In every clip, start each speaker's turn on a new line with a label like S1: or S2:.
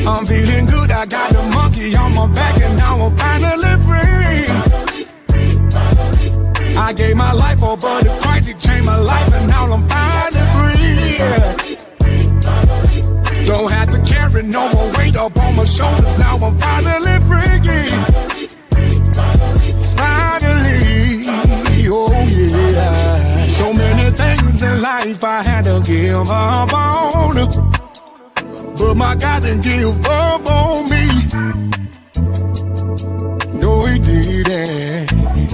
S1: I'm feeling good, I got the monkey on my back and now I'm finally free. I gave my life over to Christ, he changed my life and now I'm finally free. Don't have to carry no more weight up on my shoulders, now I'm finally free. Finally, oh yeah. So many things in life I had to give up on, but my God didn't give up on me. No, he didn't. He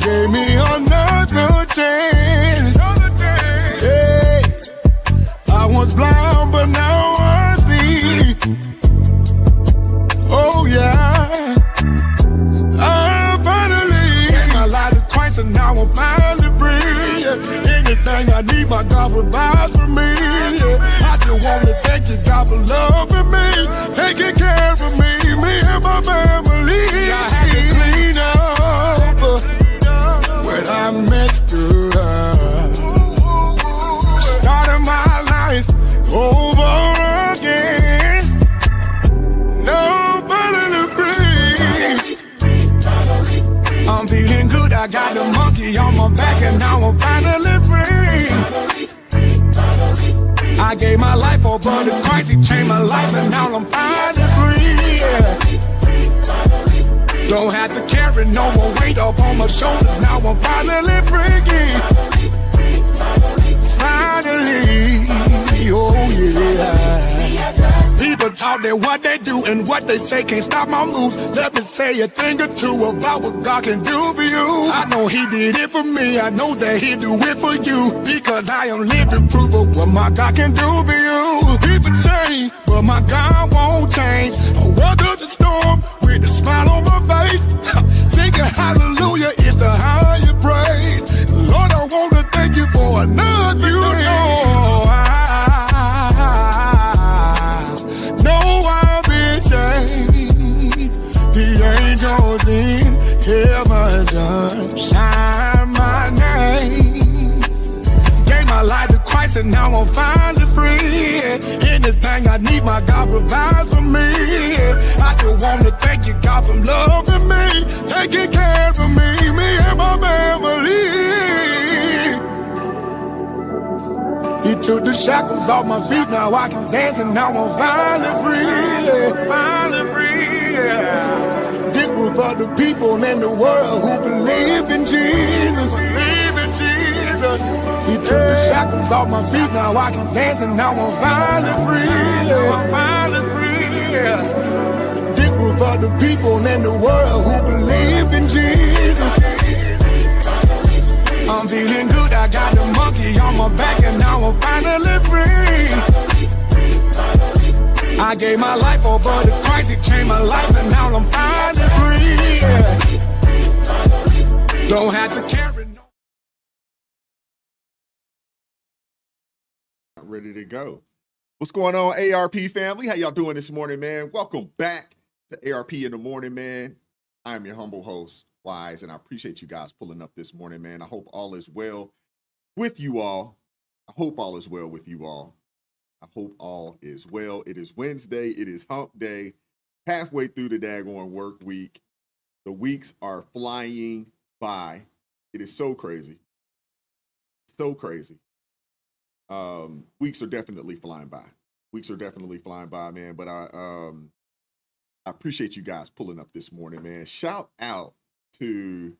S1: gave me another chance. Hey, I was blind, but now I see. Oh yeah, I finally gave my life to Christ, and now I'm finally free. Anything I need, my God provides for me. I just wanna thank you, God, for loving me, taking care of me and my family. I had to clean up when I messed up, starting my life over again. Now I'm finally free. I'm feeling good, I got the monkey on my back and now I'm finally free. I gave my life over to Christ, he changed my life and now I'm finally free. Don't have to carry no more weight up on my shoulders, now I'm finally free. Finally, oh yeah. People talk that what they do and what they say can't stop my moves. Let me say a thing or two about what God can do for you. I know he did it for me, I know that he'll do it for you, because I am living proof of what my God can do for you. People change, but my God won't change. I weather the storm with a smile on my face, singing hallelujah is the highest praise. Lord, I want to thank you for another day. You know I've been changed. The angels in heaven done shine my name. Gave my life to Christ and now I'm finally free. Anything I need, my God provides for me. I just want to thank you, God, for loving me, taking care of me and my family. He took the shackles off my feet, now I can dance and now I'm finally free. Finally free. This was for the people in the world who believe in Jesus. Believe in Jesus. He took the shackles off my feet, now I can dance and now I'm finally free. I'm finally free. This was for the people in the world who believe in Jesus. I'm feeling good, I got the monkey on my back and now I'm finally free. I gave my life over to Christ, he changed my life and now I'm finally free. Don't have to carry no.
S2: Ready to go. What's going on, ARP family? How y'all doing this morning, man? Welcome back to ARP in the morning, man. I am your humble host, Wise, and I appreciate you guys pulling up this morning, man. I hope all is well with you all. I hope all is well with you all. I hope all is well. It is Wednesday. It is hump day. Halfway through the daggone work week. The weeks are flying by. It is so crazy. So crazy. Weeks are definitely flying by. Weeks are definitely flying by, man. But I appreciate you guys pulling up this morning, man. Shout out to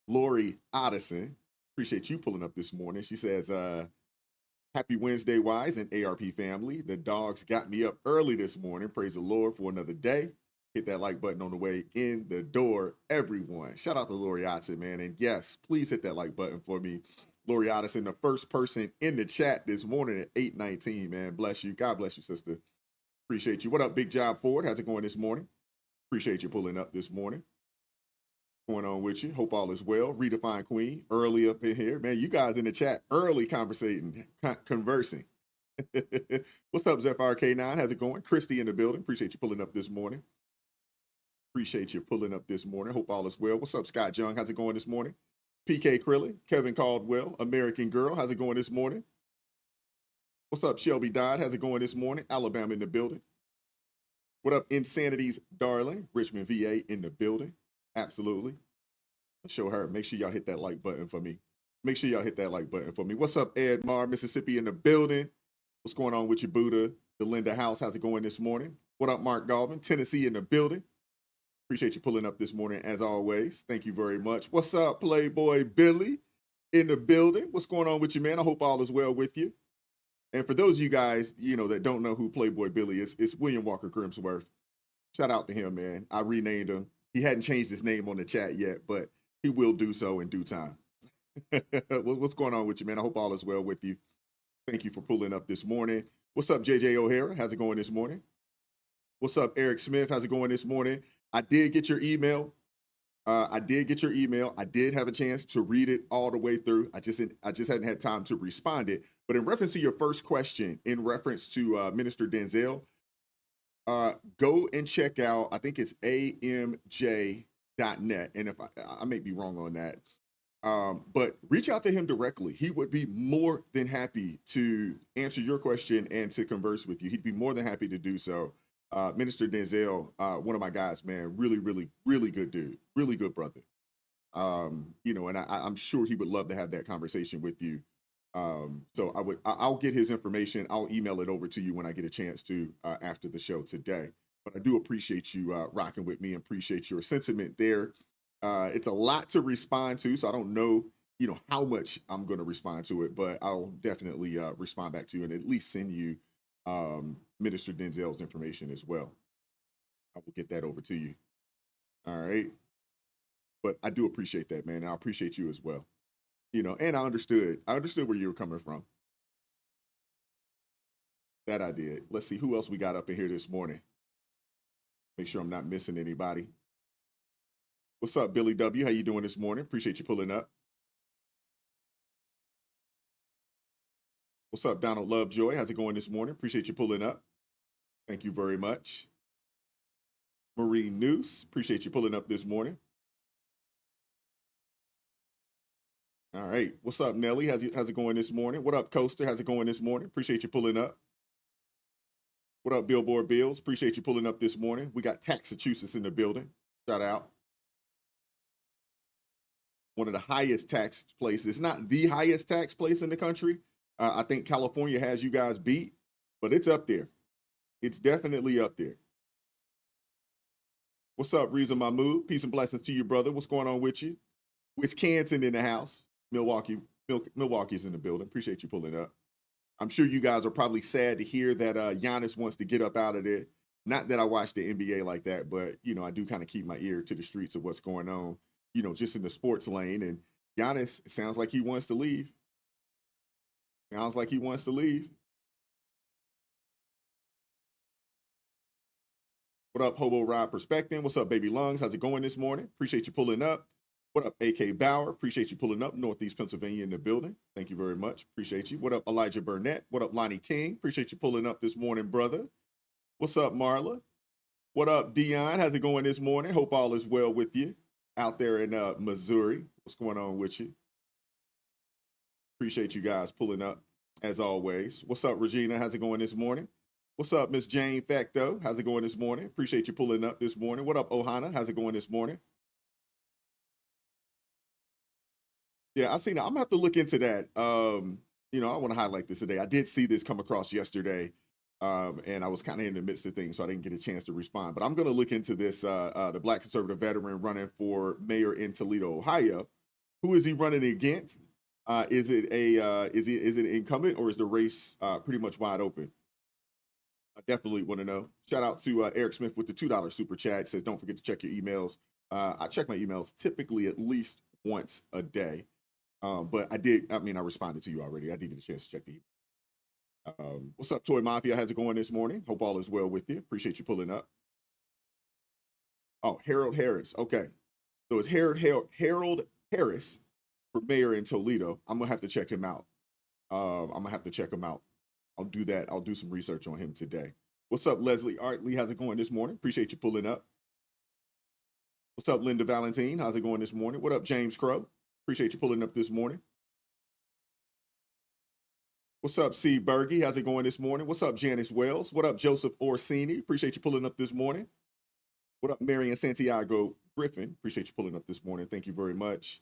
S2: Lori Addison. Appreciate you pulling up this morning. She says, happy Wednesday, Wise and ARP family. The dogs got me up early this morning. Praise the Lord for another day. Hit that like button on the way in the door, everyone. Shout out to Lori Addison, man. And yes, please hit that like button for me. Lori Addison, the first person in the chat this morning at 8:19, man. Bless you. God bless you, sister. Appreciate you. What up, Big Job Ford? How's it going this morning? Appreciate you pulling up this morning. Going on with you. Hope all is well. Redefine Queen, early up in here. Man, you guys in the chat, early conversating, conversing. What's up, ZFRK9? How's it going? Christy in the building. Appreciate you pulling up this morning. Appreciate you pulling up this morning. Hope all is well. What's up, Scott Young? How's it going this morning? PK Krillin, Kevin Caldwell, American Girl. How's it going this morning? What's up, Shelby Dodd? How's it going this morning? Alabama in the building. What up, Insanity's darling? Richmond, VA in the building. Absolutely. Show her. Make sure y'all hit that like button for me. Make sure y'all hit that like button for me. What's up, Ed Mar, Mississippi in the building? What's going on with you, Buddha? The Linda House, how's it going this morning? What up, Mark Galvin? Tennessee in the building. Appreciate you pulling up this morning, as always. Thank you very much. What's up, Playboy Billy in the building? What's going on with you, man? I hope all is well with you. And for those of you guys, that don't know who Playboy Billy is, it's William Walker Grimsworth. Shout out to him, man. I renamed him. He hadn't changed his name on the chat yet, but he will do so in due time. What's going on with you, man? I hope all is well with you. Thank you for pulling up this morning. What's up, JJ O'Hara? How's it going this morning? What's up, Eric Smith? How's it going this morning? I did get your email. I did have a chance to read it all the way through. I just hadn't had time to respond it. But in reference to your first question, in reference to Minister Denzel, go and check out, I think it's amj.net. And if I may be wrong on that, but reach out to him directly. He would be more than happy to answer your question and to converse with you. He'd be more than happy to do so. Minister Denzel, one of my guys, man, really, really, really good dude, really good brother. And I'm sure he would love to have that conversation with you. So I'll get his information. I'll email it over to you when I get a chance to after the show today. But I do appreciate you rocking with me and appreciate your sentiment there. It's a lot to respond to, so I don't know, how much I'm going to respond to it, but I'll definitely respond back to you and at least send you Minister Denzel's information as well. I will get that over to you. All right. But I do appreciate that, man. I appreciate you as well. And I understood where you were coming from. That I did. Let's see who else we got up in here this morning. Make sure I'm not missing anybody. What's up, Billy W? How you doing this morning? Appreciate you pulling up. What's up, Donald Lovejoy? How's it going this morning? Appreciate you pulling up. Thank you very much. Marie Noose, appreciate you pulling up this morning. All right. What's up, Nelly? How's it going this morning? What up, Coaster? How's it going this morning? Appreciate you pulling up. What up, Billboard Bills? Appreciate you pulling up this morning. We got Taxachusetts in the building. Shout out. One of the highest tax places, not the highest tax place in the country. I think California has you guys beat, but it's up there. It's definitely up there. What's up, Reason Mahmood? Peace and blessings to you, brother. What's going on with you? Wisconsin in the house. Milwaukee's in the building. Appreciate you pulling up. I'm sure you guys are probably sad to hear that Giannis wants to get up out of there. Not that I watch the NBA like that, but, I do kind of keep my ear to the streets of what's going on, just in the sports lane. And Giannis, it sounds like he wants to leave. Sounds like he wants to leave. What up, Hobo Rod Perspective? What's up, Baby Lungs? How's it going this morning? Appreciate you pulling up. What up, AK Bauer? Appreciate you pulling up. Northeast Pennsylvania in the building. Thank you very much. Appreciate you. What up, Elijah Burnett? What up, Lonnie King? Appreciate you pulling up this morning, brother. What's up, Marla? What up, Dion? How's it going this morning? Hope all is well with you out there in Missouri. What's going on with you? Appreciate you guys pulling up, as always. What's up, Regina? How's it going this morning? What's up, Miss Jane Facto? How's it going this morning? Appreciate you pulling up this morning. What up, Ohana? How's it going this morning? Yeah, I seen it. I'm gonna have to look into that. I want to highlight this today. I did see this come across yesterday, and I was kind of in the midst of things, so I didn't get a chance to respond. But I'm gonna look into this. The Black conservative veteran running for mayor in Toledo, Ohio. Who is he running against? Is it an incumbent, or is the race pretty much wide open? I definitely want to know. Shout out to Eric Smith with the $2 super chat. Says, don't forget to check your emails. I check my emails typically at least once a day. But I responded to you already. I did get a chance to check the email. What's up, Toy Mafia? How's it going this morning? Hope all is well with you. Appreciate you pulling up. Oh, Harold Harris. Okay. So it's Harold Harris for mayor in Toledo. I'm going to have to check him out. I'll do that. I'll do some research on him today. What's up, Leslie Artley? How's it going this morning? Appreciate you pulling up. What's up, Linda Valentine? How's it going this morning? What up, James Crow? Appreciate you pulling up this morning. What's up, C. Bergie? How's it going this morning? What's up, Janice Wells? What up, Joseph Orsini? Appreciate you pulling up this morning. What up, Marion Santiago Griffin? Appreciate you pulling up this morning. Thank you very much.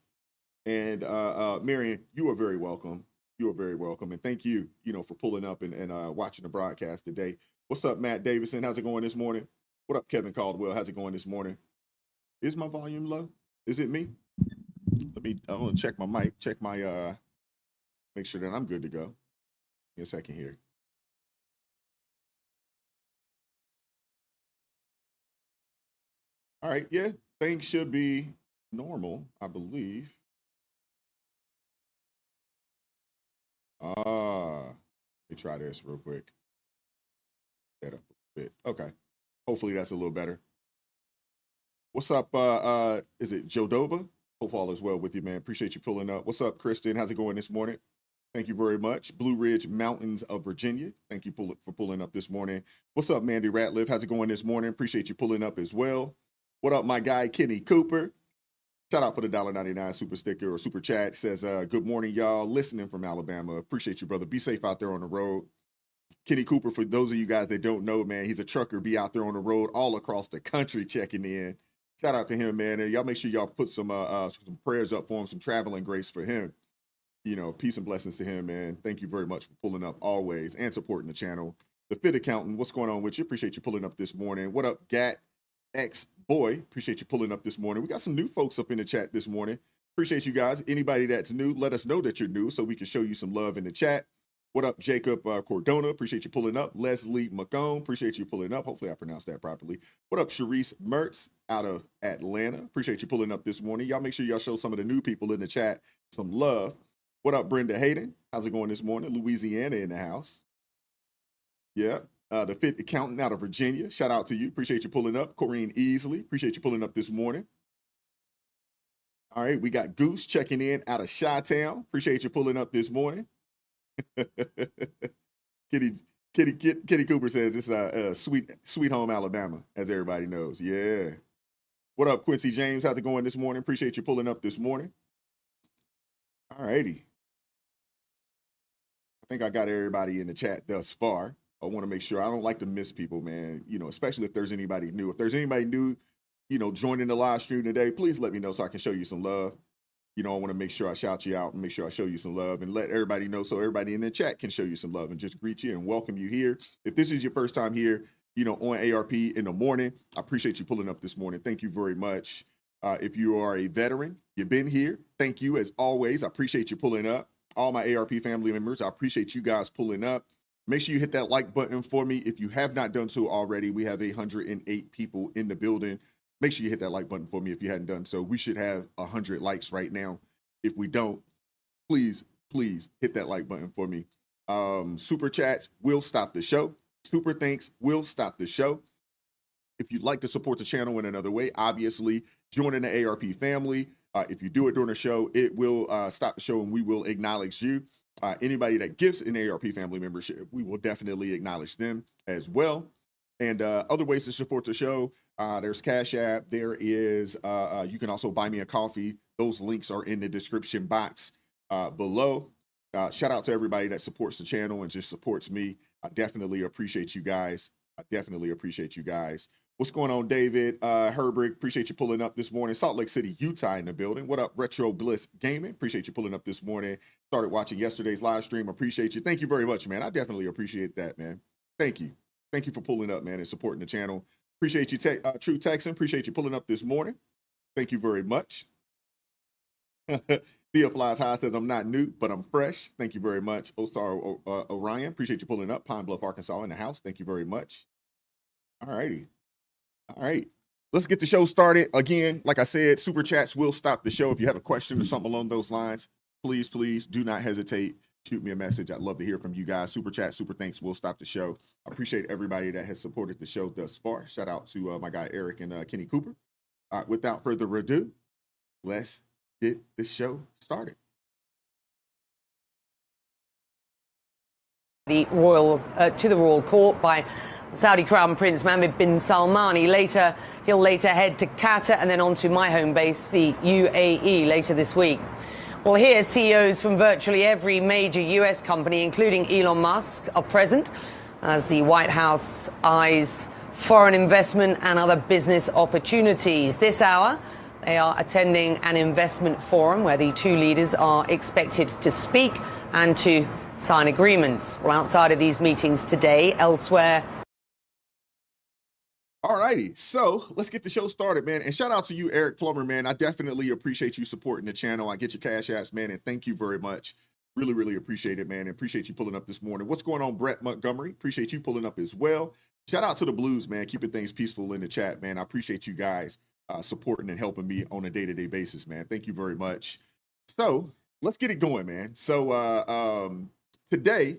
S2: And Marion, you are very welcome. You are very welcome. And thank you, for pulling up and watching the broadcast today. What's up, Matt Davidson? How's it going this morning? What up, Kevin Caldwell? How's it going this morning? Is my volume low? Is it me? I'm gonna check my mic, make sure that I'm good to go. Give me a second here. All right, yeah, things should be normal, I believe. Let me try this real quick. That up a bit. Okay. Hopefully that's a little better. What's up? Is it Jodoba? Hope all is well with you, man. Appreciate you pulling up. What's up, Kristen? How's it going this morning? Thank you very much. Blue Ridge Mountains of Virginia. Thank you for pulling up this morning. What's up, Mandy Ratliff? How's it going this morning? Appreciate you pulling up as well. What up, my guy, Kenny Cooper? Shout out for the $1.99 super sticker or super chat. Says, good morning, y'all. Listening from Alabama. Appreciate you, brother. Be safe out there on the road. Kenny Cooper, for those of you guys that don't know, man, he's a trucker. Be out there on the road all across the country checking in. Shout out to him, man. And y'all make sure y'all put some prayers up for him, some traveling grace for him. Peace and blessings to him, man. Thank you very much for pulling up always and supporting the channel. The Fit Accountant, what's going on with you? Appreciate you pulling up this morning. What up, Gat X Boy? Appreciate you pulling up this morning. We got some new folks up in the chat this morning. Appreciate you guys. Anybody that's new, let us know that you're new so we can show you some love in the chat. What up, Jacob Cordona? Appreciate you pulling up. Leslie McCone, appreciate you pulling up. Hopefully I pronounced that properly. What up, Sharice Mertz out of Atlanta? Appreciate you pulling up this morning. Y'all make sure y'all show some of the new people in the chat some love. What up, Brenda Hayden? How's it going this morning? Louisiana in the house. Yeah. The Fit Accountant out of Virginia. Shout out to you. Appreciate you pulling up. Corrine Easley. Appreciate you pulling up this morning. All right. We got Goose checking in out of Chi-Town. Appreciate you pulling up this morning. Kitty Cooper says it's sweet home Alabama, as everybody knows. Yeah. What up, Quincy James? How's it going this morning? Appreciate you pulling up this morning. All righty. I think I got everybody in the chat thus far. I want to make sure I don't like to miss people, man. Especially if there's anybody new. If there's anybody new, joining the live stream today, please let me know so I can show you some love. I want to make sure I shout you out and make sure I show you some love and let everybody know so everybody in the chat can show you some love and just greet you and welcome you here. If this is your first time here, on ARP in the morning, I appreciate you pulling up this morning. Thank you very much. If you are a veteran, you've been here. Thank you as always. I appreciate you pulling up. All my ARP family members, I appreciate you guys pulling up. Make sure you hit that like button for me. If you have not done so already, we have 108 people in the building. Make sure you hit that like button for me if you hadn't done so. We should have 100 likes right now. If we don't, please hit that like button for me. Super chats will stop the show. Super thanks will stop the show. If you'd like to support the channel in another way, obviously, joining the ARP family. If you do it during the show, it will stop the show and we will acknowledge you. Anybody that gives an ARP family membership, we will definitely acknowledge them as well. And other ways to support the show, there's Cash App. There is, you can also buy me a coffee. Those links are in the description box below. Shout out to everybody that supports the channel and just supports me. I definitely appreciate you guys. What's going on, David Herbert? Appreciate you pulling up this morning. Salt Lake City, Utah in the building. What up, Retro Bliss Gaming? Appreciate you pulling up this morning. Started watching yesterday's live stream. Appreciate you. Thank you very much, man. I definitely appreciate that, man. Thank you. Thank you for pulling up, man, and supporting the channel. Appreciate you, True Texan. Appreciate you pulling up this morning. Thank you very much. Thea Flies High says, I'm not new, but I'm fresh. Thank you very much. O-Star Orion, appreciate you pulling up. Pine Bluff, Arkansas in the house. Thank you very much. All righty. All right. Let's get the show started. Again, like I said, super chats will stop the show. If you have a question or something along those lines, please do not hesitate. Shoot me a message. I'd love to hear from you guys. Super chat, super thanks will stop the show. I appreciate everybody that has supported the show thus far. Shout out to my guy Eric and Kenny Cooper. Without further ado, let's get the show started.
S3: To the royal court by Saudi Crown Prince Mohammed bin Salman. He'll later head to Qatar and then on to my home base, the UAE, later this week. Well, here, CEOs from virtually every major US company, including Elon Musk, are present as the White House eyes foreign investment and other business opportunities. This hour, they are attending an investment forum where the two leaders are expected to speak and to sign agreements. Well, outside of these meetings today, elsewhere.
S2: All righty, so let's get the show started, man. And shout out to you, Eric Plummer, man. I definitely appreciate you supporting the channel. I get your cash apps, man, and thank you very much. Really, really appreciate it, man. And appreciate you pulling up this morning. What's going on, Brett Montgomery? Appreciate you pulling up as well. Shout out to the Blues, man. Keeping things peaceful in the chat, man. I appreciate you guys supporting and helping me on a day-to-day basis, man. Thank you very much. So let's get it going, man. So today,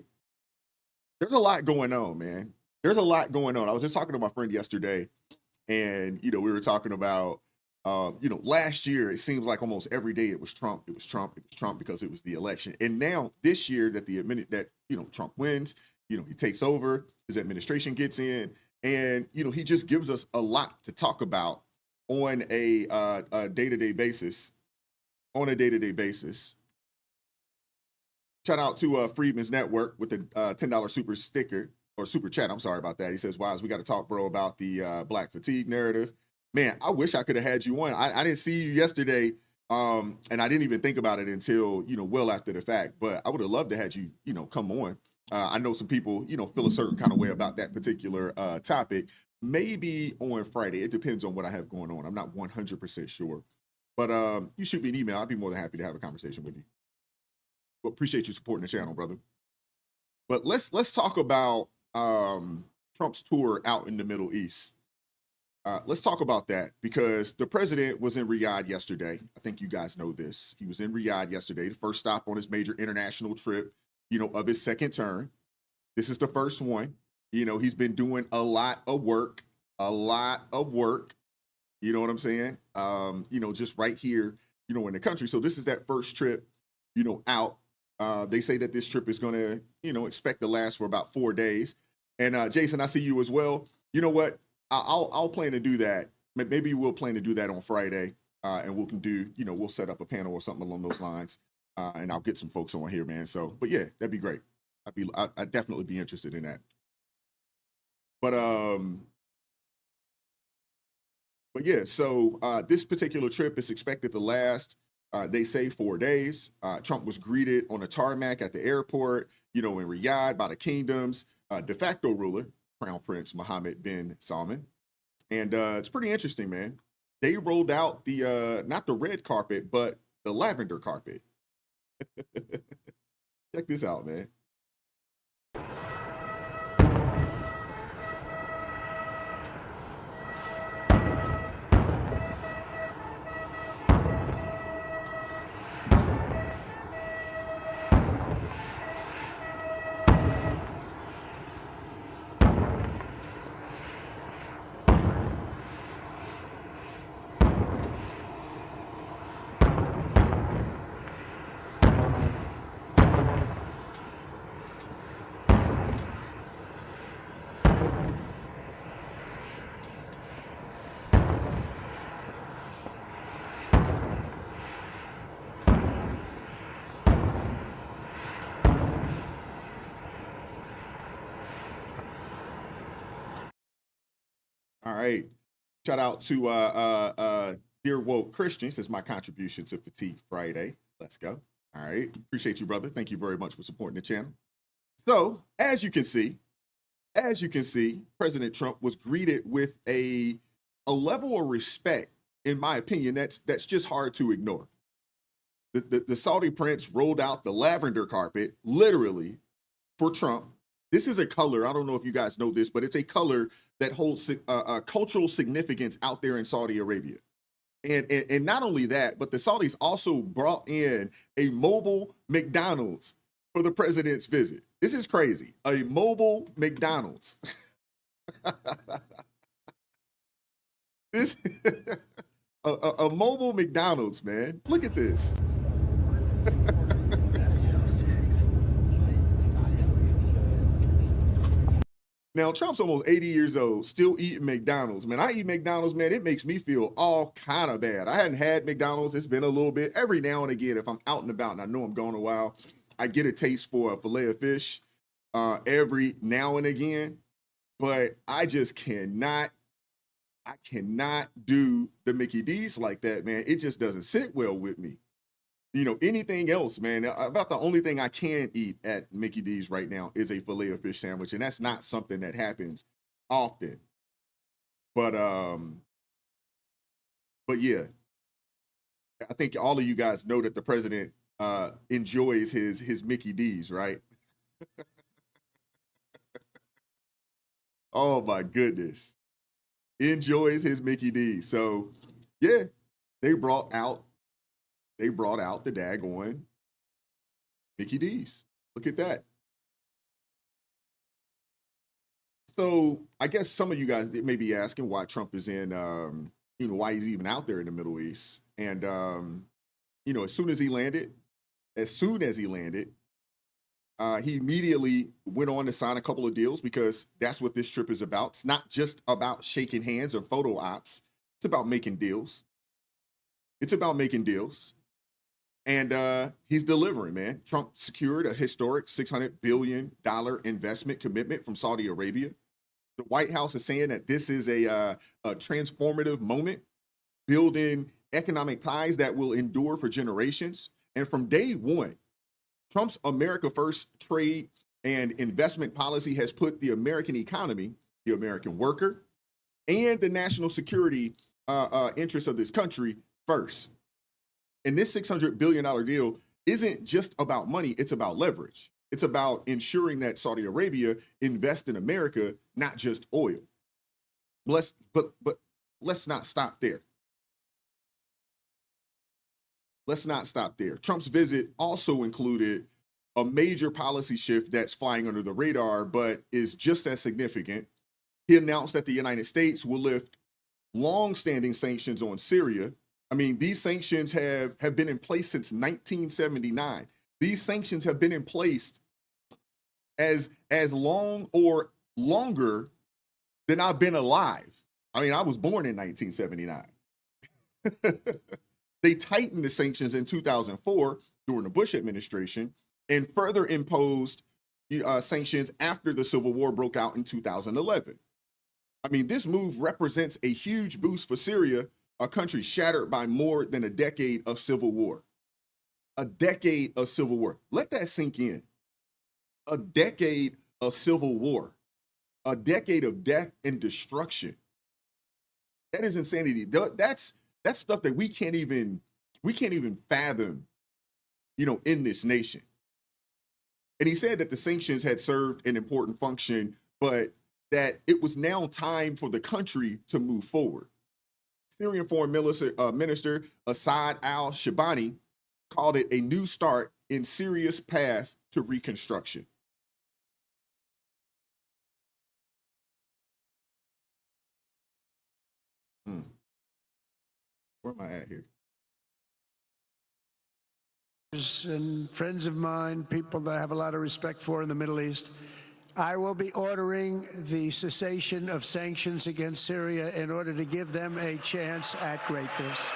S2: there's a lot going on, man. There's a lot going on. I was just talking to my friend yesterday, and, we were talking about, last year, it seems like almost every day it was Trump. It was Trump. It was Trump because it was the election. And now this year that Trump wins, he takes over, his administration gets in, and, he just gives us a lot to talk about on a day-to-day basis. Shout out to Freedman's Network with the $10 super sticker. Or super chat, I'm sorry about that. He says, Wise, we got to talk, bro, about the black fatigue narrative. Man, I wish I could have had you on. I didn't see you yesterday, and I didn't even think about it until, well after the fact. But I would have loved to have you, come on. I know some people, feel a certain kind of way about that particular topic. Maybe on Friday. It depends on what I have going on. I'm not 100% sure. But you shoot me an email. I'd be more than happy to have a conversation with you. Well, appreciate you supporting the channel, brother. But let's talk about Trump's tour out in the Middle East. Let's talk about that because the president was in Riyadh yesterday. I think you guys know this. He was in Riyadh yesterday, the first stop on his major international trip, of his second term. This is the first one. He's been doing a lot of work. You know what I'm saying? Just right here, in the country. So this is that first trip, out. They say that this trip is going to, expect to last for about 4 days. And Jason, I see you as well. You know what? I'll plan to do that. Maybe we'll plan to do that on Friday, and we can do, we'll set up a panel or something along those lines, and I'll get some folks on here, man. So, but yeah, that'd be great. I'd definitely be interested in that. But yeah, so this particular trip is expected to last. They say 4 days. Trump was greeted on a tarmac at the airport, in Riyadh by the kingdom's de facto ruler, Crown Prince Mohammed bin Salman. And it's pretty interesting, man. They rolled out the, not the red carpet, but the lavender carpet. Check this out, man. All right. Shout out to Dear Woke Christians. This is my contribution to Fatigue Friday. Let's go. All right. Appreciate you, brother. Thank you very much for supporting the channel. So, as you can see, President Trump was greeted with a level of respect, in my opinion, that's just hard to ignore. The Saudi prince rolled out the lavender carpet, literally, for Trump. This is a color, I don't know if you guys know this, but it's a color that holds cultural significance out there in Saudi Arabia. And not only that, but the Saudis also brought in a mobile McDonald's for the president's visit. This is crazy. A mobile McDonald's. This a mobile McDonald's, man. Look at this. Now, Trump's almost 80 years old, still eating McDonald's. Man, I eat McDonald's, man. It makes me feel all kind of bad. I hadn't had McDonald's. It's been a little bit. Every now and again, if I'm out and about and I know I'm gone a while, I get a taste for a filet of fish every now and again. But I just cannot do the Mickey D's like that, man. It just doesn't sit well with me. You know, anything else, man, about the only thing I can eat at Mickey D's right now is a filet of fish sandwich, and that's not something that happens often. But yeah, I think all of you guys know that the president enjoys his Mickey D's, right? Oh my goodness. Enjoys his Mickey D's. So yeah, they brought out the daggone Mickey D's. Look at that. So I guess some of you guys may be asking why Trump is in, why he's even out there in the Middle East. And, as soon as he landed, he immediately went on to sign a couple of deals because that's what this trip is about. It's not just about shaking hands or photo ops. It's about making deals. And he's delivering, man. Trump secured a historic $600 billion investment commitment from Saudi Arabia. The White House is saying that this is a transformative moment, building economic ties that will endure for generations. And from day one, Trump's America First trade and investment policy has put the American economy, the American worker, and the national security interests of this country first. And this $600 billion deal isn't just about money, it's about leverage. It's about ensuring that Saudi Arabia invests in America, not just oil. But let's not stop there. Trump's visit also included a major policy shift that's flying under the radar, but is just as significant. He announced that the United States will lift long-standing sanctions on Syria. I mean, these sanctions have been in place since 1979. These sanctions have been in place as long or longer than I've been alive. I mean, I was born in 1979. They tightened the sanctions in 2004 during the Bush administration and further imposed sanctions after the Civil War broke out in 2011. I mean, this move represents a huge boost for Syria, a country shattered by more than a decade of civil war. A decade of civil war. Let that sink in. A decade of civil war. A decade of death and destruction. That is insanity. That's stuff that we can't even fathom, in this nation. And he said that the sanctions had served an important function, but that it was now time for the country to move forward. Syrian Foreign Minister Assad al-Shabani called it a new start in Syria's path to reconstruction. Where am I at here?
S4: And friends of mine, people that I have a lot of respect for in the Middle East, I will be ordering the cessation of sanctions against Syria in order to give them a chance at greatness.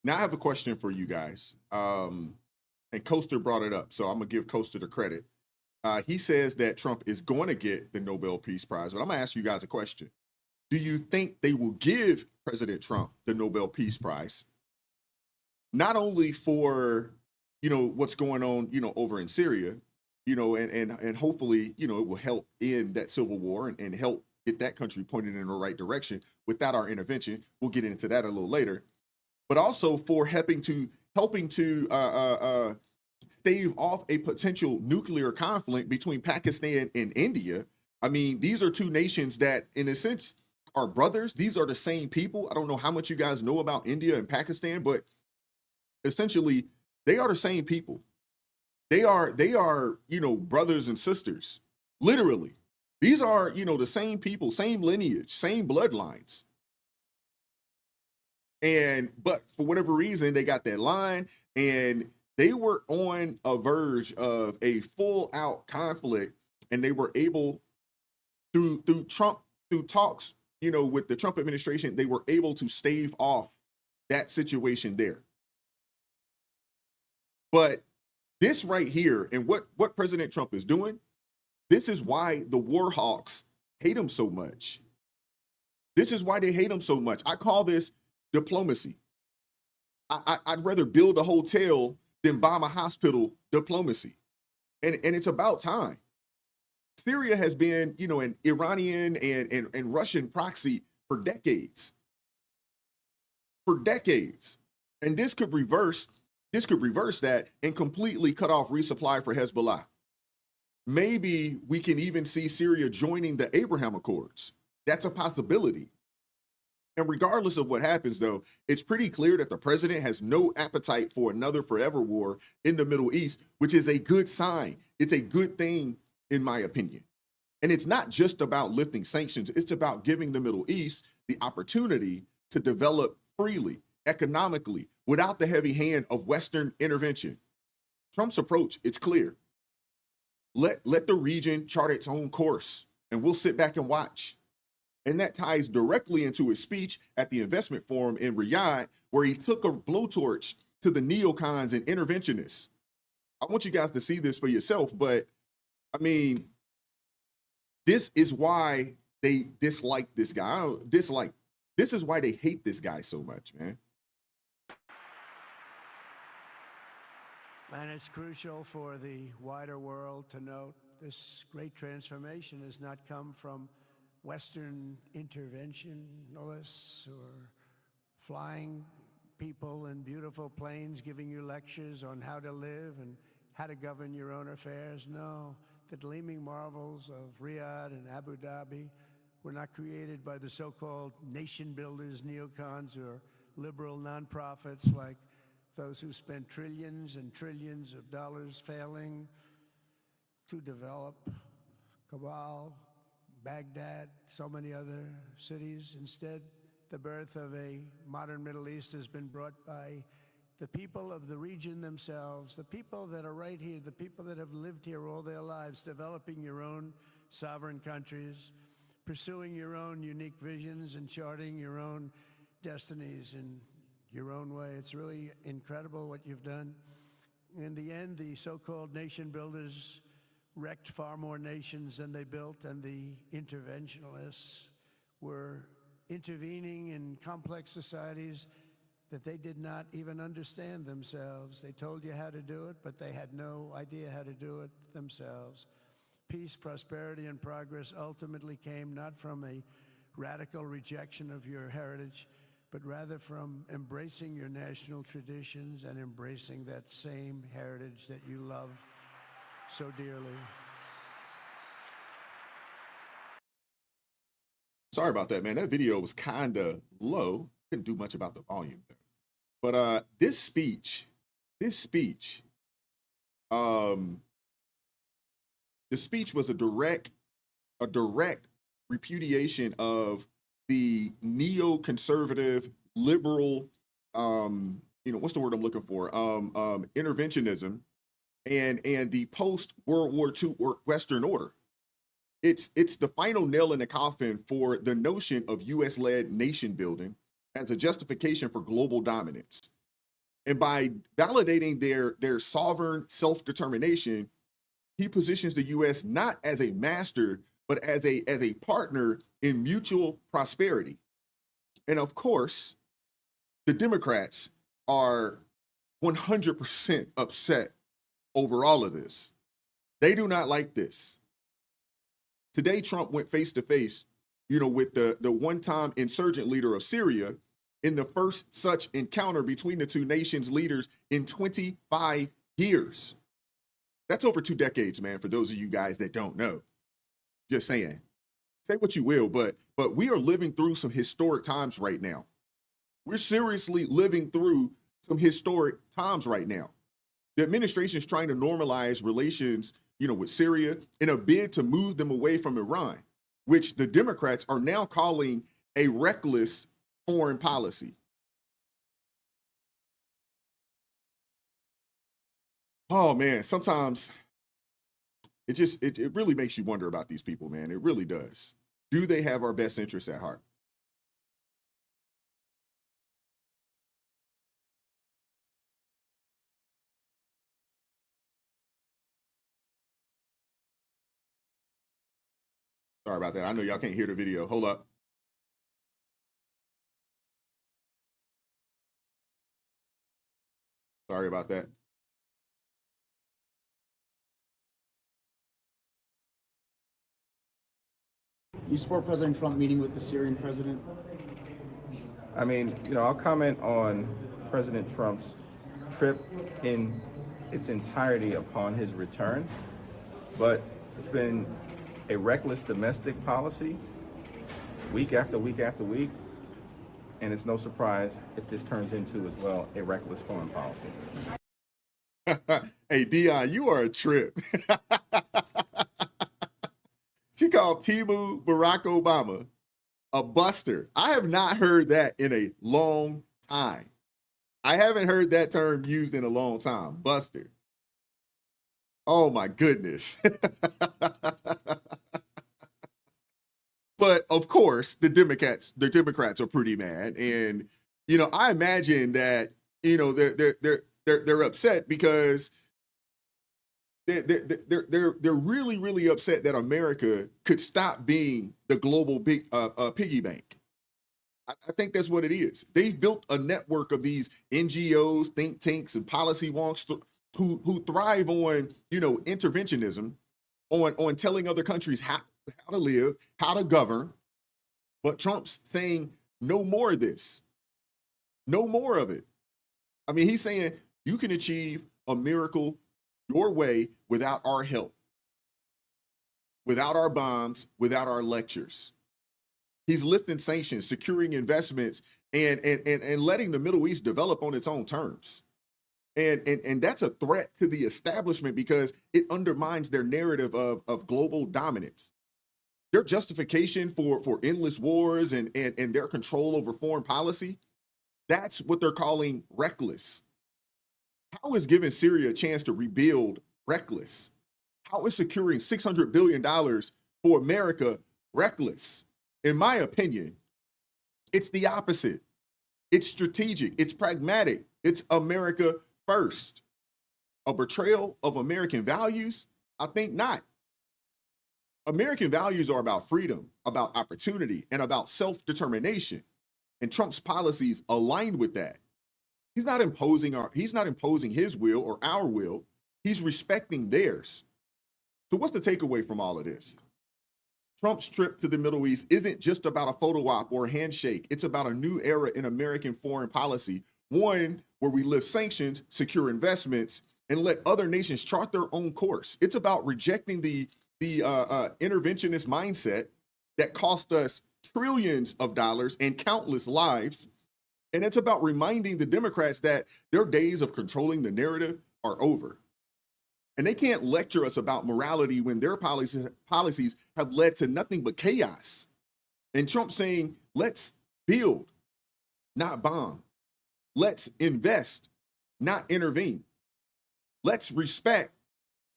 S2: Now I have a question for you guys. And Coaster brought it up, so I'm gonna give Coaster the credit. He says that Trump is going to get the Nobel Peace Prize, but I'm gonna ask you guys a question. Do you think they will give President Trump the Nobel Peace Prize? Not only for, what's going on, over in Syria, and hopefully, it will help end that civil war and help get that country pointed in the right direction without our intervention. We'll get into that a little later. but also for helping to stave off a potential nuclear conflict between Pakistan and India. I mean, these are two nations that, in a sense, are brothers. These are the same people. I don't know how much you guys know about India and Pakistan, but essentially, they are the same people. They are, brothers and sisters. Literally. These are, the same people, same lineage, same bloodlines. But for whatever reason, they got that line, and they were on a verge of a full out conflict, and they were able through talks, with the Trump administration, they were able to stave off that situation there. But this right here, and what President Trump is doing, this is why the war hawks hate him so much. This is why they hate him so much. I call this diplomacy. I'd rather build a hotel than bomb a hospital diplomacy. And it's about time. Syria has been, an Iranian and Russian proxy for decades. For decades. And this could reverse that and completely cut off resupply for Hezbollah. Maybe we can even see Syria joining the Abraham Accords. That's a possibility. And regardless of what happens, though, it's pretty clear that the president has no appetite for another forever war in the Middle East, which is a good sign. It's a good thing, in my opinion. And it's not just about lifting sanctions. It's about giving the Middle East the opportunity to develop freely, economically, without the heavy hand of Western intervention. Trump's approach, it's clear. Let the region chart its own course, and we'll sit back and watch. And that ties directly into his speech at the investment forum in Riyadh, where he took a blowtorch to the neocons and interventionists. I want you guys to see this for yourself, but I mean, this is why they dislike this guy. This is why they hate this guy so much, man.
S4: And it's crucial for the wider world to note this great transformation has not come from Western interventionalists or flying people in beautiful planes giving you lectures on how to live and how to govern your own affairs. No, the gleaming marvels of Riyadh and Abu Dhabi were not created by the so-called nation builders, neocons, or liberal nonprofits like those who spent trillions and trillions of dollars failing to develop Kabul, Baghdad, so many other cities. Instead, the birth of a modern Middle East has been brought by the people of the region themselves, the people that are right here, the people that have lived here all their lives, developing your own sovereign countries, pursuing your own unique visions and charting your own destinies in your own way. It's really incredible what you've done. In the end, the so-called nation builders wrecked far more nations than they built, and the interventionists were intervening in complex societies that they did not even understand themselves. They told you how to do it, but they had no idea how to do it themselves. Peace, prosperity, and progress ultimately came not from a radical rejection of your heritage, but rather from embracing your national traditions and embracing that same heritage that you love so dearly.
S2: Sorry about that, man. That video was kind of low. Couldn't do much about the volume there. But this speech, the speech was a direct repudiation of the neoconservative liberal, what's the word I'm looking for? Interventionism and the post-World War II Western order. It's the final nail in the coffin for the notion of U.S.-led nation building as a justification for global dominance. And by validating their sovereign self-determination, he positions the U.S. not as a master, but as a partner in mutual prosperity. And of course, the Democrats are 100% upset over all of this. They do not like this. Today, Trump went face to face, with the one-time insurgent leader of Syria in the first such encounter between the two nations' leaders in 25 years. That's over 2 decades, man, for those of you guys that don't know. Just saying. Say what you will, but we are living through some historic times right now. We're seriously living through some historic times right now. The administration is trying to normalize relations, with Syria in a bid to move them away from Iran, which the Democrats are now calling a reckless foreign policy. Oh man, sometimes it really makes you wonder about these people, man. It really does. Do they have our best interests at heart? Sorry about that. I know y'all can't hear the video. Hold up. Sorry about that.
S5: You support President Trump meeting with the Syrian president?
S6: I mean, I'll comment on President Trump's trip in its entirety upon his return, but it's been a reckless domestic policy week after week after week, and it's no surprise if this turns into, as well, a reckless foreign policy.
S2: Hey, Dion, you are a trip. She called Timu Barack Obama a buster. I have not heard that in a long time. I haven't heard that term used in a long time. Buster. Oh my goodness. But of course, the Democrats are pretty mad, and I imagine that they're upset because they're really, really upset that America could stop being the global big piggy bank. I think that's what it is. They've built a network of these NGOs, think tanks, and policy wonks who thrive on interventionism, on telling other countries how to live, how to govern. But Trump's saying no more of this, no more of it. I mean, he's saying you can achieve a miracle your way without our help, without our bombs, without our lectures. He's lifting sanctions, securing investments, and letting the Middle East develop on its own terms. And that's a threat to the establishment because it undermines their narrative of global dominance. Their justification for endless wars and their control over foreign policy, that's what they're calling reckless. How is giving Syria a chance to rebuild reckless? How is securing $600 billion for America reckless? In my opinion, it's the opposite. It's strategic. It's pragmatic. It's America first. A betrayal of American values? I think not. American values are about freedom, about opportunity, and about self-determination. And Trump's policies align with that. He's not imposing his will or our will. He's respecting theirs. So what's the takeaway from all of this? Trump's trip to the Middle East isn't just about a photo op or a handshake. It's about a new era in American foreign policy, one where we lift sanctions, secure investments, and let other nations chart their own course. It's about rejecting the interventionist mindset that cost us trillions of dollars and countless lives. And it's about reminding the Democrats that their days of controlling the narrative are over. And they can't lecture us about morality when their policies have led to nothing but chaos. And Trump saying, let's build, not bomb. Let's invest, not intervene. Let's respect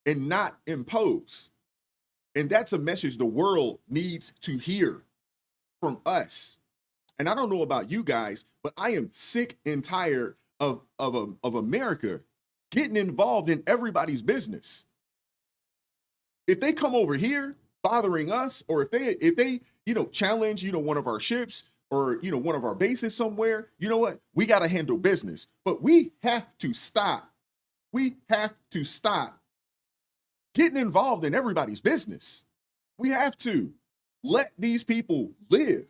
S2: and not impose. And that's a message the world needs to hear from us. And I don't know about you guys, but I am sick and tired of America getting involved in everybody's business. If they come over here bothering us, or if they challenge one of our ships or one of our bases somewhere, you know what? We got to handle business. But we have to stop. We have to stop getting involved in everybody's business. We have to let these people live.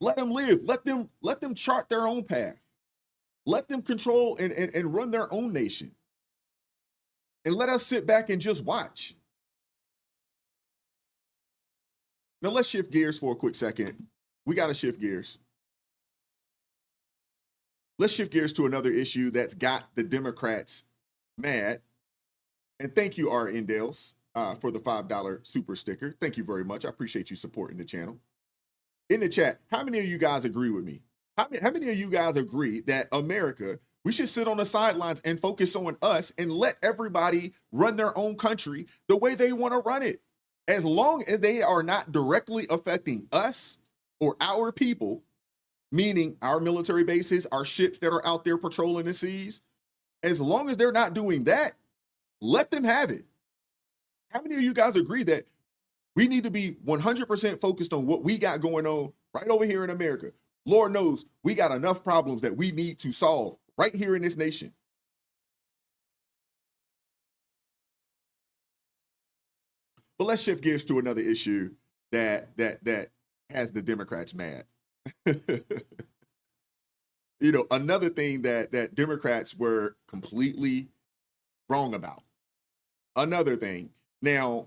S2: Let them live. Let them chart their own path. Let them control and run their own nation. And let us sit back and just watch. Now let's shift gears for a quick second. We got to shift gears. Let's shift gears to another issue that's got the Democrats mad. And thank you, R. Indales, for the $5 super sticker. Thank you very much. I appreciate you supporting the channel. In the chat, how many of you guys agree with me? How many of you guys agree that America, we should sit on the sidelines and focus on us and let everybody run their own country the way they want to run it? As long as they are not directly affecting us or our people, meaning our military bases, our ships that are out there patrolling the seas, as long as they're not doing that, let them have it. How many of you guys agree that we need to be 100% focused on what we got going on right over here in America? Lord knows we got enough problems that we need to solve right here in this nation. But let's shift gears to another issue that has the Democrats mad. You know, another thing that Democrats were completely wrong about. Another thing. Now,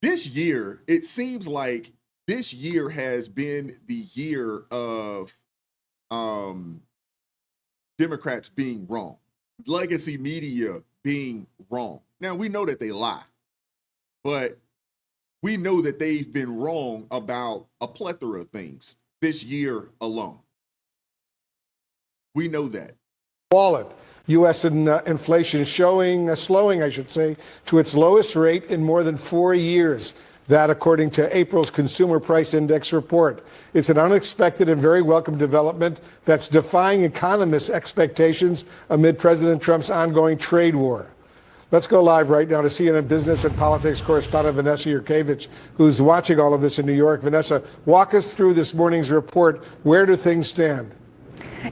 S2: this year, it seems like this year has been the year of Democrats being wrong, legacy media being wrong. Now, we know that they lie, but we know that they've been wrong about a plethora of things this year alone. We know that.
S7: Wallet. U.S. inflation slowing, I should say, to its lowest rate in more than 4 years. That, according to April's Consumer Price Index report. It's an unexpected and very welcome development that's defying economists' expectations amid President Trump's ongoing trade war. Let's go live right now to CNN business and politics correspondent Vanessa Yurkevich, who's watching all of this in New York. Vanessa, walk us through this morning's report. Where do things stand?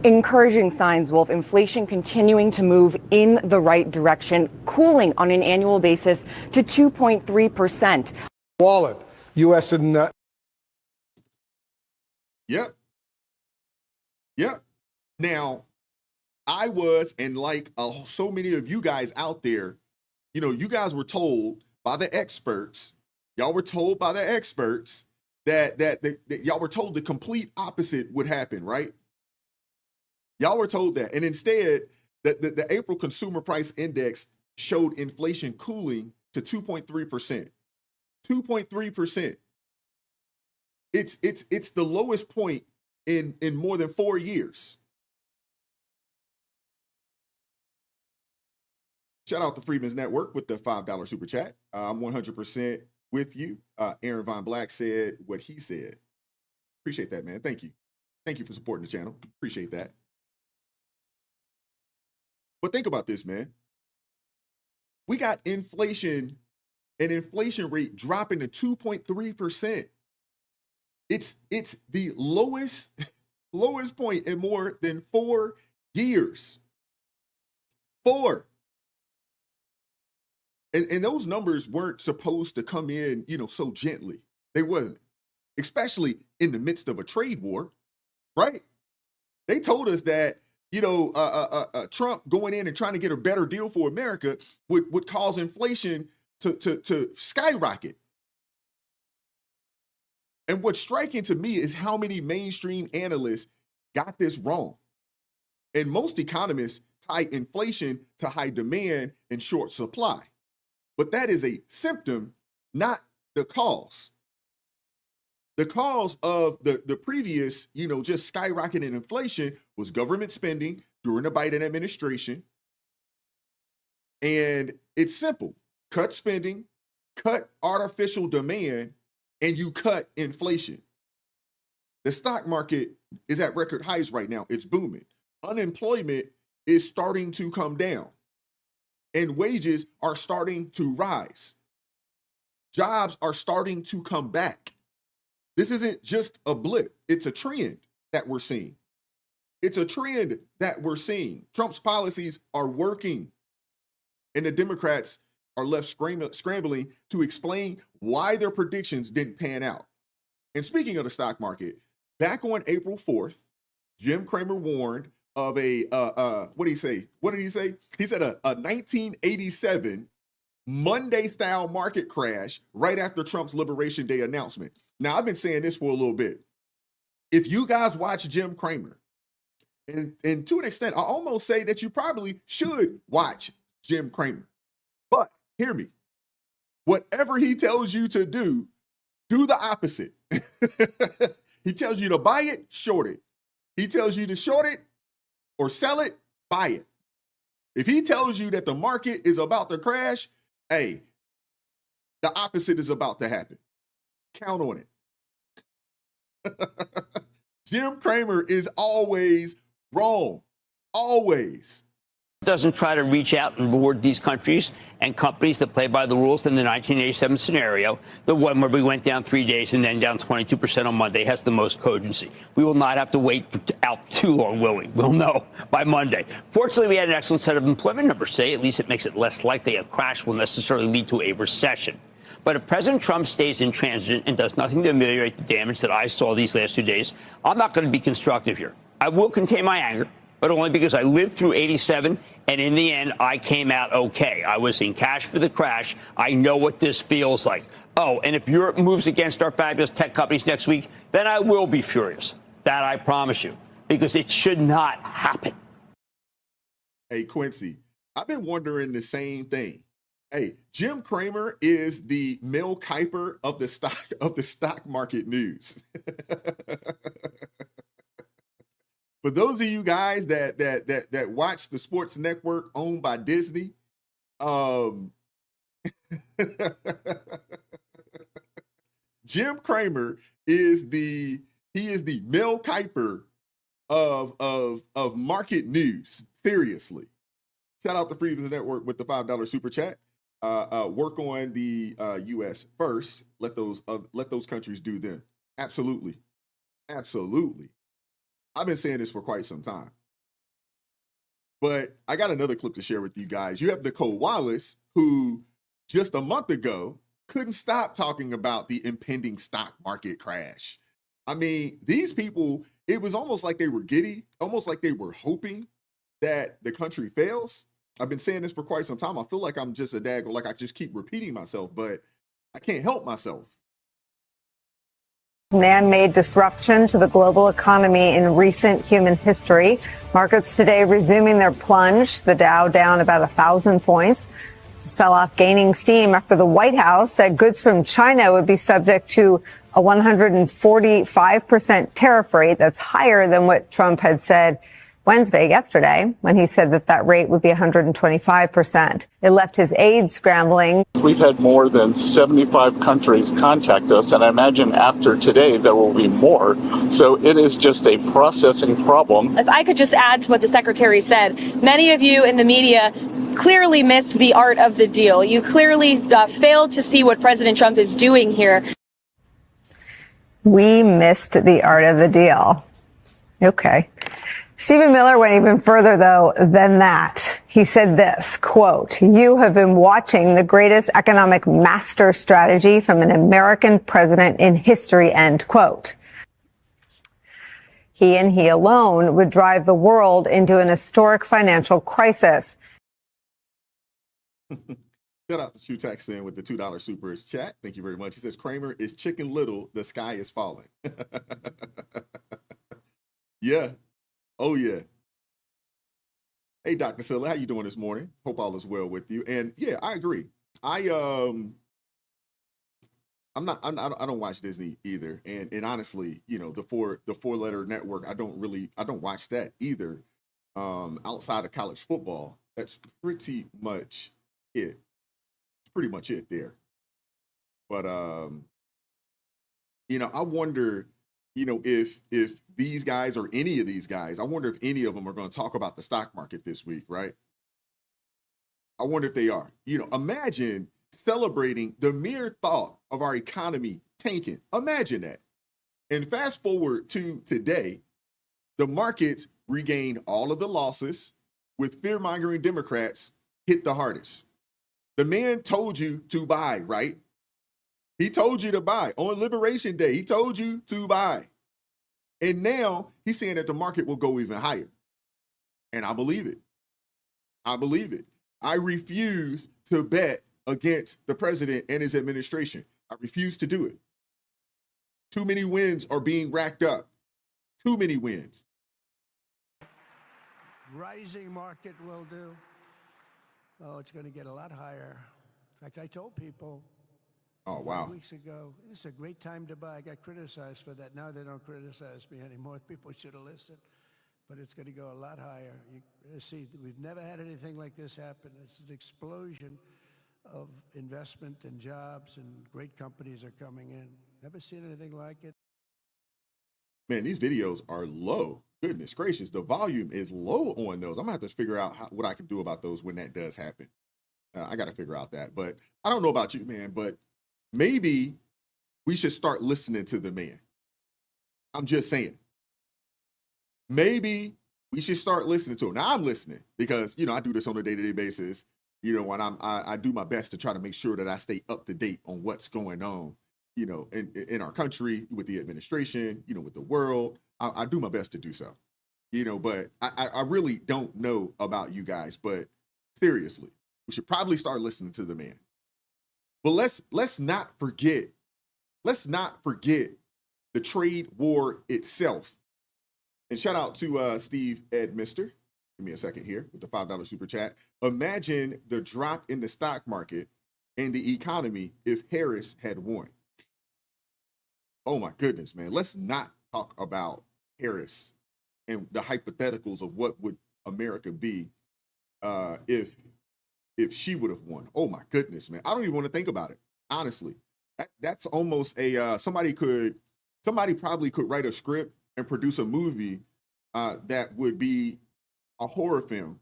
S8: Encouraging signs, Wolf. Inflation continuing to move in the right direction, cooling on an annual basis to 2.3%.
S7: Wallet. U.S.
S2: Yep. Now, I was, and like so many of you guys out there, you know, you guys were told by the experts, y'all were told by the experts that y'all were told the complete opposite would happen, right? Y'all were told that. And instead, the April Consumer Price Index showed inflation cooling to 2.3%. 2.3%. It's the lowest point in more than 4 years. Shout out to Freeman's Network with the $5 super chat. I'm 100% with you. Aaron Von Black said what he said. Appreciate that, man. Thank you. Thank you for supporting the channel. Appreciate that. But think about this, man. We got inflation, an inflation rate dropping to 2.3%. It's the lowest point in more than 4 years. 4. And those numbers weren't supposed to come in, you know, so gently. They wasn't, especially in the midst of a trade war, right? They told us that, you know, Trump going in and trying to get a better deal for America would cause inflation to skyrocket. And what's striking to me is how many mainstream analysts got this wrong. And most economists tie inflation to high demand and short supply. But that is a symptom, not the cause. The cause of the previous, you know, just skyrocketing inflation was government spending during the Biden administration. And it's simple. Cut spending, cut artificial demand, and you cut inflation. The stock market is at record highs right now. It's booming. Unemployment is starting to come down. And wages are starting to rise. Jobs are starting to come back. This isn't just a blip. It's a trend that we're seeing. It's a trend that we're seeing. Trump's policies are working. And the Democrats are left scrambling to explain why their predictions didn't pan out. And speaking of the stock market, back on April 4th, Jim Cramer warned of a what did he say? What did he say? He said a 1987 Monday style market crash right after Trump's Liberation Day announcement. Now, I've been saying this for a little bit. If you guys watch Jim Cramer, and to an extent, I almost say that you probably should watch Jim Cramer. But hear me. Whatever he tells you to do the opposite. He tells you to buy it, short it. He tells you to short it or sell it, buy it. If he tells you that the market is about to crash, hey, the opposite is about to happen. Count on it. Jim Cramer is always wrong. Always.
S9: Doesn't try to reach out and reward these countries and companies that play by the rules in the 1987 scenario. The one where we went down 3 days and then down 22% on Monday has the most cogency. We will not have to wait out too long, will we? We'll know by Monday. Fortunately, we had an excellent set of employment numbers today. At least it makes it less likely a crash will necessarily lead to a recession. But if President Trump stays intransigent and does nothing to ameliorate the damage that I saw these last 2 days, I'm not going to be constructive here. I will contain my anger, but only because I lived through 87, and in the end, I came out okay. I was in cash for the crash. I know what this feels like. Oh, and if Europe moves against our fabulous tech companies next week, then I will be furious. That I promise you, because it should not happen.
S2: Hey, Quincy, I've been wondering the same thing. Hey, Jim Cramer is the Mel Kiper of the stock market news. For those of you guys that watch the sports network owned by Disney, Jim Cramer is the Mel Kiper of market news. Seriously. Shout out to Freedoms Network with the $5 super chat. Work on the U.S. first. Let those countries do them. Absolutely. Absolutely. I've been saying this for quite some time. But I got another clip to share with you guys. You have Nicole Wallace, who just a month ago couldn't stop talking about the impending stock market crash. I mean, these people, it was almost like they were giddy, almost like they were hoping that the country fails. I've been saying this for quite some time. I feel like I'm just a dagger, like I just keep repeating myself, but I can't help myself.
S10: Man-made disruption to the global economy in recent human history. Markets today resuming their plunge. The Dow down about 1,000 points. The sell-off gaining steam after the White House said goods from China would be subject to a 145% tariff rate. That's higher than what Trump had said yesterday, when he said that rate would be 125%. It left his aides scrambling.
S11: We've had more than 75 countries contact us, and I imagine after today there will be more. So it is just a processing problem.
S12: If I could just add to what the secretary said, many of you in the media clearly missed the art of the deal. You clearly failed to see what President Trump is doing here.
S10: We missed the art of the deal. Okay. Stephen Miller went even further, though, than that. He said this, quote, "You have been watching the greatest economic master strategy from an American president in history," end quote. He and he alone would drive the world into an historic financial crisis.
S2: Shout out to True Tax in with the $2 super chat. Thank you very much. He says, Cramer is Chicken Little, the sky is falling. Yeah. Oh, yeah. Hey, Dr. Silla, how you doing this morning? Hope all is well with you. And yeah, I agree. I don't watch Disney either. And honestly, you know, the four-letter network, I don't watch that either. Outside of college football, that's pretty much it. It's pretty much it there. But you know, I wonder, you know, if these guys or any of these guys, I wonder if any of them are going to talk about the stock market this week, right? I wonder if they are. You know, imagine celebrating the mere thought of our economy tanking. Imagine that. And fast forward to today, the markets regained all of the losses with fear-mongering Democrats hit the hardest. The man told you to buy, right? He told you to buy. On Liberation Day, he told you to buy. And now he's saying that the market will go even higher. And I believe it. I believe it. I refuse to bet against the president and his administration. I refuse to do it. Too many wins are being racked up. Too many wins.
S4: Rising market will do. Oh, it's going to get a lot higher. In fact, I told people
S2: Oh, wow.
S4: 5 weeks ago, it's a great time to buy. I got criticized for that. Now they don't criticize me anymore. People should have listened. But it's going to go a lot higher. You see, we've never had anything like this happen. It's an explosion of investment and jobs, and great companies are coming in. Never seen anything like it.
S2: Man, these videos are low. Goodness gracious, the volume is low on those. I'm gonna have to figure out what I can do about those when that does happen. I got to figure out that. But I don't know about you, man, but maybe we should start listening to the man. I'm just saying. Maybe we should start listening to him. Now I'm listening because, you know, I do this on a day-to-day basis, you know, and I do my best to try to make sure that I stay up to date on what's going on, you know, in our country, with the administration, you know, with the world. I do my best to do so, you know, but I really don't know about you guys, but seriously, we should probably start listening to the man. But let's not forget the trade war itself. And shout out to Steve Edmister. Give me a second here with the $5 super chat. Imagine the drop in the stock market and the economy if Harris had won. Oh my goodness, man. Let's not talk about Harris and the hypotheticals of what would America be if she would have won. Oh my goodness, man. I don't even want to think about it. Honestly, that's almost a somebody probably could write a script and produce a movie that would be a horror film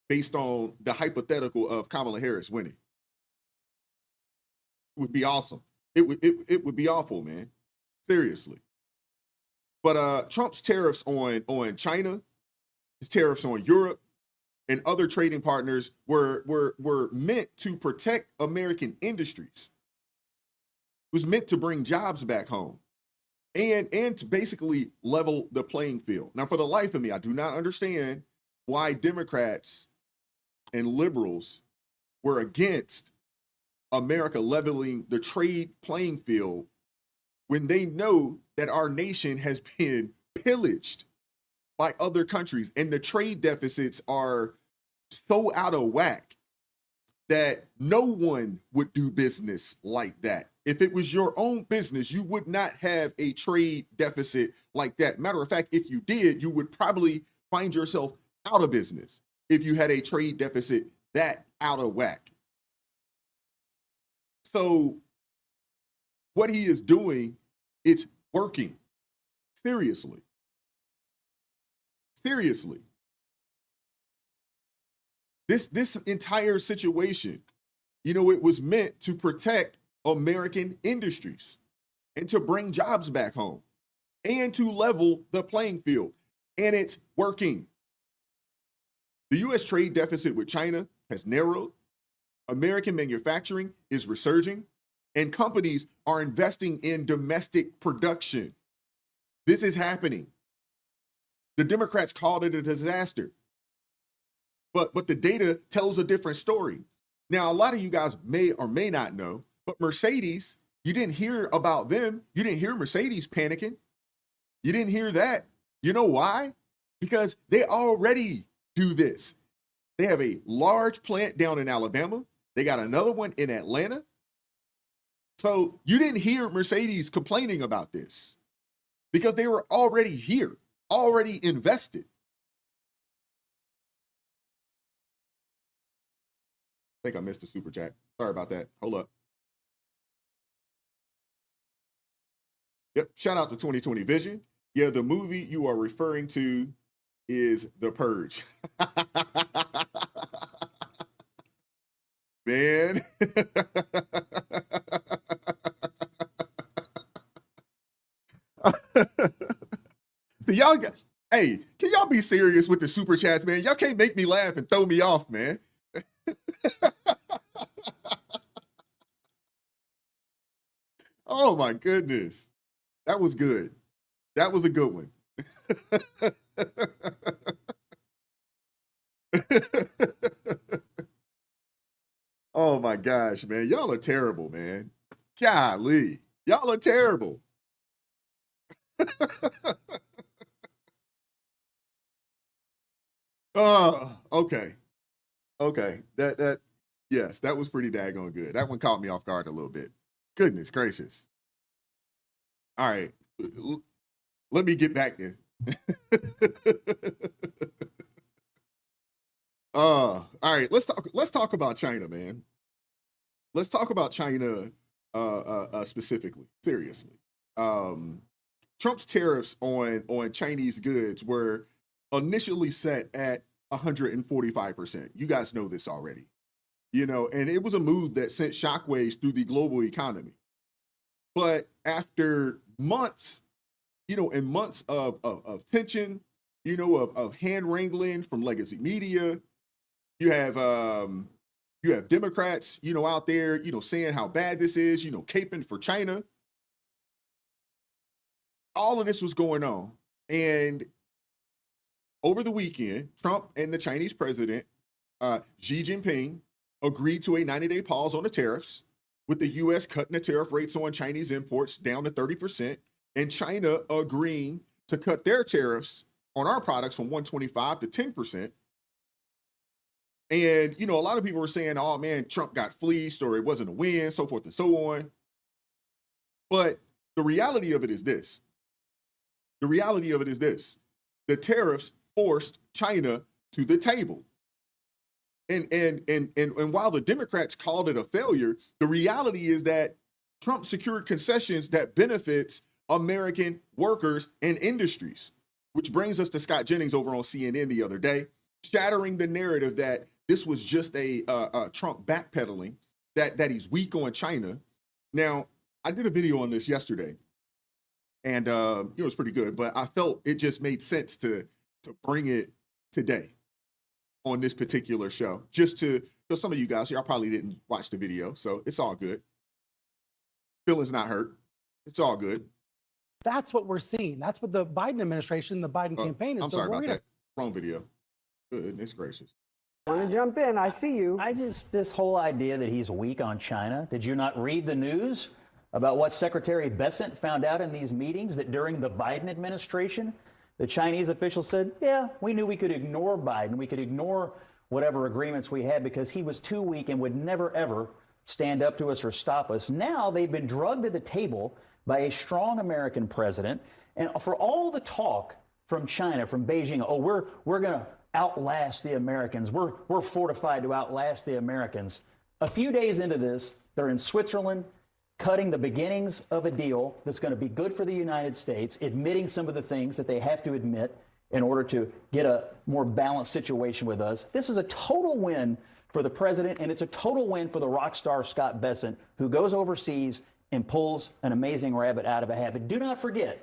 S2: based on the hypothetical of Kamala Harris winning. It would be awesome. It would be awful, man. Seriously. But Trump's tariffs on China, his tariffs on Europe, and other trading partners were meant to protect American industries. It was meant to bring jobs back home and to basically level the playing field. Now, for the life of me, I do not understand why Democrats and liberals were against America leveling the trade playing field when they know that our nation has been pillaged by other countries and the trade deficits are so out of whack that no one would do business like that. If it was your own business, you would not have a trade deficit like that. Matter of fact, if you did, you would probably find yourself out of business if you had a trade deficit that out of whack. So what he is doing, it's working. Seriously. Seriously. This entire situation, you know, it was meant to protect American industries and to bring jobs back home and to level the playing field. And it's working. The U.S. trade deficit with China has narrowed. American manufacturing is resurging, and companies are investing in domestic production. This is happening. The Democrats called it a disaster. But the data tells a different story. Now, a lot of you guys may or may not know, but Mercedes, you didn't hear about them. You didn't hear Mercedes panicking. You didn't hear that. You know why? Because they already do this. They have a large plant down in Alabama. They got another one in Atlanta. So you didn't hear Mercedes complaining about this because they were already here, already invested. I think I missed the super chat. Sorry about that. Hold up. Yep. Shout out to 2020 Vision. Yeah, the movie you are referring to is The Purge. Man. So y'all got, hey, can y'all be serious with the super chats, man? Y'all can't make me laugh and throw me off, man. Oh my goodness. That was good. That was a good one. Oh my gosh, man. Y'all are terrible, man. Golly. Y'all are terrible. Oh, okay. Okay. Yes, that was pretty daggone good. That one caught me off guard a little bit. Goodness gracious. All right. Let me get back there. All right, let's talk about China, man. Let's talk about China specifically, seriously. Trump's tariffs on Chinese goods were initially set at 145%. You guys know this already. And it was a move that sent shockwaves through the global economy. But after months, and months of tension, of hand wrangling from legacy media, you have Democrats, out there, saying how bad this is, caping for China. All of this was going on. And over the weekend, Trump and the Chinese president, Xi Jinping, agreed to a 90-day pause on the tariffs, with the U.S. cutting the tariff rates on Chinese imports down to 30%, and China agreeing to cut their tariffs on our products from 125 to 10%. And, a lot of people were saying, oh man, Trump got fleeced, or it wasn't a win, so forth and so on. But the reality of it is this. The tariffs forced China to the table. And while the Democrats called it a failure, the reality is that Trump secured concessions that benefits American workers and industries, which brings us to Scott Jennings over on CNN the other day, shattering the narrative that this was just a Trump backpedaling, that he's weak on China. Now, I did a video on this yesterday, and it was pretty good, but I felt it just made sense to bring it today on this particular show, just because some of you guys, y'all probably didn't watch the video, so it's all good. Feelings not hurt. It's all good.
S13: That's what we're seeing. That's what the Biden administration, the Biden campaign is
S2: I'm
S13: so
S2: sorry
S13: worried
S2: about that. Wrong video. Goodness gracious.
S14: Want to jump in? I see you.
S15: This whole idea that he's weak on China. Did you not read the news about what Secretary Bessent found out in these meetings, that during the Biden administration, the Chinese officials said, yeah, we knew we could ignore Biden. We could ignore whatever agreements we had because he was too weak and would never, ever stand up to us or stop us. Now they've been drugged to the table by a strong American president. And for all the talk from China, from Beijing, oh, we're going to outlast the Americans. We're fortified to outlast the Americans. A few days into this, they're in Switzerland, cutting the beginnings of a deal that's going to be good for the United States, admitting some of the things that they have to admit in order to get a more balanced situation with us. This is a total win for the president, and it's a total win for the rock star Scott Bessent, who goes overseas and pulls an amazing rabbit out of a hat. But do not forget,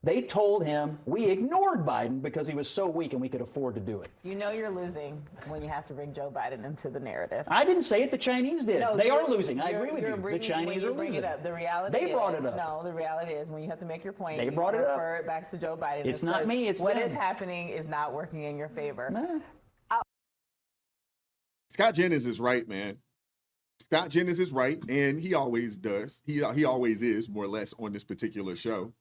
S15: they told him we ignored Biden because he was so weak and we could afford to do it.
S16: You know you're losing when you have to bring Joe Biden into the narrative.
S15: I didn't say it. The Chinese did.
S16: No,
S15: they are losing. I agree with you.
S16: The
S15: Chinese are losing.
S16: It up. The reality
S15: they brought it up.
S16: No, the reality is when you have to make your point,
S15: they brought it up.
S16: Refer it back to Joe Biden.
S15: It's not me. It's
S16: what
S15: them.
S16: is happening is not working in your favor.
S15: Nah.
S2: Scott Jennings is right, man. Scott Jennings is right, and he always does. He always is, more or less, on this particular show.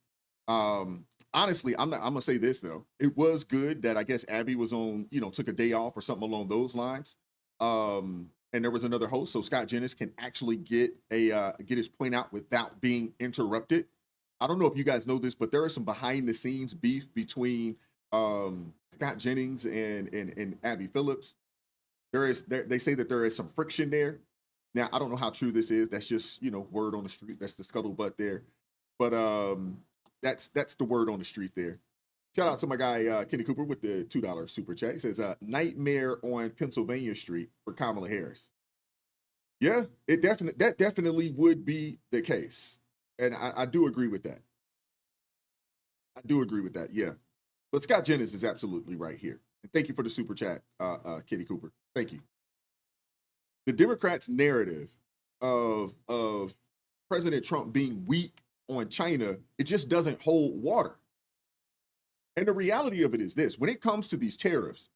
S2: Honestly, I'm gonna say this though. It was good that I guess Abby was on, took a day off or something along those lines. And there was another host, so Scott Jennings can actually get his point out without being interrupted. I don't know if you guys know this, but there is some behind the scenes beef between Scott Jennings and Abby Phillips. They say that there is some friction there. Now, I don't know how true this is. That's just, word on the street. That's the scuttlebutt there. But that's the word on the street there. Shout out to my guy, Kenny Cooper, with the $2 super chat. He says, nightmare on Pennsylvania Street for Kamala Harris. Yeah, that definitely would be the case. And I do agree with that. Yeah. But Scott Jennings is absolutely right here. And thank you for the super chat, Kenny Cooper. Thank you. The Democrats' narrative of President Trump being weak on China, it just doesn't hold water. And the reality of it is this: when it comes to these tariffs,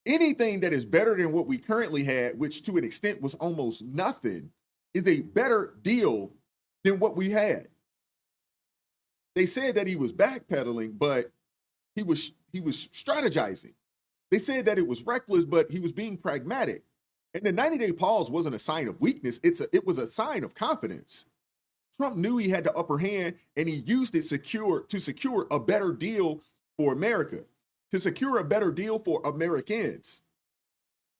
S2: anything that is better than what we currently had, which to an extent was almost nothing, is a better deal than what we had. They said that he was backpedaling, but he was strategizing. They said that it was reckless, but he was being pragmatic. And the 90-day pause wasn't a sign of weakness. It was a sign of confidence. Trump knew he had the upper hand, and he used it to secure a better deal for America, to secure a better deal for Americans.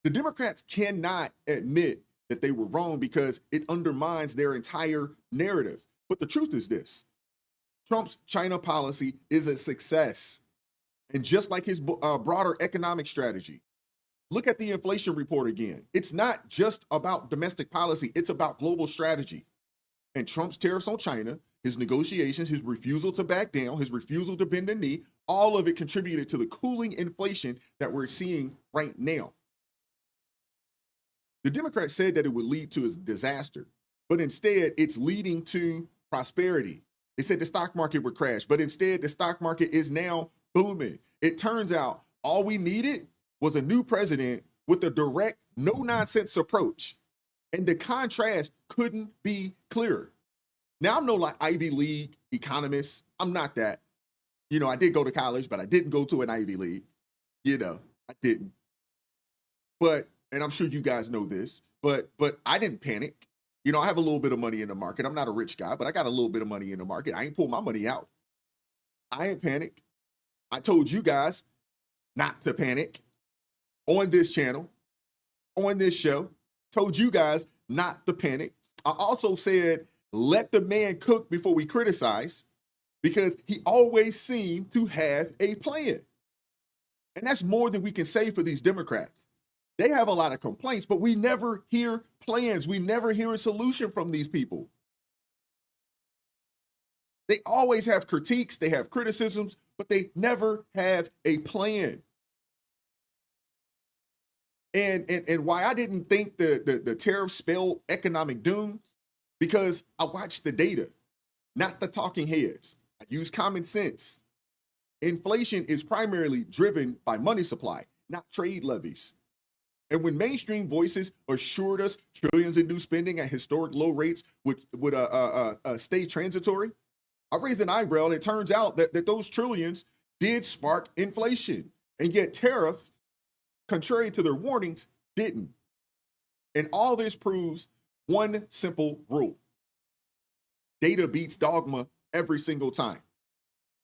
S2: The Democrats cannot admit that they were wrong because it undermines their entire narrative. But the truth is this: Trump's China policy is a success. And just like his broader economic strategy, look at the inflation report again. It's not just about domestic policy, it's about global strategy. And Trump's tariffs on China, his negotiations, his refusal to back down, his refusal to bend the knee, all of it contributed to the cooling inflation that we're seeing right now. The Democrats said that it would lead to a disaster, but instead it's leading to prosperity. They said the stock market would crash, but instead the stock market is now booming. It turns out all we needed was a new president with a direct, no-nonsense approach. And the contrast couldn't be clearer. Now, I'm no like Ivy League economist. I'm not that. I did go to college, but I didn't go to an Ivy League. I didn't. But, and I'm sure you guys know this, but I didn't panic. I have a little bit of money in the market. I'm not a rich guy, but I got a little bit of money in the market. I ain't pulled my money out. I ain't panic. I told you guys not to panic on this channel, on this show. Told you guys not to panic. I also said, let the man cook before we criticize, because he always seemed to have a plan. And that's more than we can say for these Democrats. They have a lot of complaints, but we never hear plans. We never hear a solution from these people. They always have critiques, they have criticisms, but they never have a plan. And why I didn't think the tariffs spelled economic doom, because I watched the data, not the talking heads. I use common sense. Inflation is primarily driven by money supply, not trade levies. And when mainstream voices assured us trillions in new spending at historic low rates would stay transitory, I raised an eyebrow, and it turns out that those trillions did spark inflation. And yet tariffs, contrary to their warnings, didn't. And all this proves one simple rule: data beats dogma every single time.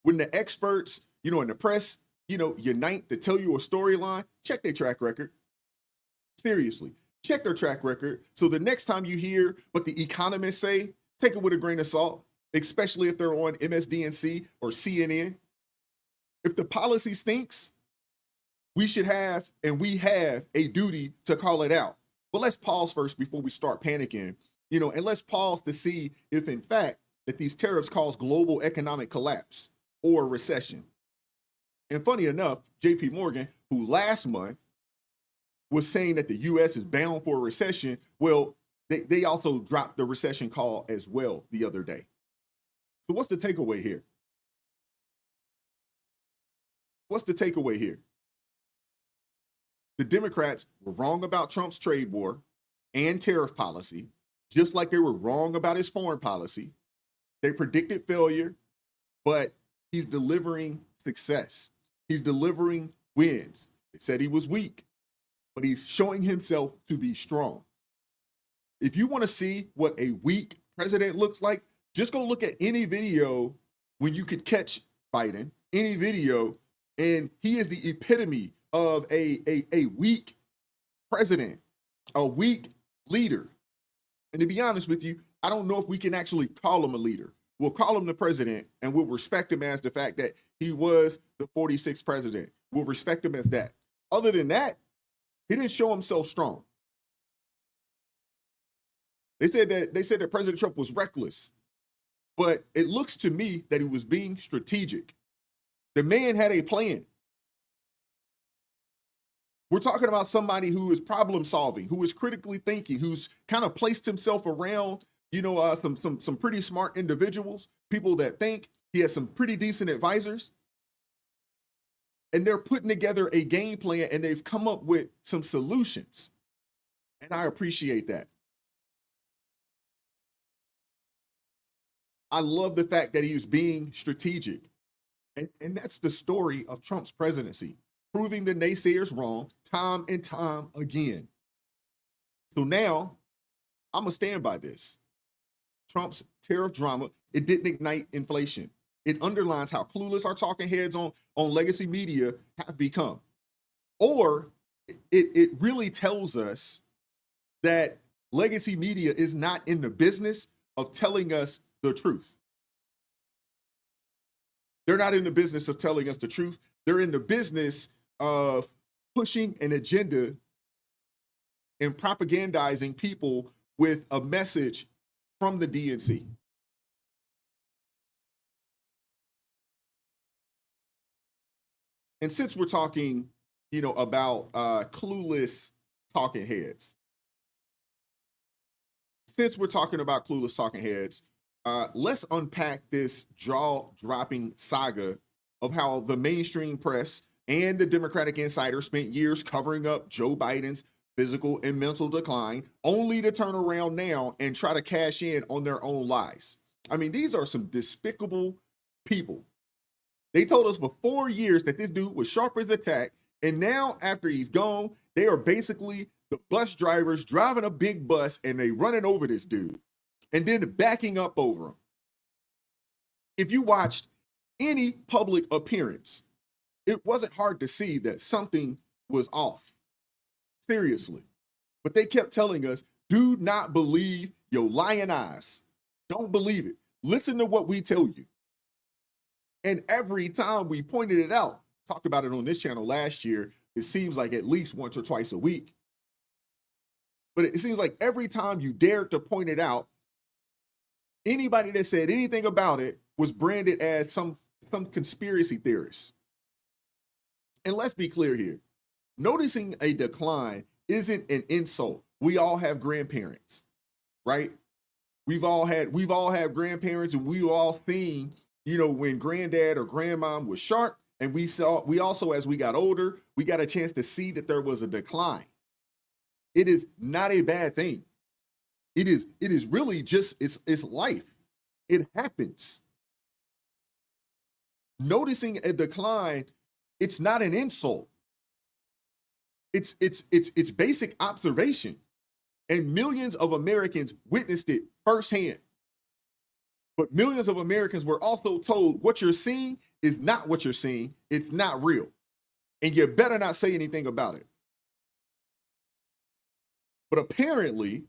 S2: When the experts, and the press, unite to tell you a storyline, check their track record. Seriously, check their track record. So the next time you hear what the economists say, take it with a grain of salt, especially if they're on MSDNC or CNN. If the policy stinks, we have a duty to call it out. But let's pause first before we start panicking, and let's pause to see if in fact that these tariffs cause global economic collapse or recession. And funny enough, JP Morgan, who last month was saying that the U.S. is bound for a recession, well, they also dropped the recession call as well the other day. So what's the takeaway here? What's the takeaway here? The Democrats were wrong about Trump's trade war and tariff policy, just like they were wrong about his foreign policy. They predicted failure, but he's delivering success. He's delivering wins. They said he was weak, but he's showing himself to be strong. If you want to see what a weak president looks like, just go look at any video when you could catch Biden, any video, and he is the epitome of a weak president, a weak leader. And to be honest with you, I don't know if we can actually call him a leader. We'll call him the president, and we'll respect him as the fact that he was the 46th president. We'll respect him as that. Other than that, he didn't show himself strong. They said that President Trump was reckless, but it looks to me that he was being strategic. The man had a plan. We're talking about somebody who is problem solving, who is critically thinking, who's kind of placed himself around, some pretty smart individuals, people that think, He has some pretty decent advisors. And they're putting together a game plan and they've come up with some solutions. And I appreciate that. I love the fact that he was being strategic. And that's the story of Trump's presidency, proving the naysayers wrong time and time again. So now I'm going to stand by this. Trump's tariff drama, it didn't ignite inflation. It underlines how clueless our talking heads on legacy media have become. Or it really tells us that legacy media is not in the business of telling us the truth. They're not in the business of telling us the truth. They're in the business of pushing an agenda and propagandizing people with a message from the DNC. And since we're talking, about clueless talking heads, let's unpack this jaw-dropping saga of how the mainstream press and the Democratic insider spent years covering up Joe Biden's physical and mental decline, only to turn around now and try to cash in on their own lies. I mean, these are some despicable people. They told us for 4 years that this dude was sharp as a tack, and now after he's gone, they are basically the bus drivers driving a big bus and they running over this dude and then backing up over him. If you watched any public appearance, it wasn't hard to see that something was off. Seriously. But they kept telling us, do not believe your lying eyes. Don't believe it. Listen to what we tell you. And every time we pointed it out, talked about it on this channel last year, it seems like at least once or twice a week. But it seems like every time you dared to point it out, anybody that said anything about it was branded as some conspiracy theorist. And let's be clear here. Noticing a decline isn't an insult. We all have grandparents, right? We've all had grandparents, and we all seen, when granddad or grandmom was sharp, and we also, as we got older, we got a chance to see that there was a decline. It is not a bad thing. It is really just, it's life. It happens. Noticing a decline, it's not an insult. It's basic observation. And millions of Americans witnessed it firsthand. But millions of Americans were also told what you're seeing is not what you're seeing. It's not real. And you better not say anything about it. But apparently,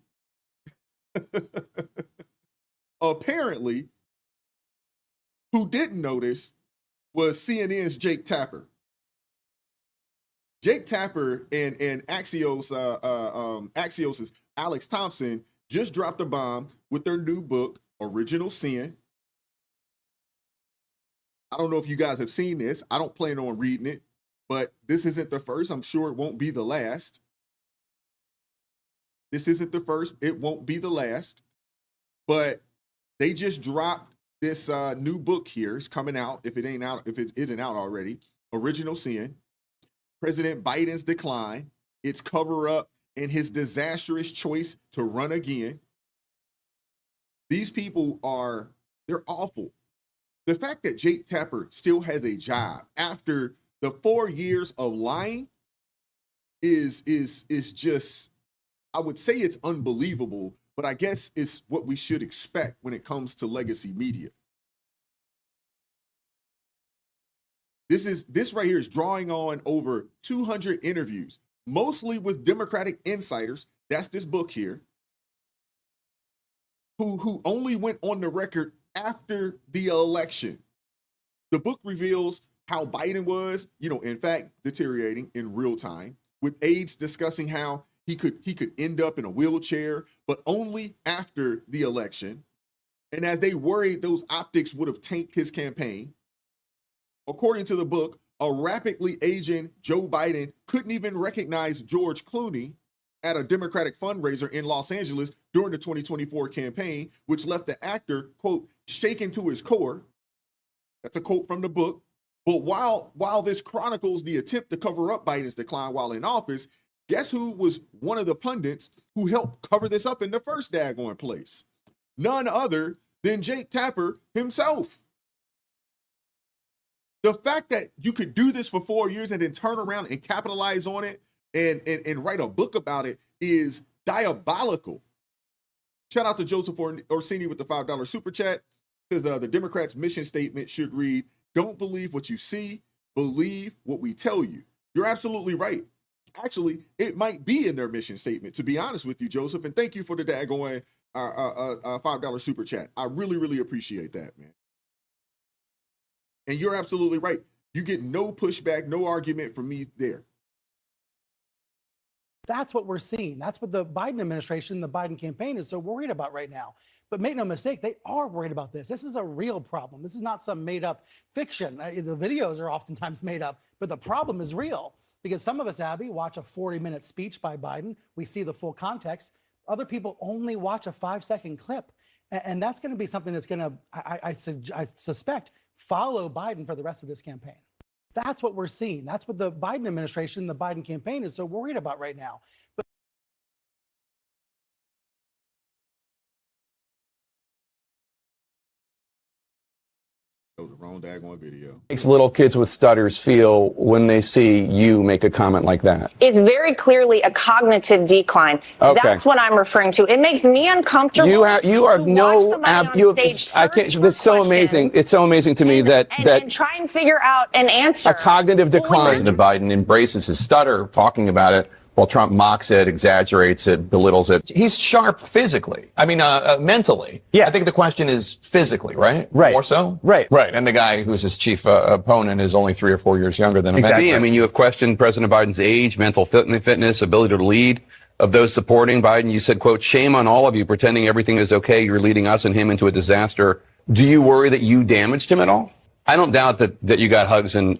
S2: who didn't notice was CNN's Jake Tapper. Jake Tapper and Axios's Alex Thompson just dropped a bomb with their new book, Original Sin. I don't know if you guys have seen this. I don't plan on reading it, but this isn't the first. I'm sure it won't be the last. This isn't the first. It won't be the last. But they just dropped this new book here. It's coming out, if it isn't out already. Original Sin. President Biden's decline, its cover-up, and his disastrous choice to run again. These people they're awful. The fact that Jake Tapper still has a job after the 4 years of lying is just, I would say it's unbelievable, but I guess it's what we should expect when it comes to legacy media. This right here is drawing on over 200 interviews, mostly with Democratic insiders. That's this book here, who only went on the record after the election. The book reveals how Biden was, in fact, deteriorating in real time, with aides discussing how he could end up in a wheelchair, but only after the election. And as they worried those optics would have tanked his campaign. According to the book, a rapidly aging Joe Biden couldn't even recognize George Clooney at a Democratic fundraiser in Los Angeles during the 2024 campaign, which left the actor, quote, shaken to his core. That's a quote from the book. But while this chronicles the attempt to cover up Biden's decline while in office, guess who was one of the pundits who helped cover this up in the first daggone place? None other than Jake Tapper himself. The fact that you could do this for 4 years and then turn around and capitalize on it and write a book about it is diabolical. Shout out to Joseph Orsini with the $5 super chat. Says the Democrats' mission statement should read, "Don't believe what you see, believe what we tell you." You're absolutely right. Actually, it might be in their mission statement, to be honest with you, Joseph. And thank you for the daggone $5 super chat. I really, really appreciate that, man. And you're absolutely right. You get no pushback, no argument from me there.
S13: That's what we're seeing. That's what the Biden administration, the Biden campaign is so worried about right now. But make no mistake, they are worried about this. This is a real problem. This is not some made up fiction. The videos are oftentimes made up, but the problem is real. Because some of us, Abby, watch a 40-minute speech by Biden. We see the full context. Other people only watch a 5-second clip. And that's going to be something that's going to, I suspect, follow Biden for the rest of this campaign. That's what we're seeing. That's what the Biden administration, the Biden campaign is so worried about right now. But
S2: the wrong daggone video.
S17: Makes little kids with stutters feel when they see you make a comment like that?
S18: It's very clearly a cognitive decline.
S17: Okay.
S18: That's what I'm referring to. It makes me uncomfortable.
S17: You have no. I can't. That's so amazing. It's so amazing to me that
S18: and try and figure out an answer.
S17: A cognitive decline. President Biden embraces his stutter, talking about it, while Trump mocks it, exaggerates it, belittles it. He's sharp physically. I mean, mentally. Yeah. I think the question is physically, right? Right. More so? Right. Right. And the guy who's his chief opponent is only 3 or 4 years younger than him. Exactly. I mean, you have questioned President Biden's age, mental fitness, ability to lead. Of those supporting Biden, you said, quote, "Shame on all of you pretending everything is okay. You're leading us and him into a disaster." Do you worry that you damaged him at all? I don't doubt that you got hugs and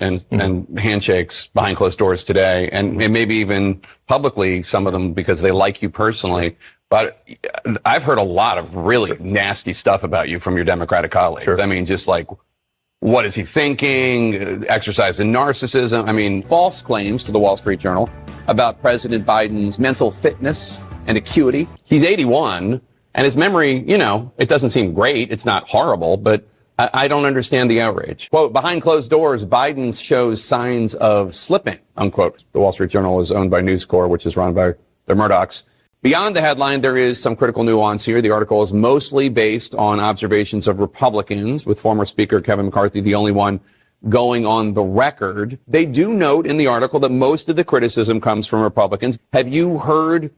S17: handshakes behind closed doors today, and maybe even publicly, some of them because they like you personally. But I've heard a lot of really nasty stuff about you from your Democratic colleagues. Sure. I mean, just like, what is he thinking? Exercise in narcissism. I mean, false claims to the Wall Street Journal about President Biden's mental fitness and acuity. He's 81, and his memory, it doesn't seem great. It's not horrible, but I don't understand the outrage. Quote, "Behind closed doors, Biden shows signs of slipping," unquote. The Wall Street Journal is owned by News Corp, which is run by the Murdochs. Beyond the headline, there is some critical nuance here. The article is mostly based on observations of Republicans, with former Speaker Kevin McCarthy the only one going on the record. They do note in the article that most of the criticism comes from Republicans. Have you heard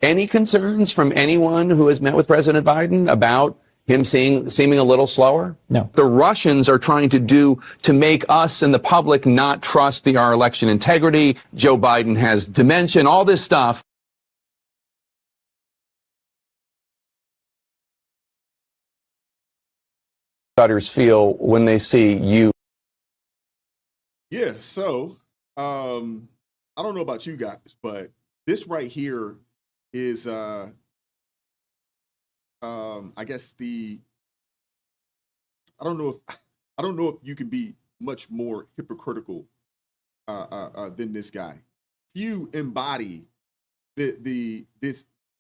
S17: any concerns from anyone who has met with President Biden about him seeming a little slower? No. The Russians are trying to make us and the public not trust our election integrity. Joe Biden has dementia, all this stuff. Stutters feel when they see you.
S2: Yeah, so I don't know about you guys, but this right here is I guess I don't know if you can be much more hypocritical than this guy. You embody the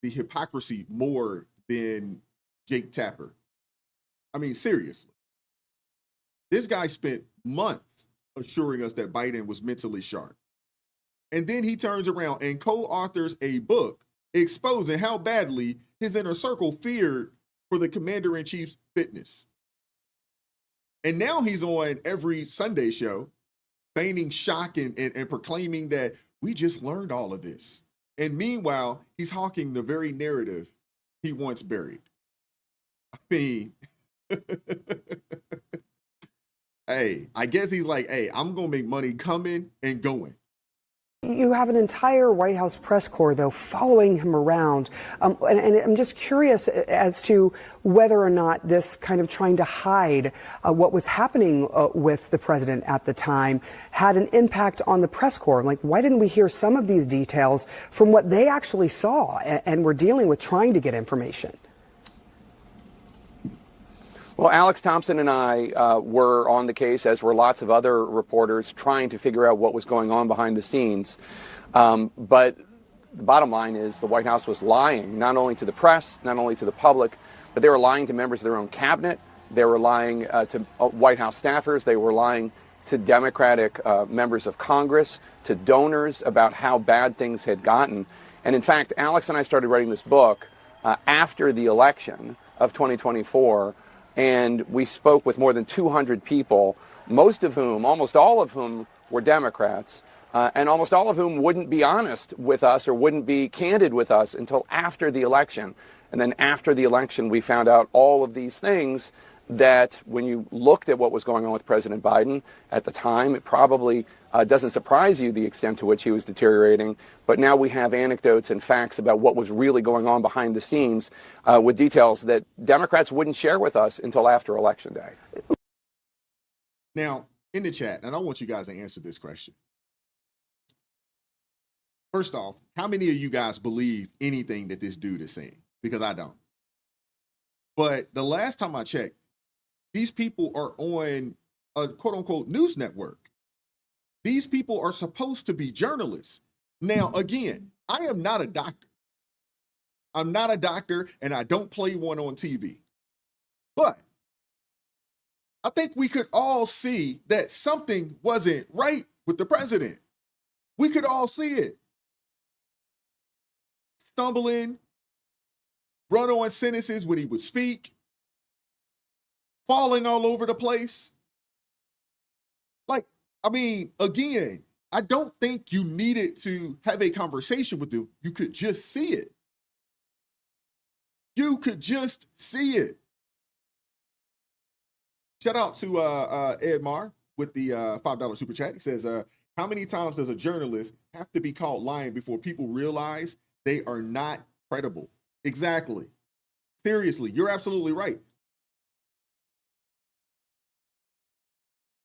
S2: hypocrisy more than Jake Tapper. I mean, seriously. This guy spent months assuring us that Biden was mentally sharp. And then he turns around and co-authors a book exposing how badly his inner circle feared for the commander-in-chief's fitness. And now he's on every Sunday show, feigning shock and proclaiming that we just learned all of this. And meanwhile, he's hawking the very narrative he once buried. I mean, hey, I guess he's like, hey, I'm going to make money coming and going.
S14: You have an entire White House press corps, though, following him around. And I'm just curious as to whether or not this kind of trying to hide what was happening with the president at the time had an impact on the press corps. Like, why didn't we hear some of these details from what they actually saw and were dealing with trying to get information?
S19: Well, Alex Thompson and I were on the case, as were lots of other reporters, trying to figure out what was going on behind the scenes. But the bottom line is the White House was lying, not only to the press, not only to the public, but they were lying to members of their own cabinet. They were lying to White House staffers. They were lying to Democratic members of Congress, to donors about how bad things had gotten. And in fact, Alex and I started writing this book after the election of 2024. And we spoke with more than 200 people, most of whom, almost all of whom, were Democrats, and almost all of whom wouldn't be honest with us or wouldn't be candid with us until after the election. And then after the election, we found out all of these things that when you looked at what was going on with President Biden at the time, it probably doesn't surprise you the extent to which he was deteriorating. But now we have anecdotes and facts about what was really going on behind the scenes with details that Democrats wouldn't share with us until after Election Day.
S2: Now, in the chat, and I want you guys to answer this question. First off, how many of you guys believe anything that this dude is saying? Because I don't. But the last time I checked, these people are on a quote-unquote news network. These people are supposed to be journalists. Now, again, I am not a doctor. I'm not a doctor, and I don't play one on TV. But I think we could all see that something wasn't right with the president. We could all see it. Stumbling, run-on sentences when he would speak, falling all over the place. Like, I mean, again, I don't think you needed to have a conversation with him. You could just see it. You could just see it. Shout out to Ed Marr with the $5 super chat. He says, how many times does a journalist have to be caught lying before people realize they are not credible? Exactly. Seriously, you're absolutely right.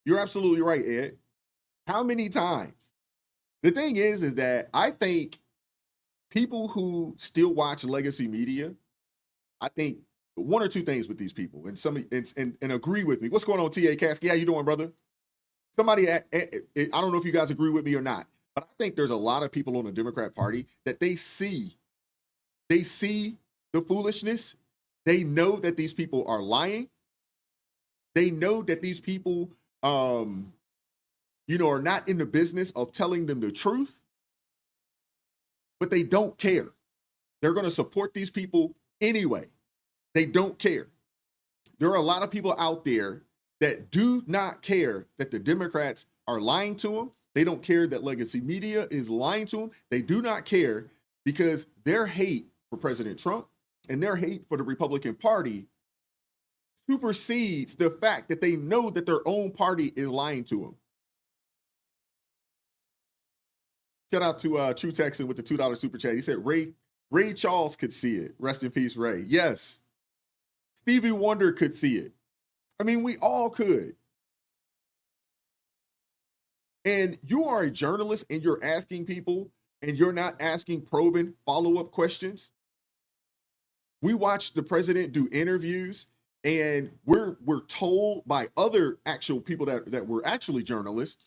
S2: You're absolutely right, Ed. How many times? The thing is that I think people who still watch legacy media, I think one or two things with these people, and and agree with me. What's going on, T.A. Kasky? How you doing, brother? Somebody, I don't know if you guys agree with me or not, but I think there's a lot of people on the Democrat Party that they see the foolishness. They know that these people are lying. They know that these people are not in the business of telling them the truth, but they don't care. They're going to support these people anyway. They don't care. There are a lot of people out there that do not care that the Democrats are lying to them. They don't care that legacy media is lying to them. They do not care because their hate for President Trump and their hate for the Republican Party supersedes the fact that they know that their own party is lying to them. Shout out to True Texan with the $2 super chat. He said Ray Charles could see it. Rest in peace, Ray. Yes. Stevie Wonder could see it. I mean, we all could. And you are a journalist and you're asking people and you're not asking probing follow-up questions. We watched the president do interviews and we're told by other actual people that were actually journalists,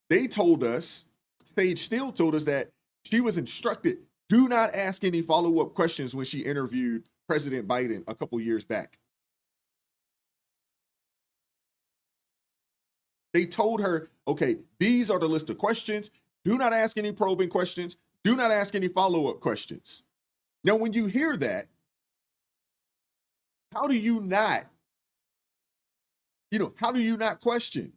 S2: they told us, Sage Steele told us that she was instructed, do not ask any follow-up questions when she interviewed President Biden a couple years back. They told her, okay, these are the list of questions. Do not ask any probing questions. Do not ask any follow-up questions. Now, when you hear that, how do you not question?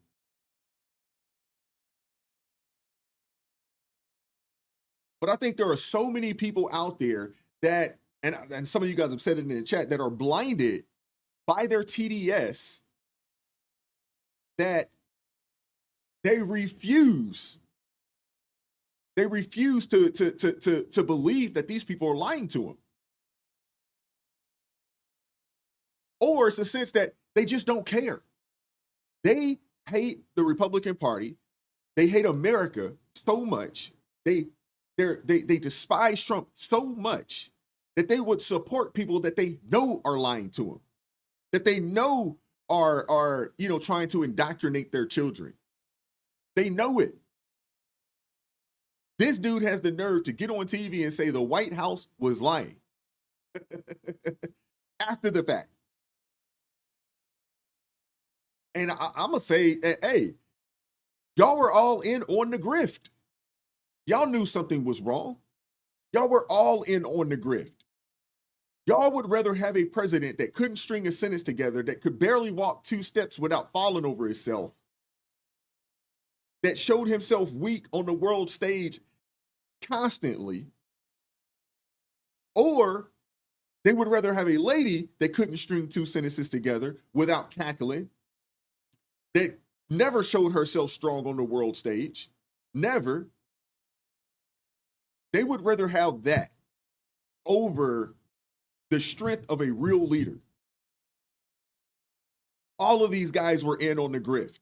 S2: But I think there are so many people out there that, and some of you guys have said it in the chat, that are blinded by their TDS that they refuse to believe that these people are lying to them. Or it's a sense that they just don't care. They hate the Republican Party. They hate America so much. They despise Trump so much that they would support people that they know are lying to them, that they know are trying to indoctrinate their children. They know it. This dude has the nerve to get on TV and say the White House was lying after the fact. And I'm going to say, hey, y'all were all in on the grift. Y'all knew something was wrong. Y'all were all in on the grift. Y'all would rather have a president that couldn't string a sentence together, that could barely walk 2 steps without falling over himself, that showed himself weak on the world stage constantly, or they would rather have a lady that couldn't string 2 sentences together without cackling, that never showed herself strong on the world stage, never. They would rather have that over the strength of a real leader. All of these guys were in on the grift.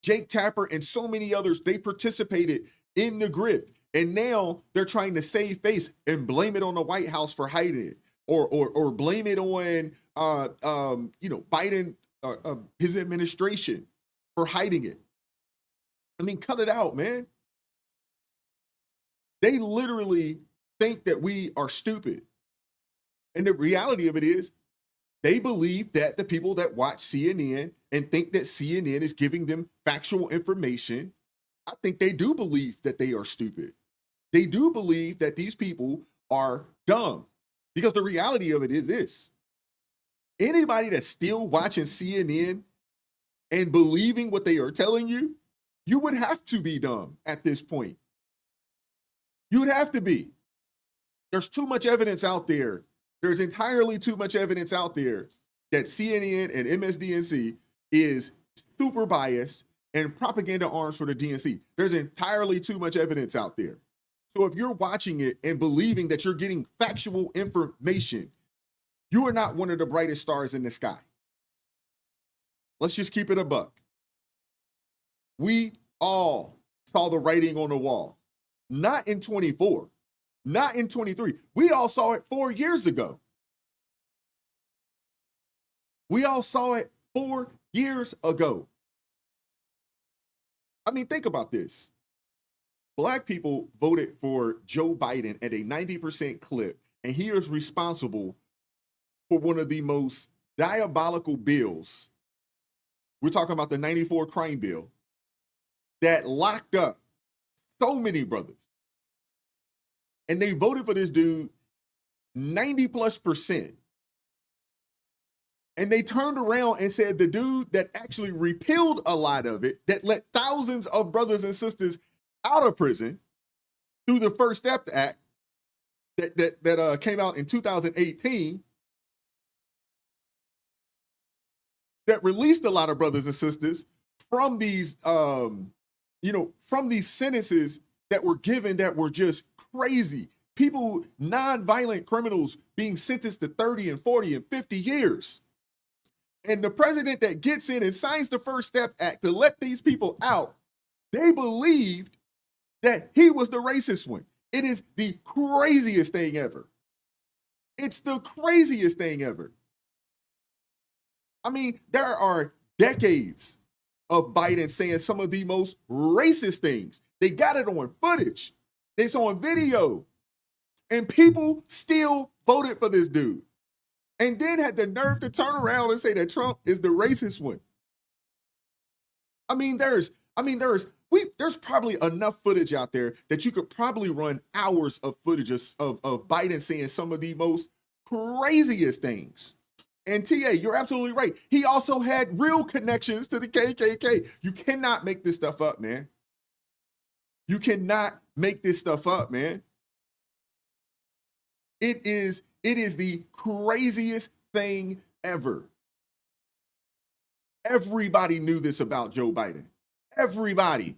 S2: Jake Tapper and so many others, they participated in the grift. And now they're trying to save face and blame it on the White House for hiding it, or blame it on Biden, his administration for hiding it. I mean, cut it out, man. They literally think that we are stupid. And the reality of it is, they believe that the people that watch CNN and think that CNN is giving them factual information, I think they do believe that they are stupid. They do believe that these people are dumb. Because the reality of it is this: anybody that's still watching CNN and believing what they are telling you, you would have to be dumb at this point. You would have to be. There's too much evidence out there. There's entirely too much evidence out there that CNN and MSDNC is super biased and propaganda arms for the DNC. There's entirely too much evidence out there. So if you're watching it and believing that you're getting factual information, you are not one of the brightest stars in the sky. Let's just keep it a buck. We all saw the writing on the wall. Not in 24, not in 23. We all saw it 4 years ago. We all saw it 4 years ago. I mean, think about this. Black people voted for Joe Biden at a 90% clip, and he is responsible for one of the most diabolical bills. We're talking about the 94 crime bill that locked up so many brothers. And they voted for this dude 90+%. And they turned around and said the dude that actually repealed a lot of it, that let thousands of brothers and sisters out of prison through the First Step Act that came out in 2018, that released a lot of brothers and sisters from these, from these sentences that were given that were just crazy. People, non-violent criminals being sentenced to 30 and 40 and 50 years. And the president that gets in and signs the First Step Act to let these people out, they believed that he was the racist one. It is the craziest thing ever. It's the craziest thing ever. I mean, there are decades of Biden saying some of the most racist things. They got it on footage. It's on video. And people still voted for this dude. And then had the nerve to turn around and say that Trump is the racist one. There's probably enough footage out there that you could probably run hours of footage of Biden saying some of the most craziest things. And TA, you're absolutely right. He also had real connections to the KKK. You cannot make this stuff up, man. You cannot make this stuff up, man. It is the craziest thing ever. Everybody knew this about Joe Biden. Everybody.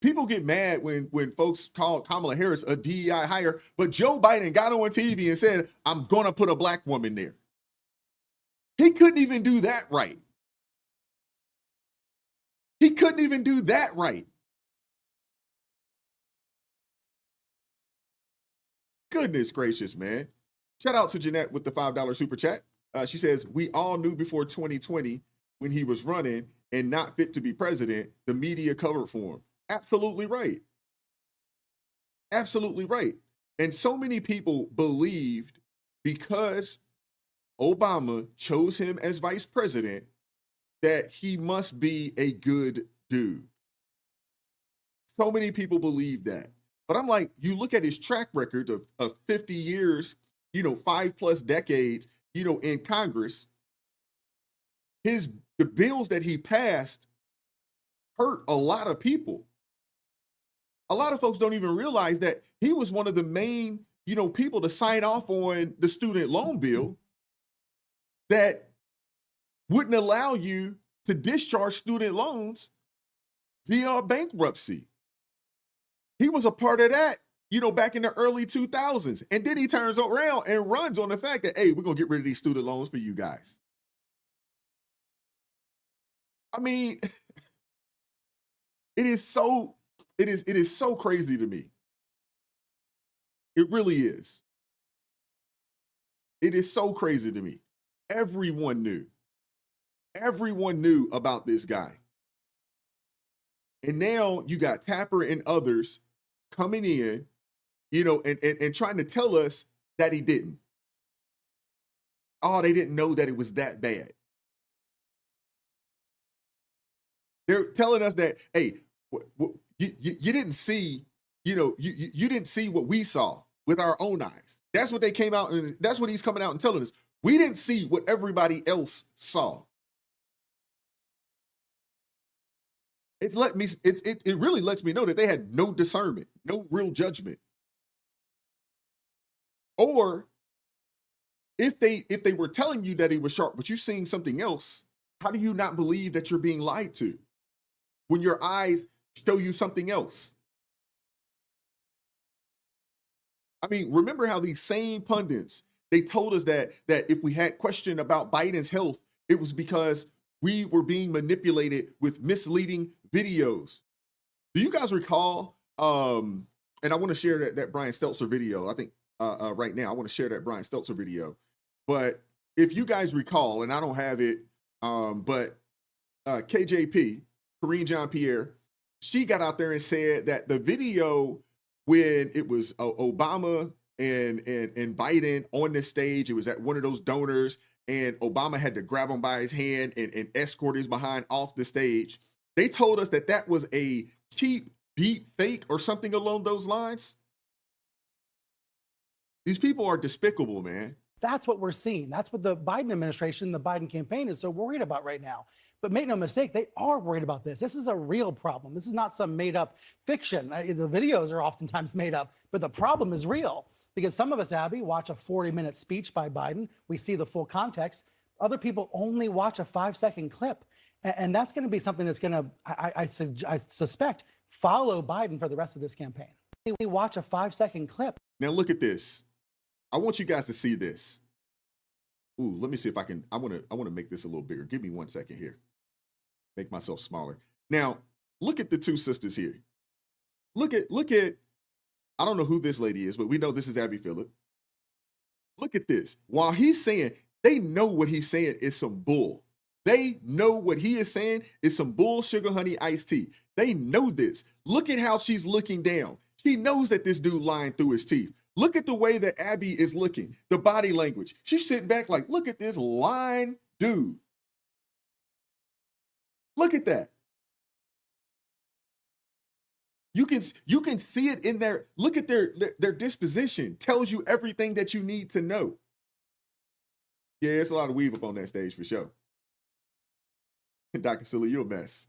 S2: People get mad when folks call Kamala Harris a DEI hire, but Joe Biden got on TV and said, I'm going to put a black woman there. He couldn't even do that right. He couldn't even do that right. Goodness gracious, man. Shout out to Jeanette with the $5 super chat. She says, we all knew before 2020 when he was running and not fit to be president, the media covered for him. Absolutely right. Absolutely right. And so many people believed because Obama chose him as vice president that he must be a good dude. So many people believe that. But I'm like, you look at his track record of 50 years, 5+ decades, in Congress, the bills that he passed hurt a lot of people. A lot of folks don't even realize that he was one of the main, people to sign off on the student loan bill that wouldn't allow you to discharge student loans via bankruptcy. He was a part of that, back in the early 2000s. And then he turns around and runs on the fact that, hey, we're going to get rid of these student loans for you guys. I mean, it is so crazy to me. It really is. It is so crazy to me. Everyone knew about this guy. And now you got Tapper and others coming in, and trying to tell us that he didn't. Oh, they didn't know that it was that bad. They're telling us that, hey, you didn't see, you didn't see what we saw with our own eyes. That's what they came out, and that's what he's coming out and telling us. We didn't see what everybody else saw. It really lets me know that they had no discernment, no real judgment. Or if they were telling you that he was sharp, but you're seeing something else, how do you not believe that you're being lied to when your eyes show you something else? I mean, remember how these same pundits, they told us that if we had question about Biden's health, it was because we were being manipulated with misleading videos. Do you guys recall? And I want to share that Brian Stelter video. I think right now I want to share that Brian Stelter video. But if you guys recall, and I don't have it, but KJP, Karine Jean-Pierre, she got out there and said that the video when it was Obama and Biden on the stage, it was at one of those donors, and Obama had to grab him by his hand and escort his behind off the stage. They told us that was a cheap deep fake or something along those lines. These people are despicable, man.
S13: That's what we're seeing. That's what the Biden administration, the Biden campaign is so worried about right now. But make no mistake, they are worried about this. This is a real problem. This is not some made up fiction. The videos are oftentimes made up, but the problem is real. Because some of us, Abby, watch a 40-minute speech by Biden. We see the full context. Other people only watch a 5-second clip. And that's going to be something that's going to, I suspect, follow Biden for the rest of this campaign. We watch a 5-second clip.
S2: Now look at this. I want you guys to see this. Ooh, let me see if I can. I want to make this a little bigger. Give me 1 second here. Make myself smaller. Now, look at the two sisters here. Look at. I don't know who this lady is, but we know this is Abby Phillip. Look at this. While he's saying, they know what he's saying is some bull. They know what he is saying is some bull sugar honey iced tea. They know this. Look at how she's looking down. She knows that this dude lying through his teeth. Look at the way that Abby is looking, the body language. She's sitting back like, look at this lying dude. Look at that. You can see it in their, look at their disposition. Tells you everything that you need to know. Yeah, it's a lot of weave up on that stage for sure. Dr. Silly, you're a mess.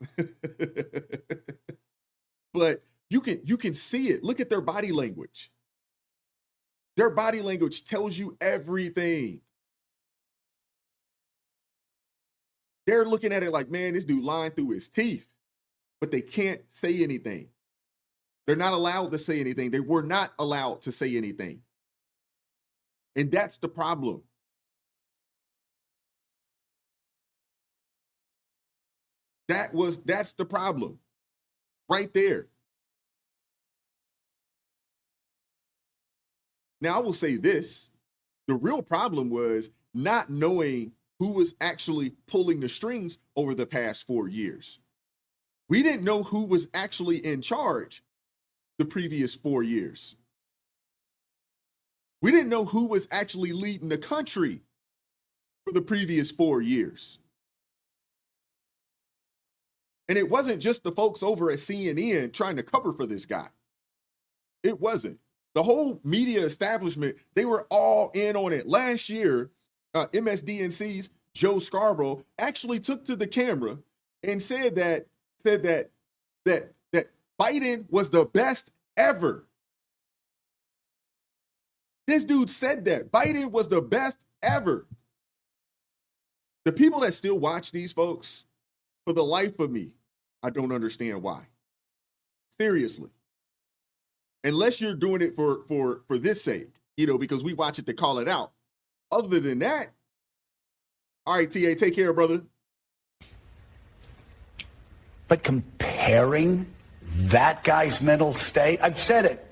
S2: But you can see it. Look at their body language. Their body language tells you everything. They're looking at it like, man, this dude lying through his teeth, but they can't say anything. They're not allowed to say anything. They were not allowed to say anything. And that's the problem. That's the problem right there. Now, I will say this. The real problem was not knowing who was actually pulling the strings over the past 4 years. We didn't know who was actually in charge the previous 4 years. We didn't know who was actually leading the country for the previous 4 years. And it wasn't just the folks over at CNN trying to cover for this guy. It wasn't. The whole media establishment, they were all in on it. Last year, MSDNC's Joe Scarborough actually took to the camera and said that Biden was the best ever. This dude said that Biden was the best ever. The people that still watch these folks, for the life of me, I don't understand why. Seriously. Unless you're doing it for this sake, because we watch it to call it out. Other than that, all right, TA, take care, brother.
S20: But comparing that guy's mental state, I've said it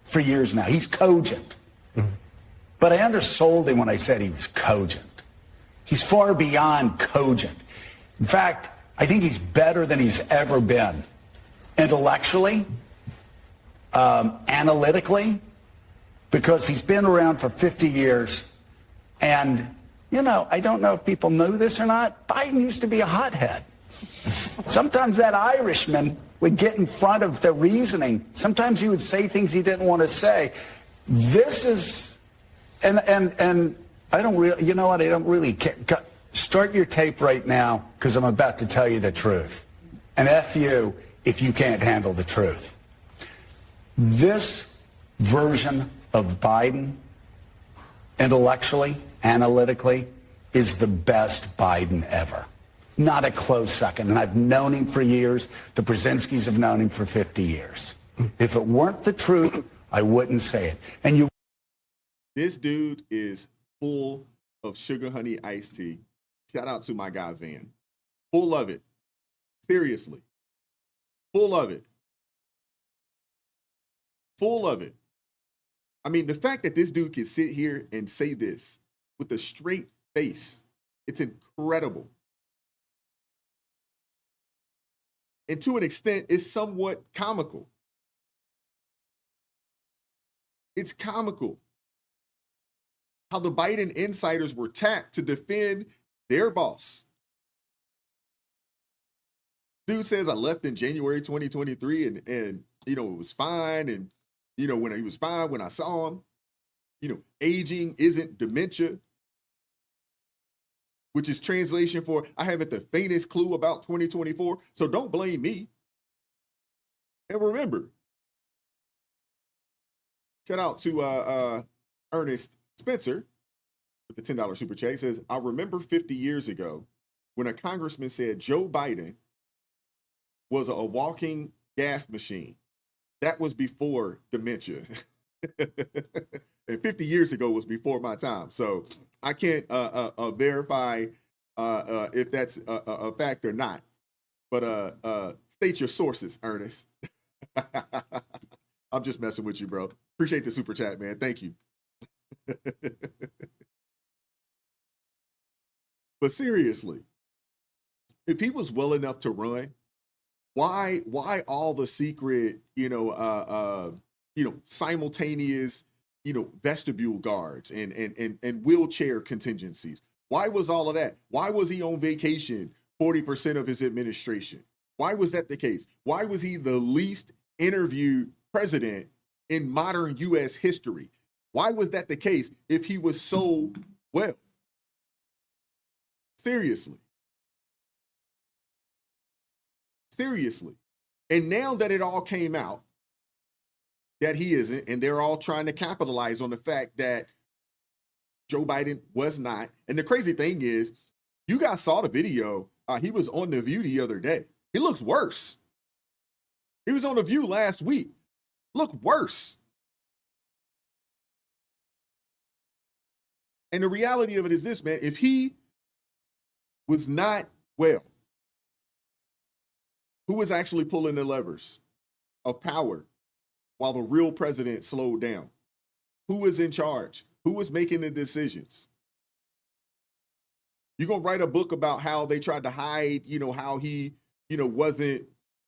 S20: for years now, he's cogent. But I undersold him when I said he was cogent. He's far beyond cogent. In fact, I think he's better than he's ever been. Intellectually, analytically, because he's been around for 50 years. And, I don't know if people know this or not, Biden used to be a hothead. Sometimes that Irishman would get in front of the reasoning. Sometimes he would say things he didn't want to say. This is, and I don't really, I don't really care. Start your tape right now, because I'm about to tell you the truth. And F you if you can't handle the truth. This version of Biden, intellectually, analytically, is the best Biden ever. Not a close second. And I've known him for years. The Brzezinskis have known him for 50 years. If it weren't the truth, I wouldn't say it. And
S2: this dude is full of sugar honey iced tea. Shout out to my guy, Van. Full of it. Seriously. Full of it. Full of it. I mean, the fact that this dude can sit here and say this with a straight face, it's incredible. And to an extent, it's somewhat comical. It's comical how the Biden insiders were tapped to defend their boss. Dude says, I left in January 2023 and it was fine. And, when he was fine, when I saw him, aging isn't dementia, which is translation for I haven't the faintest clue about 2024. So don't blame me. And remember, shout out to Ernest Spencer with the $10 super chat. He says, I remember 50 years ago when a congressman said Joe Biden was a walking gaff machine. That was before dementia. And 50 years ago was before my time. So I can't verify if that's a fact or not. But state your sources, Ernest. I'm just messing with you, bro. Appreciate the super chat, man. Thank you. But seriously, if he was well enough to run, why all the secret, simultaneous, vestibule guards and wheelchair contingencies? Why was all of that? Why was he on vacation 40% of his administration? Why was that the case? Why was he the least interviewed president in modern U.S. history? Why was that the case if he was so well? Seriously. Seriously. And now that it all came out that he isn't, and they're all trying to capitalize on the fact that Joe Biden was not. And the crazy thing is, you guys saw the video. He was on The View the other day. He looks worse. He was on The View last week. Look worse. And the reality of it is this, man. If he was not well, who was actually pulling the levers of power while the real president slowed down? Who was in charge? Who was making the decisions? You're going to write a book about how they tried to hide, how he, wasn't,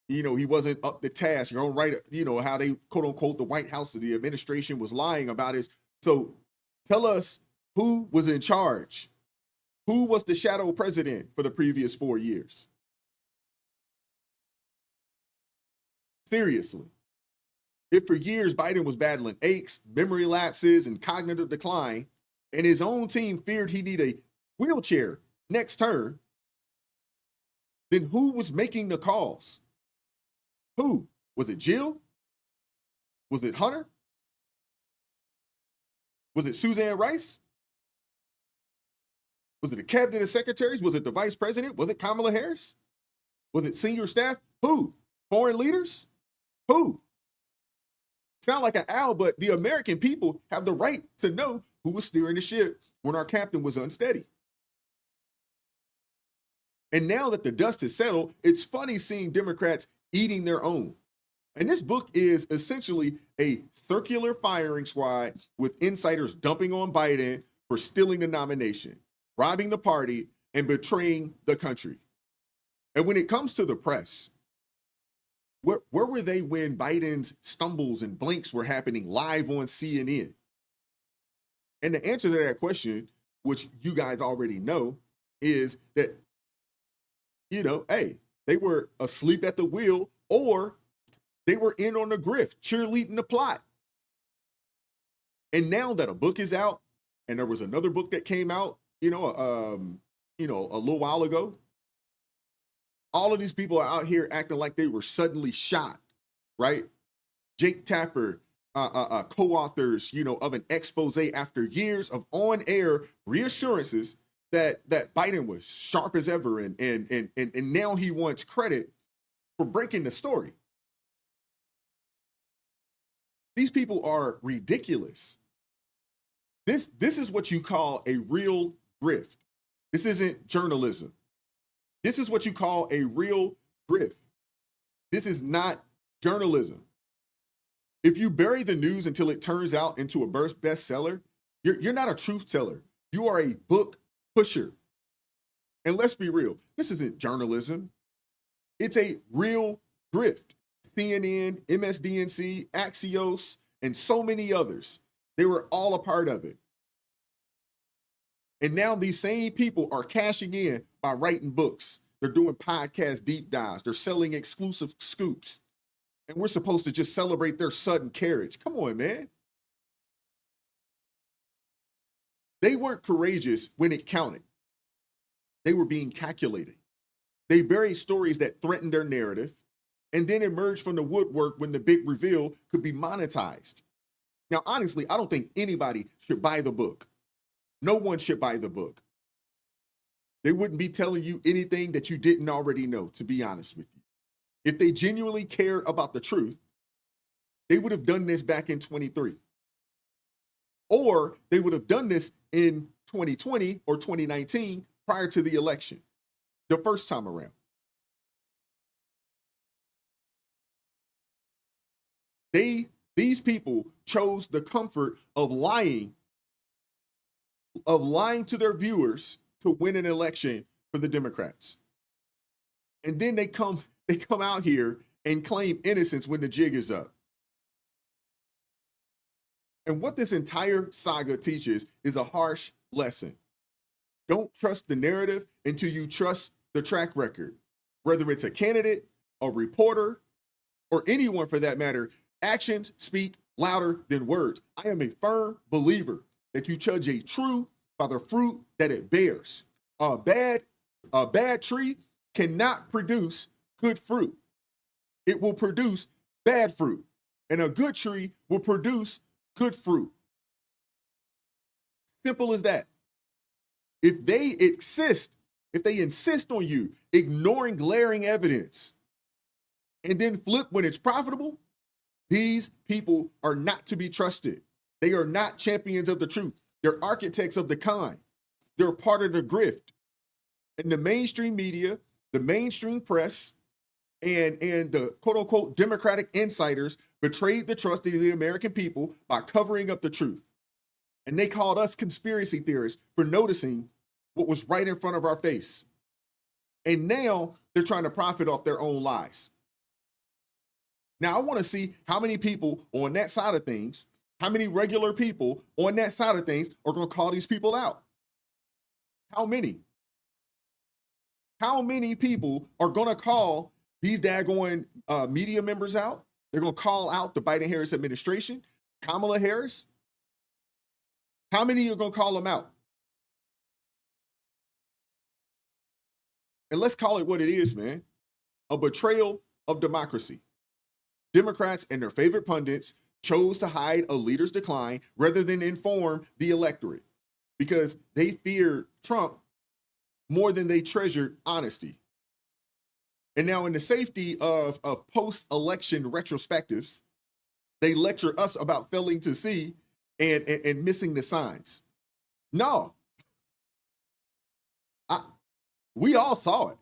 S2: he wasn't up to task. You're going to write, how they, quote unquote, the White House or the administration was lying about it. So tell us who was in charge. Who was the shadow president for the previous 4 years? Seriously. If for years Biden was battling aches, memory lapses, and cognitive decline, and his own team feared he need a wheelchair next term, then who was making the calls? Who? Was it Jill? Was it Hunter? Was it Suzanne Rice? Was it the cabinet of secretaries? Was it the vice president? Was it Kamala Harris? Was it senior staff? Who? Foreign leaders? Who? Sound like an owl, but the American people have the right to know who was steering the ship when our captain was unsteady. And now that the dust has settled, it's funny seeing Democrats eating their own. And this book is essentially a circular firing squad with insiders dumping on Biden for stealing the nomination, robbing the party, and betraying the country. And when it comes to the press, where were they when Biden's stumbles and blinks were happening live on CNN? And the answer to that question, which you guys already know, is that, hey, they were asleep at the wheel or they were in on the grift, cheerleading the plot. And now that a book is out, and there was another book that came out, a little while ago, all of these people are out here acting like they were suddenly shot, right? Jake Tapper, co-authors, of an expose after years of on-air reassurances that Biden was sharp as ever, and now he wants credit for breaking the story. These people are ridiculous. This is what you call a real grift. This isn't journalism. This is what you call a real grift. This is not journalism. If you bury the news until it turns out into a bestseller, you're not a truth teller. You are a book pusher. And let's be real, this isn't journalism. It's a real grift. CNN, MSDNC, Axios, and so many others. They were all a part of it. And now these same people are cashing in by writing books. They're doing podcast deep dives. They're selling exclusive scoops. And we're supposed to just celebrate their sudden carriage. Come on, man. They weren't courageous when it counted. They were being calculated. They buried stories that threatened their narrative and then emerged from the woodwork when the big reveal could be monetized. Now, honestly, I don't think anybody should buy the book. No one should buy the book. They wouldn't be telling you anything that you didn't already know, to be honest with you. If they genuinely cared about the truth, they would have done this back in 23. Or they would have done this in 2020 or 2019 prior to the election, the first time around. These people chose the comfort of lying to their viewers to win an election for the Democrats. And then they come out here and claim innocence when the jig is up. And what this entire saga teaches is a harsh lesson. Don't trust the narrative until you trust the track record. Whether it's a candidate, a reporter, or anyone for that matter, actions speak louder than words. I am a firm believer that you judge a true by the fruit that it bears. A bad tree cannot produce good fruit. It will produce bad fruit. And a good tree will produce good fruit. Simple as that. If they insist on you ignoring glaring evidence and then flip when it's profitable, these people are not to be trusted. They are not champions of the truth. They're architects of the con. They're part of the grift. And the mainstream media, the mainstream press, and the quote-unquote Democratic insiders betrayed the trust of the American people by covering up the truth. And they called us conspiracy theorists for noticing what was right in front of our face. And now they're trying to profit off their own lies. Now, I want to see how many people on that side of things, how many regular people on that side of things are going to call these people out. How many? How many people are going to call these daggone media members out? They're going to call out the Biden-Harris administration, Kamala Harris. How many are going to call them out? And let's call it what it is, man. A betrayal of democracy. Democrats and their favorite pundits chose to hide a leader's decline rather than inform the electorate because they feared Trump more than they treasured honesty. And now in the safety of post-election retrospectives, they lecture us about failing to see and missing the signs. No. We all saw it.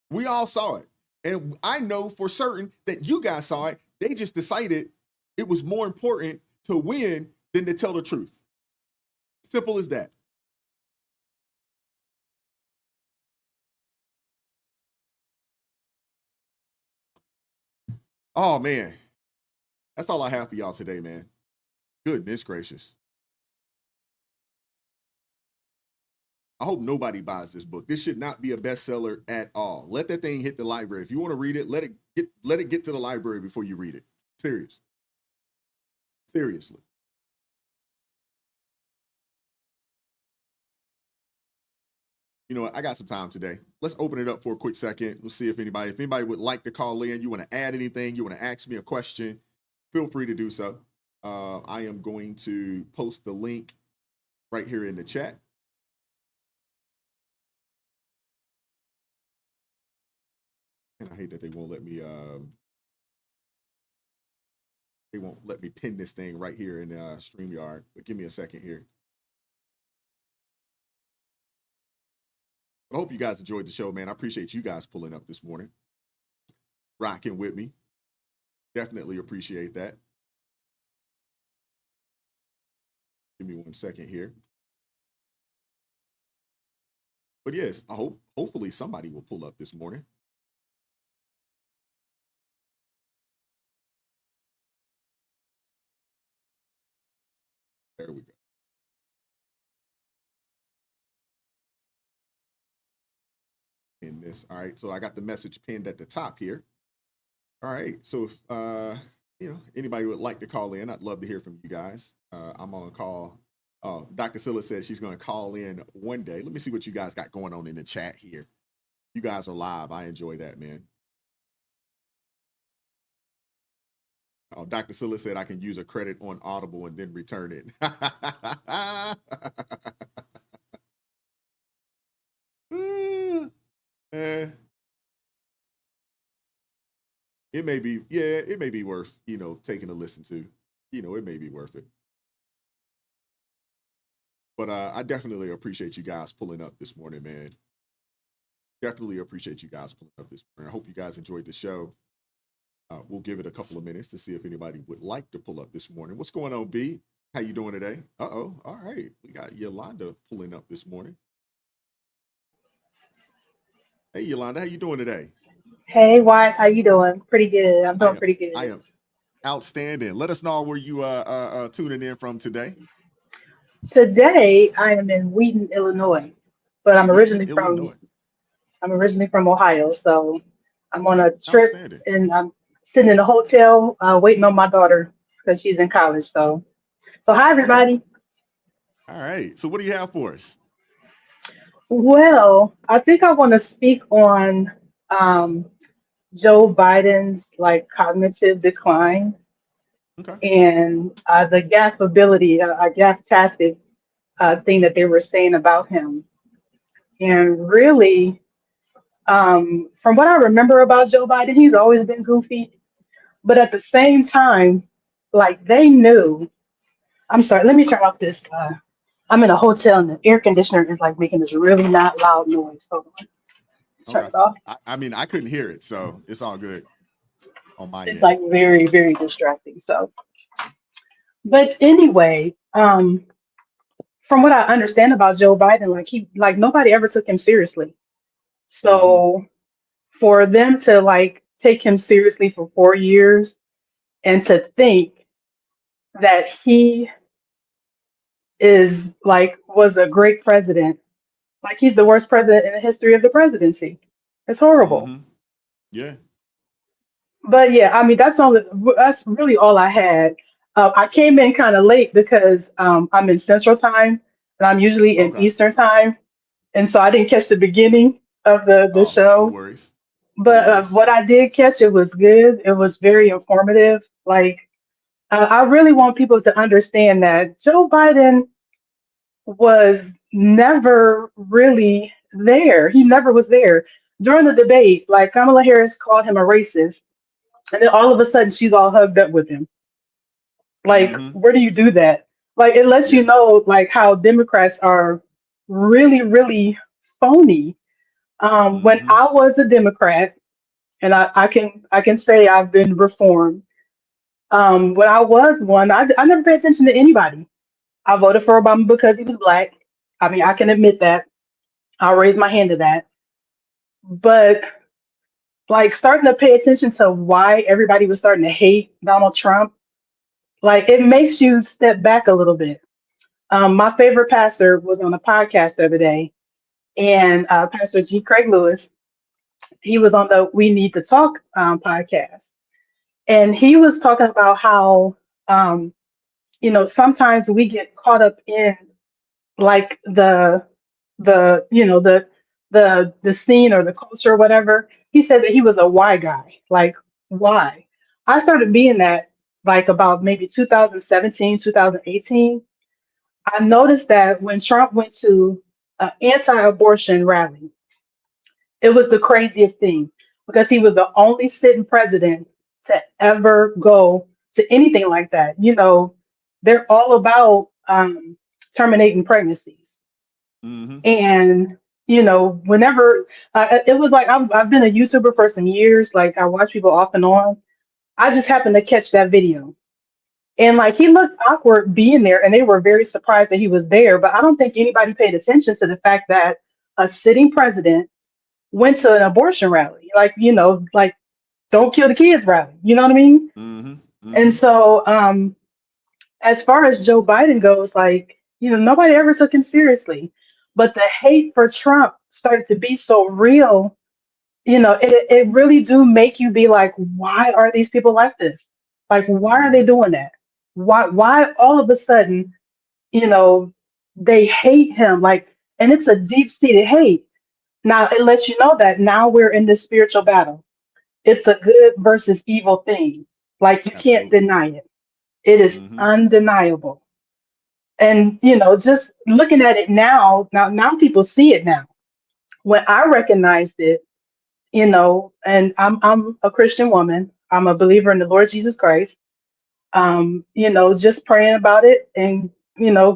S2: We all saw it. And I know for certain that you guys saw it. They just decided it was more important to win than to tell the truth. Simple as that. Oh, man. That's all I have for y'all today, man. Goodness gracious. I hope nobody buys this book. This should not be a bestseller at all. Let that thing hit the library. If you want to read it, let it get to the library before you read it. Seriously. You know what? I got some time today. Let's open it up for a quick second. We'll see if anybody would like to call in. You want to add anything? You want to ask me a question? Feel free to do so. I am going to post the link right here in the chat. And I hate that they won't let me pin this thing right here in StreamYard. But give me a second here. I hope you guys enjoyed the show, man. I appreciate you guys pulling up this morning, rocking with me. Definitely appreciate that. Give me 1 second here. But yes, hopefully somebody will pull up this morning. There we go. In this, all right. So I got the message pinned at the top here. All right. So if anybody would like to call in, I'd love to hear from you guys. I'm on a call. Dr. Silla says she's going to call in one day. Let me see what you guys got going on in the chat here. You guys are live. I enjoy that, man. Oh, Dr. Silla said I can use a credit on Audible and then return it. It may be worth, taking a listen to. It may be worth it. But I definitely appreciate you guys pulling up this morning, man. Definitely appreciate you guys pulling up this morning. I hope you guys enjoyed the show. We'll give it a couple of minutes to see if anybody would like to pull up this morning. What's going on, B? How you doing today? Uh-oh. All right. We got Yolanda pulling up this morning. Hey, Yolanda, how you doing today?
S21: Hey, Wise, how you doing? Pretty good. I'm doing pretty good.
S2: I am outstanding. Let us know where you tuning in from today.
S21: Today, I am in Wheaton, Illinois, but I'm originally from Ohio, so I'm on a trip and I'm sitting in a hotel waiting on my daughter because she's in college. So hi everybody.
S2: All right. So what do you have for us?
S21: Well, I think I want to speak on Joe Biden's cognitive decline. And the gaffability, gaff-tastic thing that they were saying about him. And really, from what I remember about Joe Biden, he's always been goofy. But at the same time, they knew. I'm sorry, let me turn off this. I'm in a hotel and the air conditioner is making this really not loud noise. Hold on. Turn it off.
S2: I mean, I couldn't hear it, so it's all good on my end.
S21: It's very, very distracting. So, But anyway, from what I understand about Joe Biden, like nobody ever took him seriously. So for them to like take him seriously for 4 years and to think that he is like was a great president, like he's the worst president in the history of the presidency. It's horrible.
S2: Yeah.
S21: But yeah, I mean that's really all I had. I came in kind of late because I'm in Central Time and I'm usually in
S2: Okay.
S21: Eastern Time, and so I didn't catch the beginning of the
S2: Oh, no
S21: show.
S2: worries. No
S21: But
S2: worries.
S21: what I did catch, it was good. It was very informative. Like I really want people to understand that Joe Biden was never really there. He never was there during the debate. Like Kamala Harris called him a racist, and then all of a sudden she's all hugged up with him. Like, where do you do that? Like, it lets you
S2: Yeah.
S21: know like how Democrats are really, really phony. When I was a Democrat, and I can say I've been reformed. When I was one, I never paid attention to anybody. I voted for Obama because he was black. I mean, I can admit that. I'll raise my hand to that. But like starting to pay attention to why everybody was starting to hate Donald Trump, like it makes you step back a little bit. My favorite pastor was on a podcast the other day, and Pastor G. Craig Lewis, he was on the We Need to Talk podcast. And he was talking about how, sometimes we get caught up in like the scene or the culture or whatever. He said that he was a why guy. Like, why? I started being that like about maybe 2017, 2018. I noticed that when Trump went to an anti-abortion rally, it was the craziest thing because he was the only sitting president to ever go to anything like that. They're all about terminating pregnancies. And, whenever it was like I've been a YouTuber for some years, like I watch people off and on. I just happened to catch that video. And like he looked awkward being there, and they were very surprised that he was there. But I don't think anybody paid attention to the fact that a sitting president went to an abortion rally, like don't kill the kids rally. You know what I mean? And so, as far as Joe Biden goes, like nobody ever took him seriously, but the hate for Trump started to be so real. It really do make you be like, why are these people like this? Like, why are they doing that? Why all of a sudden, you know, they hate him? Like, and it's a deep seated hate. Now it lets you know that now we're in this spiritual battle. It's a good versus evil thing. Like you can't deny it. It is undeniable. And just looking at it now people see it now. When I recognized it, and I'm a Christian woman. I'm a believer in the Lord Jesus Christ. Just praying about it, and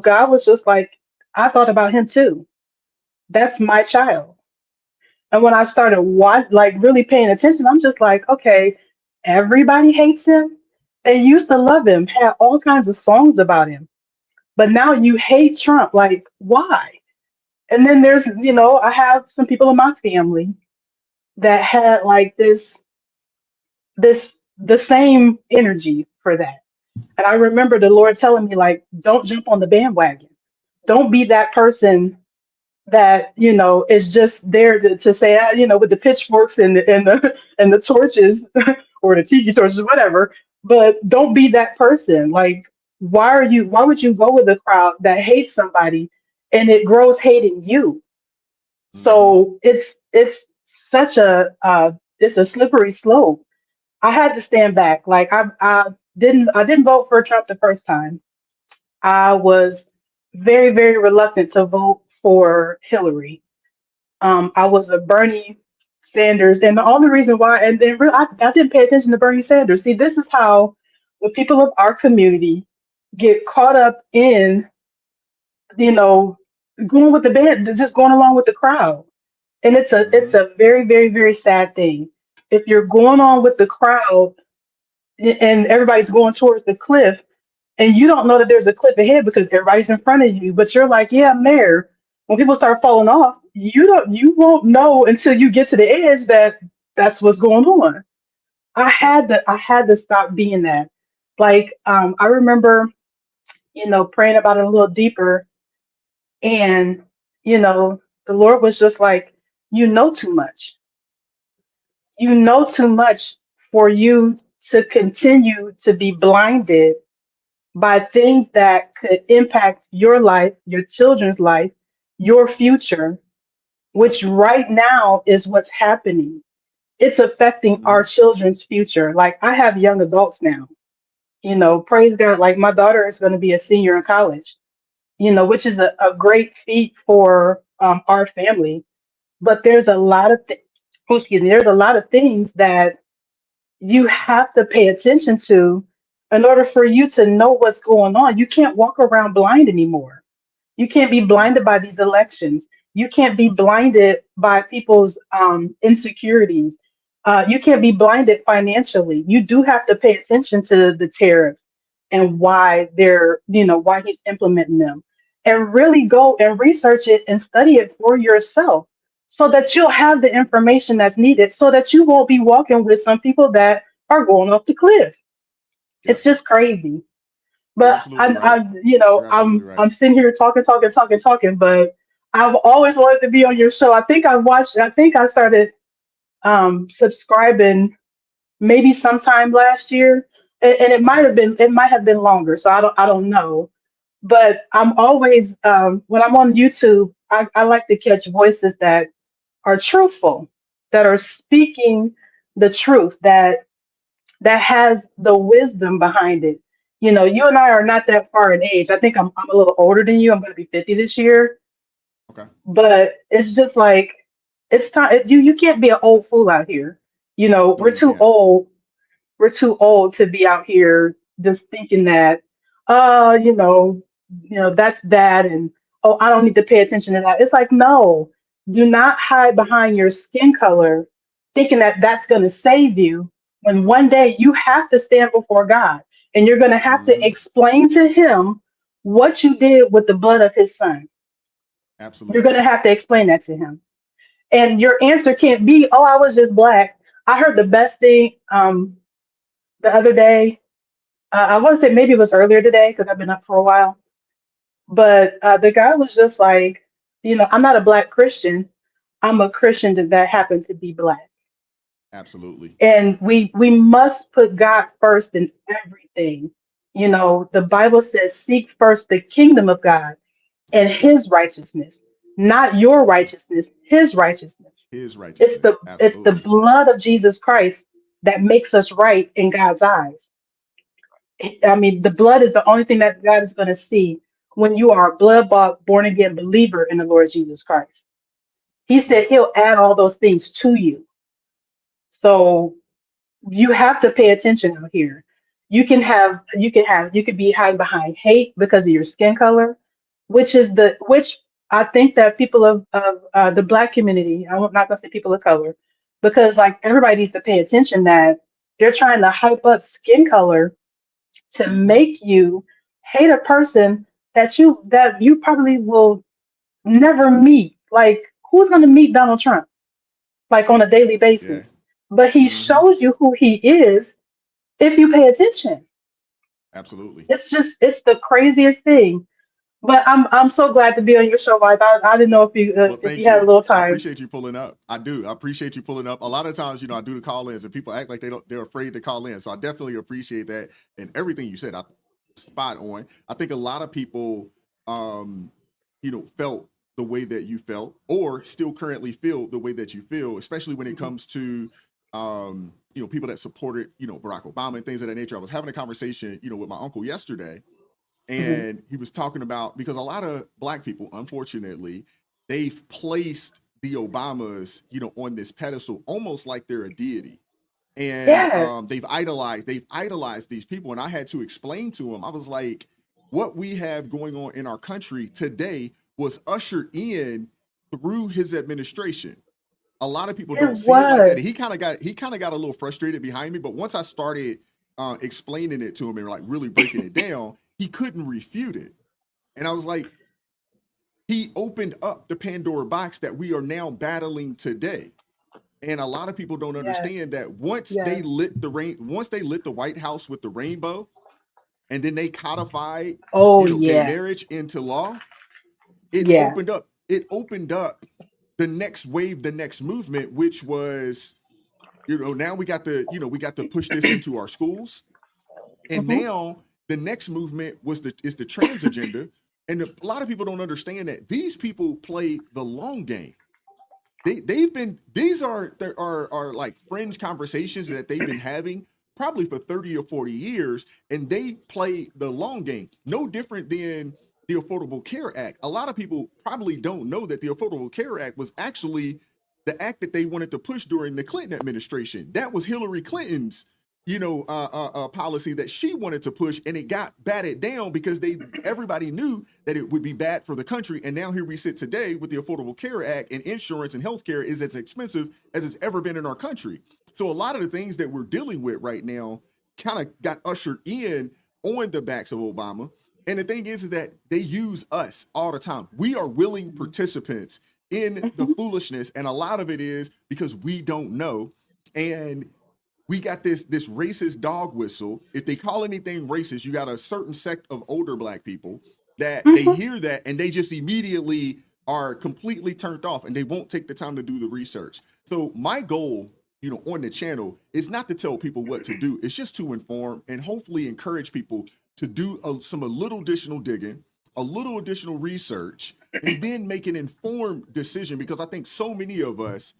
S21: God was just like, I thought about him too. That's my child. And when I started like really paying attention, I'm just like, okay, everybody hates him. They used to love him, had all kinds of songs about him, but now you hate Trump. Like, why? And then there's, I have some people in my family that had like this the same energy for that. And I remember the Lord telling me, like, don't jump on the bandwagon. Don't be that person that, is just there to say, with the pitchforks and the torches or the tiki torches, whatever. But don't be that person. Like, why would you go with a crowd that hates somebody and it grows hate in you? So it's such it's a slippery slope. I had to stand back. Like I didn't vote for Trump the first time. I was very, very reluctant to vote for Hillary. I was a Bernie Sanders, and the only reason why, and then I didn't pay attention to Bernie Sanders. See, this is how the people of our community get caught up in, you know, going with the band, just going along with the crowd, and it's a very, very, very sad thing. If you're going on with the crowd and everybody's going towards the cliff, and you don't know that there's a cliff ahead because everybody's in front of you, but you're like, yeah, I'm there. When people start falling off, you won't know until you get to the edge that that's what's going on. I had to stop being that. Like, I remember, praying about it a little deeper, and the Lord was just like, you know too much. You know too much for you to continue to be blinded by things that could impact your life, your children's life, your future, which right now is what's happening. It's affecting our children's future. Like, I have young adults now, praise God. Like, my daughter is going to be a senior in college, which is a great feat for our family. But there's a lot of excuse me, there's a lot of things that you have to pay attention to in order for you to know what's going on. You can't walk around blind anymore. You can't be blinded by these elections. You can't be blinded by people's insecurities. You can't be blinded financially. You do have to pay attention to the tariffs and why he's implementing them, and really go and research it and study it for yourself so that you'll have the information that's needed so that you won't be walking with some people that are going off the cliff. It's just crazy. But I'm sitting here talking, but I've always wanted to be on your show. I think I started subscribing maybe sometime last year. And it might have been longer, so I don't know. But I'm always when I'm on YouTube, I like to catch voices that are truthful, that are speaking the truth, that has the wisdom behind it. You and I are not that far in age. I think I'm a little older than you. I'm going to be 50 this year.
S2: Okay.
S21: But it's just like, it's time. You can't be an old fool out here. We're too old. We're too old to be out here just thinking that, uh, you know, that's that, and oh, I don't need to pay attention to that. It's like, no, do not hide behind your skin color, thinking that that's going to save you. When one day you have to stand before God, and you're going to have to explain to Him what you did with the blood of His Son.
S2: Absolutely.
S21: You're going to have to explain that to Him, and your answer can't be, "Oh, I was just black." I heard the best thing the other day. I want to say maybe it was earlier today because I've been up for a while. But the guy was just like, I'm not a black Christian. I'm a Christian that happened to be black.
S2: Absolutely.
S21: And we must put God first in everything. The Bible says, seek first the kingdom of God and His righteousness, not your righteousness, His righteousness.
S2: His righteousness.
S21: It's the blood of Jesus Christ that makes us right in God's eyes. I mean, the blood is the only thing that God is going to see when you are a blood bought, born again believer in the Lord Jesus Christ. He said He'll add all those things to you. So you have to pay attention out here. You could be hiding behind hate because of your skin color, which I think that people of the black community, I'm not gonna say people of color, because like everybody needs to pay attention that they're trying to hype up skin color to make you hate a person that you probably will never meet. Like, who's going to meet Donald Trump like on a daily basis? But he shows you who he is if you pay attention.
S2: Absolutely.
S21: It's the craziest thing. But I'm so glad to be on your show, Wise. I didn't know if you had a little
S2: I
S21: time.
S2: appreciate you pulling up. I do. I appreciate you pulling up. A lot of times, I do the call-ins and people act like they're afraid to call in. So I definitely appreciate that. And everything you said, spot on. I think a lot of people, felt the way that you felt, or still currently feel the way that you feel, especially when it comes to, people that supported, Barack Obama and things of that nature. I was having a conversation, with my uncle yesterday. And he was talking about, because a lot of black people, unfortunately, they've placed the Obamas, on this pedestal, almost like they're a deity. And they've idolized these people. And I had to explain to him, I was like, what we have going on in our country today was ushered in through his administration. A lot of people don't see it like that. He kind of got a little frustrated behind me, but once I started explaining it to him and like really breaking it down, he couldn't refute it. And I was like, he opened up the Pandora box that we are now battling today. And a lot of people don't understand that once they lit the White House with the rainbow, and then they codified, gay marriage into law, it opened up the next wave, the next movement, which was, now we got to push this into our schools. And now the next movement is the trans agenda. And a lot of people don't understand that these people play the long game. These are like fringe conversations that they've been having probably for 30 or 40 years, and they play the long game. No different than the Affordable Care Act. A lot of people probably don't know that the Affordable Care Act was actually the act that they wanted to push during the Clinton administration. That was Hillary Clinton's policy that she wanted to push, and it got batted down because everybody knew that it would be bad for the country. And now here we sit today with the Affordable Care Act, and insurance and healthcare is as expensive as it's ever been in our country. So a lot of the things that we're dealing with right now kind of got ushered in on the backs of Obama. And the thing is that they use us all the time. We are willing participants in the foolishness, and a lot of it is because we don't know. And we got this racist dog whistle. If they call anything racist, you got a certain sect of older Black people that they hear that and they just immediately are completely turned off, and they won't take the time to do the research. So my goal, on the channel is not to tell people what to do. It's just to inform and hopefully encourage people to do a little additional digging, a little additional research, and then make an informed decision, because I think so many of us,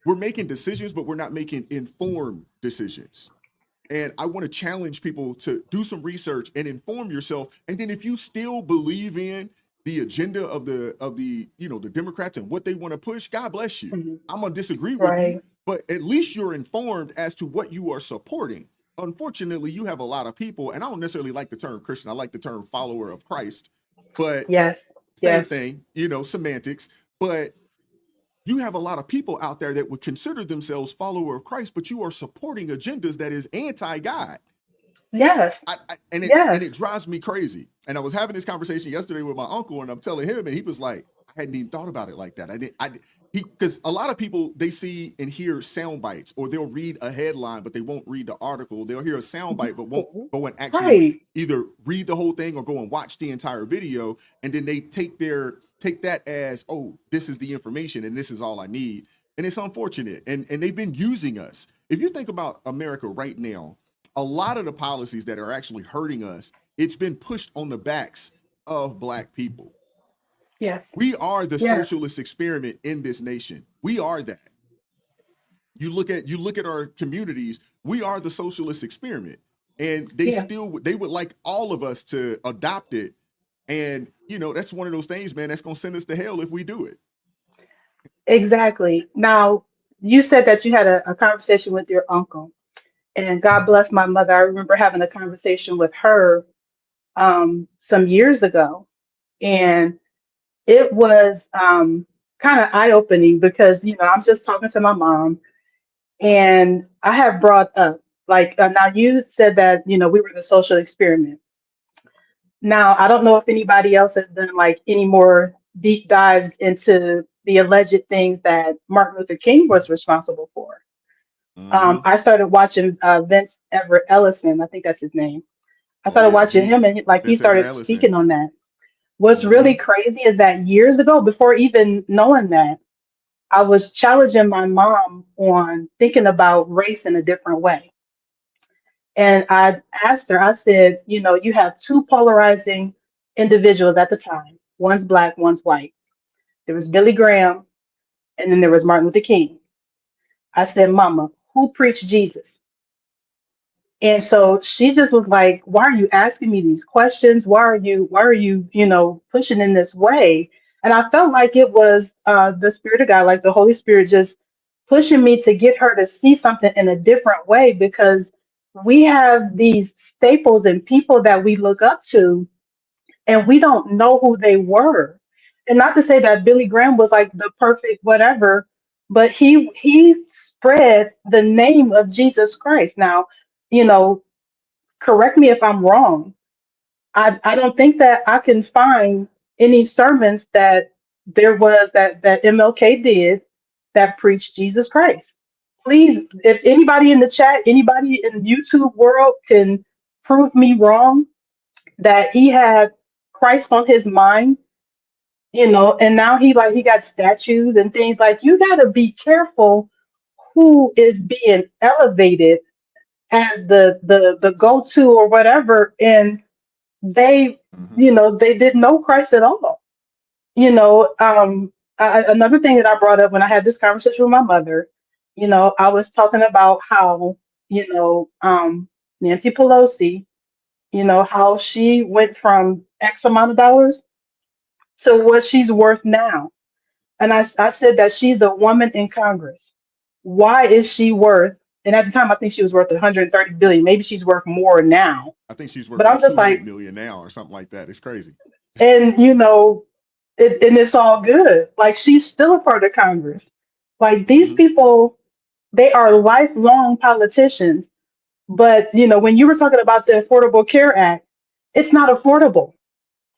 S2: we're making decisions, but we're not making informed decisions. And I want to challenge people to do some research and inform yourself. And then if you still believe in the agenda of the Democrats and what they want to push, God bless you. I'm gonna disagree with you, but at least you're informed as to what you are supporting. Unfortunately, you have a lot of people, and I don't necessarily like the term Christian. I like the term follower of Christ, but same thing, semantics. But you have a lot of people out there that would consider themselves follower of Christ, but you are supporting agendas that is anti-God. And it drives me crazy. And I was having this conversation yesterday with my uncle, and I'm telling him, and he was like, I hadn't even thought about it like that. Because a lot of people, they see and hear sound bites, or they'll read a headline, but they won't read the article. They'll hear a sound bite, but won't go and actually either read the whole thing or go and watch the entire video. And then they take that as, oh, this is the information and this is all I need. And it's unfortunate. And they've been using us. If you think about America right now, a lot of the policies that are actually hurting us, it's been pushed on the backs of Black people. We are the socialist experiment in this nation. We are that. You look at our communities, we are the socialist experiment. And they would like all of us to adopt it. And, that's one of those things, man, that's going to send us to hell if we do it.
S21: Exactly. Now, you said that you had a conversation with your uncle, and God bless my mother. I remember having a conversation with her some years ago, and it was kind of eye-opening because, I'm just talking to my mom, and I have brought up, now you said that, we were the social experiment. Now, I don't know if anybody else has done any more deep dives into the alleged things that Martin Luther King was responsible for. I started watching Vince Everett Ellison, I think that's his name. I started watching him, and he started speaking on that. What's really crazy is that years ago, before even knowing that, I was challenging my mom on thinking about race in a different way. And I asked her, I said, you have two polarizing individuals at the time. One's Black, one's white. There was Billy Graham, and then there was Martin Luther King. I said, Mama, who preached Jesus? And so she just was like, why are you asking me these questions? Why are you, pushing in this way? And I felt like it was the Spirit of God, like the Holy Spirit just pushing me to get her to see something in a different way, because we have these staples and people that we look up to, and we don't know who they were. And not to say that Billy Graham was like the perfect whatever, but he spread the name of Jesus Christ. Now, correct me if I'm wrong. I don't think that I can find any sermons that there was that MLK did that preached Jesus Christ. Please, if anybody in the chat, anybody in YouTube world can prove me wrong that he had Christ on his mind, and now he got statues and things. Like, you got to be careful who is being elevated as the go-to or whatever, and they they didn't know Christ at all. Another thing that I brought up when I had this conversation with my mother, I was talking about how Nancy Pelosi, how she went from X amount of dollars to what she's worth now. And I said that she's a woman in Congress. Why is she worth? And at the time, I think she was worth 130 billion. Maybe she's worth more now.
S2: I think she's worth
S21: But I'm
S2: like
S21: just
S2: 200
S21: like,
S2: million now or something like that. It's crazy.
S21: and and it's all good. Like, she's still a part of Congress. Like, these people, they are lifelong politicians. But when you were talking about the Affordable Care Act, it's not affordable.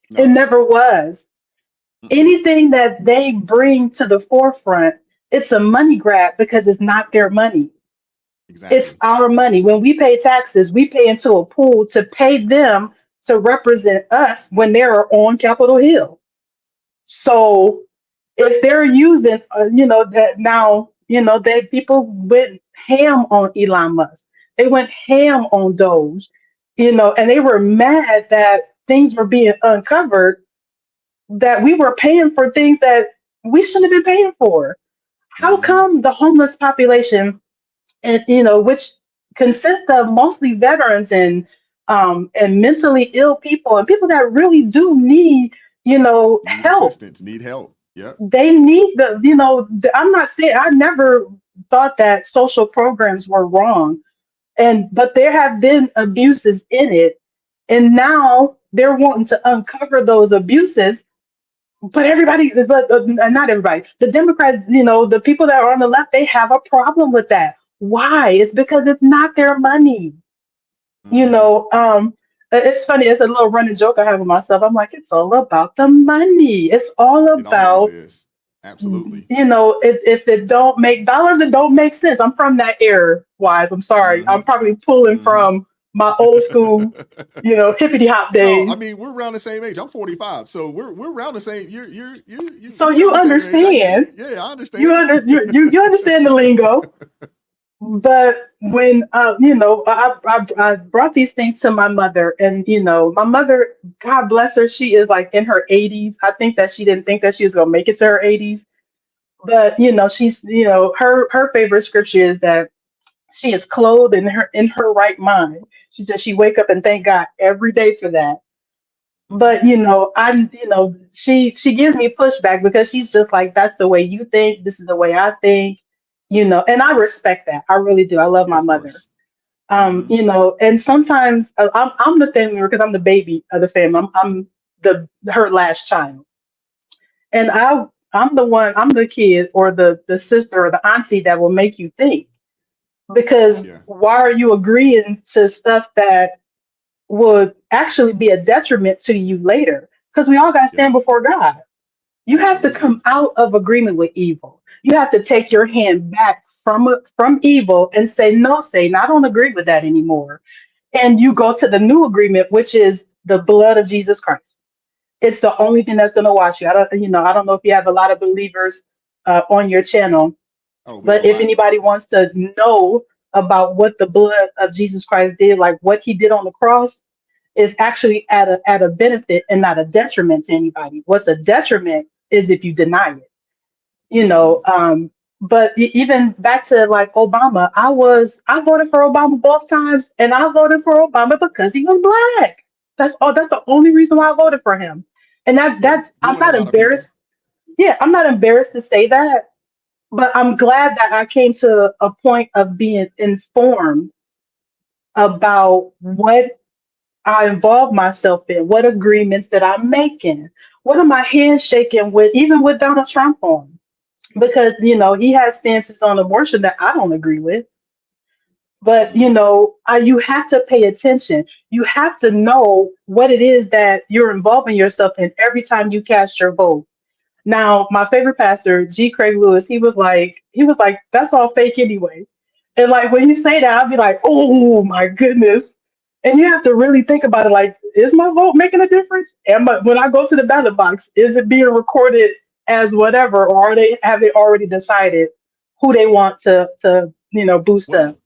S2: No.
S21: It never was. Anything that they bring to the forefront, it's a money grab because it's not their money.
S2: Exactly.
S21: It's our money. When we pay taxes, we pay into a pool to pay them to represent us when they're on Capitol Hill. So if they're using, that now, they people went ham on Elon Musk. They went ham on Doge, and they were mad that things were being uncovered, that we were paying for things that we shouldn't have been paying for. How come the homeless population, and which consists of mostly veterans and mentally ill people and people that really do need help.
S2: Assistance, need help. Yep.
S21: They need I'm not saying, I never thought that social programs were wrong, but there have been abuses in it, and now they're wanting to uncover those abuses. But not everybody. The Democrats, the people that are on the left, they have a problem with that. Why? It's because it's not their money. It's funny. It's a little running joke I have with myself. I'm like, it's all about the money. It's all
S2: It
S21: about,
S2: always is. Absolutely.
S21: if it don't make dollars, it don't make sense. I'm from that era, Wise. I'm sorry. I'm probably pulling from my old school, hippity hop days.
S2: No, I mean, we're around the same age. I'm 45, so we're around the same.
S21: So
S2: you're
S21: you
S2: around the same age. I get
S21: understand.
S2: it. Yeah, I understand.
S21: You understand the lingo. But when I brought these things to my mother, and my mother, God bless her, she is like in her 80s. I think that she didn't think that she was gonna make it to her 80s. But she's her favorite scripture is that she is clothed in her right mind. She says she wake up and thank God every day for that. But she gives me pushback because she's just like, that's the way you think, this is the way I think, and I respect that. I really do. I love my mother. And sometimes I'm the family because I'm the baby of the family. I'm her last child. And I'm the kid or the sister or the auntie that will make you think. Because why are you agreeing to stuff that would actually be a detriment to you later? Because we all got to stand before God. You have to come out of agreement with evil. You have to take your hand back from evil and say, no, Satan, I don't agree with that anymore. And you go to the new agreement, which is the blood of Jesus Christ. It's the only thing that's going to wash you. I don't know if you have a lot of believers on your channel, but if anybody wants to know about what the blood of Jesus Christ did, like what he did on the cross, is actually at a benefit and not a detriment to anybody. What's a detriment is if you deny it. But even back to like Obama, I voted for Obama both times, and I voted for Obama because he was black. That's the only reason why I voted for him. And that's I'm not embarrassed. Yeah, I'm not embarrassed to say that, but I'm glad that I came to a point of being informed about what I involve myself in, what agreements that I'm making, what am I handshaking with, even with Donald Trump on, because he has stances on abortion that I don't agree with. But you have to pay attention. You have to know what it is that you're involving yourself in every time you cast your vote. Now, my favorite pastor, G. Craig Lewis, he was like, that's all fake anyway. And like when you say that, I'll be like, oh my goodness. And you have to really think about it. Like, is my vote making a difference? When I go to the ballot box, is it being recorded as whatever, or have they already decided who they want to boost up?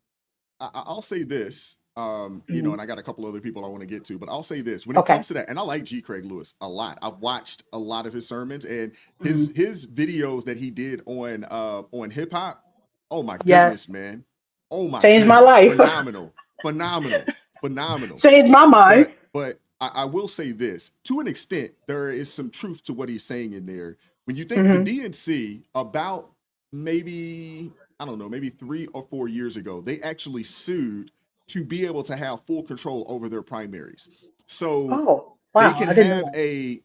S2: Well, I'll say this,
S21: Mhm.
S2: and I got a couple other people I want to get to, but I'll say this when it
S21: Okay.
S2: comes to that, and I like G. Craig Lewis a lot. I've watched a lot of his sermons and his
S21: Mhm.
S2: his videos that he did on hip hop. Oh my goodness,
S21: Yes.
S2: man! Oh my
S21: Changed my
S2: goodness,
S21: life.
S2: phenomenal, phenomenal, phenomenal.
S21: Changed my mind.
S2: But I will say this to an extent, there is some truth to what he's saying in there. When you think the
S21: Hmm.
S2: DNC about maybe I don't know, maybe 3 or 4 years ago, they actually sued to be able to have full control over their primaries. So
S21: Oh,
S2: they
S21: wow.
S2: can
S21: I didn't
S2: have
S21: know
S2: a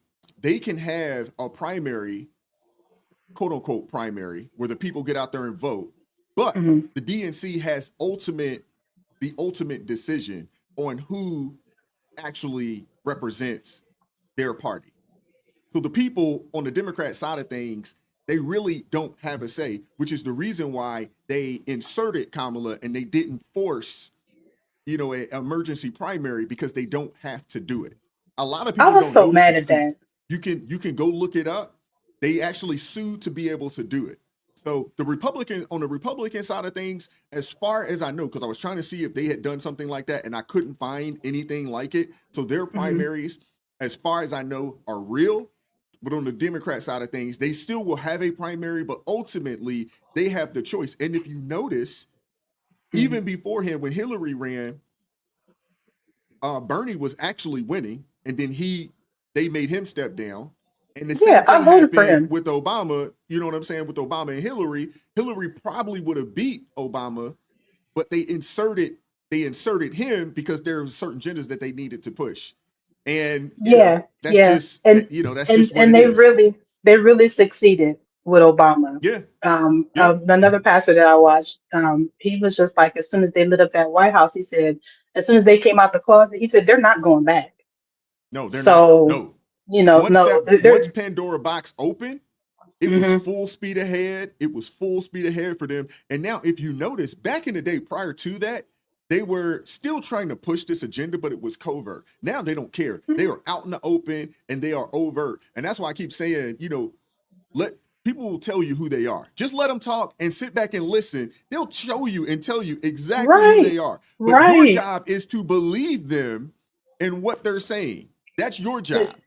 S2: primary, quote unquote primary, where the people get out there and vote.
S21: that.
S2: But
S21: Hmm.
S2: the DNC has the ultimate decision on who actually represents their party. So the people on the Democrat side of things, they really don't have a say, which is the reason why they inserted Kamala and they didn't force, an emergency primary because they don't have to do it. A lot of
S21: I
S2: people
S21: was
S2: don't
S21: so
S2: know this,
S21: mad
S2: but
S21: at that.
S2: you can go look it up. They actually sued to be able to do it. So on the Republican side of things, as far as I know, because I was trying to see if they had done something like that and I couldn't find anything like it. So their
S21: Hmm.
S2: primaries, as far as I know, are real. But on the Democrat side of things, they still will have a primary, but ultimately they have the choice. And if you notice,
S21: Hmm.
S2: even beforehand, when Hillary ran, Bernie was actually winning, and then they made him step down. And the
S21: Yeah,
S2: same
S21: I
S2: thing
S21: voted for
S2: happened
S21: him.
S2: with Obama. You know what I'm saying? With Obama and Hillary, Hillary probably would have beat Obama, but they inserted him because there were certain genders that they needed to push. And
S21: Yeah,
S2: that's
S21: yeah,
S2: just
S21: and
S2: that's
S21: and
S2: just what
S21: and
S2: it is.
S21: they really succeeded with Obama.
S2: Yeah, yeah.
S21: Another pastor that I watched, he was just like, as soon as they lit up that White House, he said, as soon as they came out the closet, he said they're not going back.
S2: No, they're not.
S21: So,
S2: No. Once
S21: no,
S2: once
S21: they're.
S2: Pandora box opened, it was
S21: Hmm.
S2: full speed ahead. It was full speed ahead for them. And now, if you notice, back in the day prior to that, they were still trying to push this agenda, but it was covert. Now they don't care. They are out in the open and they are overt. And that's why I keep saying, let people will tell you who they are. Just let them talk and sit back and listen. They'll show you and tell you exactly who
S21: Right,
S2: they are. But your
S21: right.
S2: job is to believe them in what they're saying. That's your
S21: Just
S2: job.